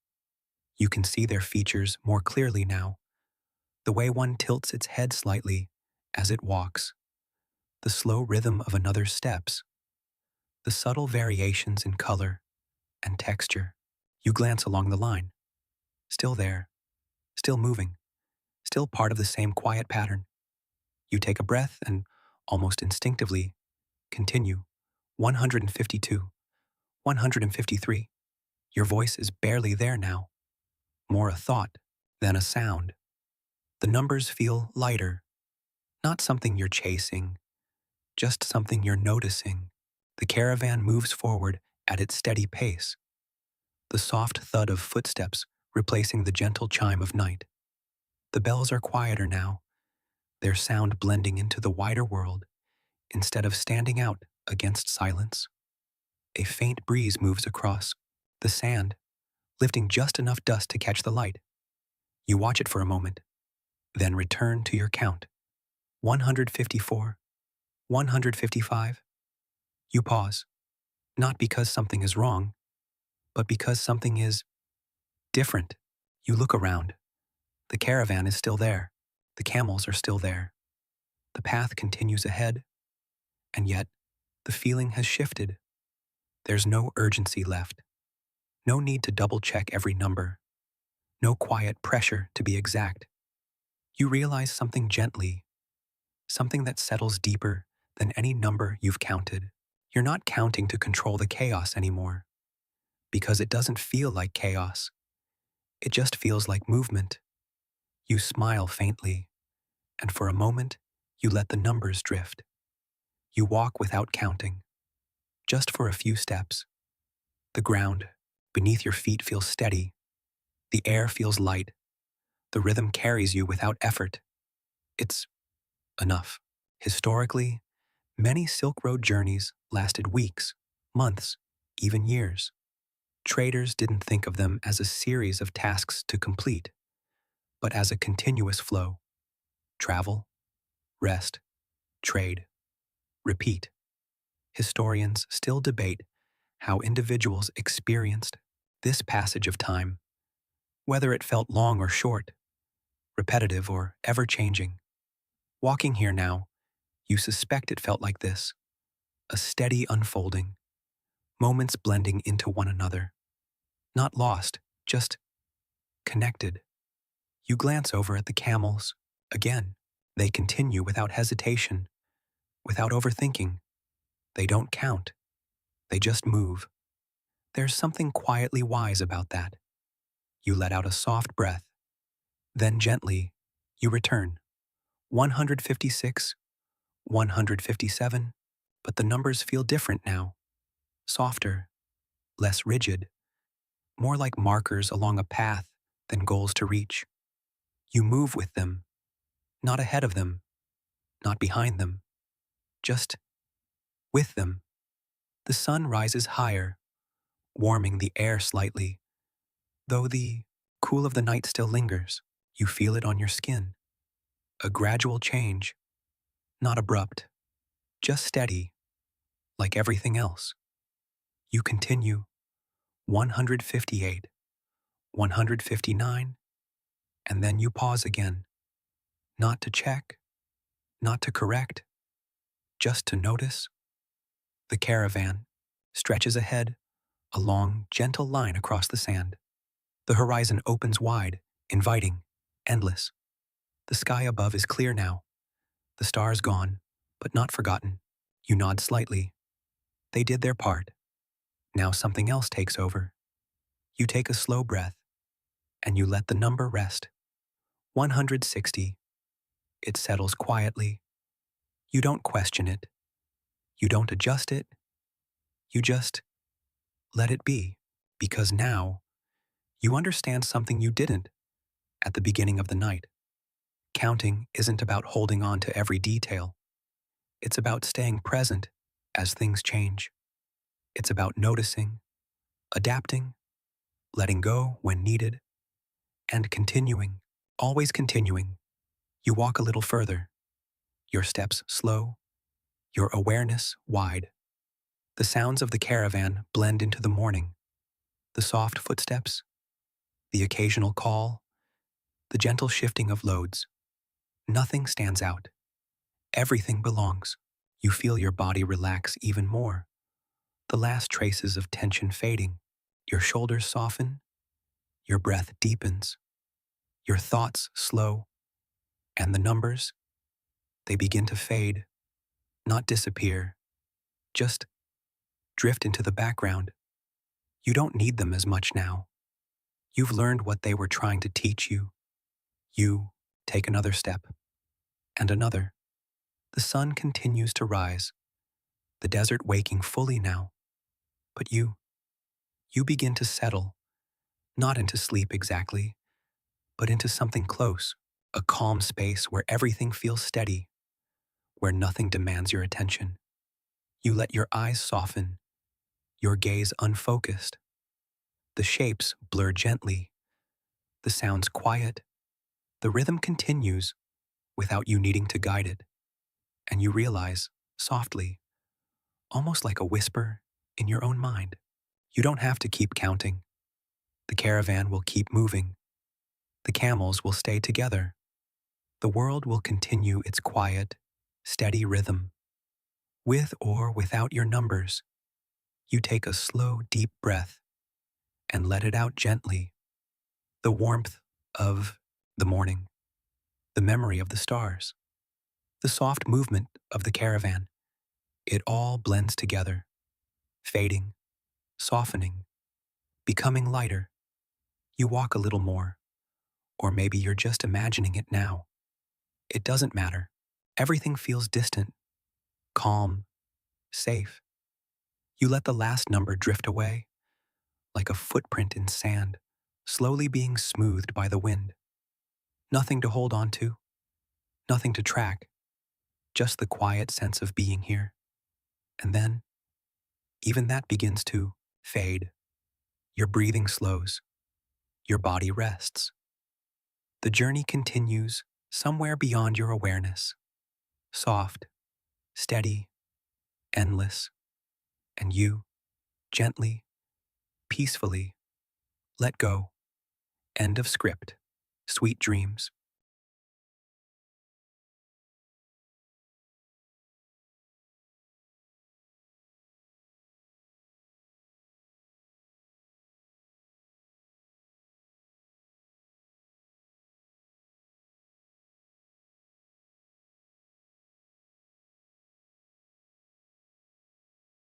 You can see their features more clearly now, the way one tilts its head slightly as it walks, the slow rhythm of another's steps, the subtle variations in color and texture. You glance along the line, still there, still moving, still part of the same quiet pattern. You take a breath and, almost instinctively, continue. 152, 153. Your voice is barely there now, more a thought than a sound. The numbers feel lighter, not something you're chasing, just something you're noticing. The caravan moves forward at its steady pace, the soft thud of footsteps replacing the gentle chime of night. The bells are quieter now, their sound blending into the wider world instead of standing out against silence. A faint breeze moves across the sand, lifting just enough dust to catch the light. You watch it for a moment, then return to your count. 154, 155. You pause, not because something is wrong, but because something is different. You look around. The caravan is still there. The camels are still there. The path continues ahead, and yet the feeling has shifted. There's no urgency left. No need to double-check every number. No quiet pressure to be exact. You realize something gently, something that settles deeper than any number you've counted. You're not counting to control the chaos anymore, because it doesn't feel like chaos. It just feels like movement. You smile faintly, and for a moment, you let the numbers drift. You walk without counting, just for a few steps. The ground beneath your feet feels steady. The air feels light. The rhythm carries you without effort. It's enough. Historically, many Silk Road journeys lasted weeks, months, even years. Traders didn't think of them as a series of tasks to complete, but as a continuous flow. Travel, rest, trade, repeat. Historians still debate how individuals experienced this passage of time, whether it felt long or short, repetitive or ever-changing. Walking here now, you suspect it felt like this, a steady unfolding, moments blending into one another. Not lost, just connected. You glance over at the camels. Again, they continue without hesitation, without overthinking. They don't count. They just move. There's something quietly wise about that. You let out a soft breath. Then gently, you return. 156, 157, but the numbers feel different now. Softer, less rigid, more like markers along a path than goals to reach. You move with them, not ahead of them, not behind them, just with them. The sun rises higher, warming the air slightly, though the cool of the night still lingers. You feel it on your skin. A gradual change, not abrupt, just steady, like everything else. You continue 158, 159, and then you pause again, not to check, not to correct, just to notice. The caravan stretches ahead, a long, gentle line across the sand. The horizon opens wide, inviting, endless. The sky above is clear now, the stars gone, but not forgotten. You nod slightly. They did their part. Now something else takes over. You take a slow breath, and you let the number rest. 160. It settles quietly. You don't question it. You don't adjust it. You just let it be, because now you understand something you didn't at the beginning of the night. Counting isn't about holding on to every detail. It's about staying present as things change. It's about noticing, adapting, letting go when needed, and continuing, always continuing. You walk a little further, your steps slow, your awareness wide. The sounds of the caravan blend into the morning. The soft footsteps, the occasional call, the gentle shifting of loads. Nothing stands out. Everything belongs. You feel your body relax even more. The last traces of tension fading. Your shoulders soften. Your breath deepens. Your thoughts slow. And the numbers, they begin to fade, not disappear, just drift into the background. You don't need them as much now. You've learned what they were trying to teach you. You take another step, and another. The sun continues to rise, the desert waking fully now. But you begin to settle, not into sleep exactly, but into something close, a calm space where everything feels steady, where nothing demands your attention. You let your eyes soften, your gaze unfocused. The shapes blur gently, the sounds quiet, the rhythm continues without you needing to guide it. And you realize, softly, almost like a whisper in your own mind, you don't have to keep counting. The caravan will keep moving. The camels will stay together. The world will continue its quiet, steady rhythm. With or without your numbers, you take a slow, deep breath and let it out gently. The warmth of the morning, the memory of the stars, the soft movement of the caravan, it all blends together, fading, softening, becoming lighter. You walk a little more, or maybe you're just imagining it now. It doesn't matter. Everything feels distant, calm, safe. You let the last number drift away, like a footprint in sand, slowly being smoothed by the wind. Nothing to hold on to, nothing to track, just the quiet sense of being here. And then, even that begins to fade. Your breathing slows, your body rests. The journey continues somewhere beyond your awareness, soft, steady, endless, and you, gently, peacefully, let go. End of script. Sweet dreams.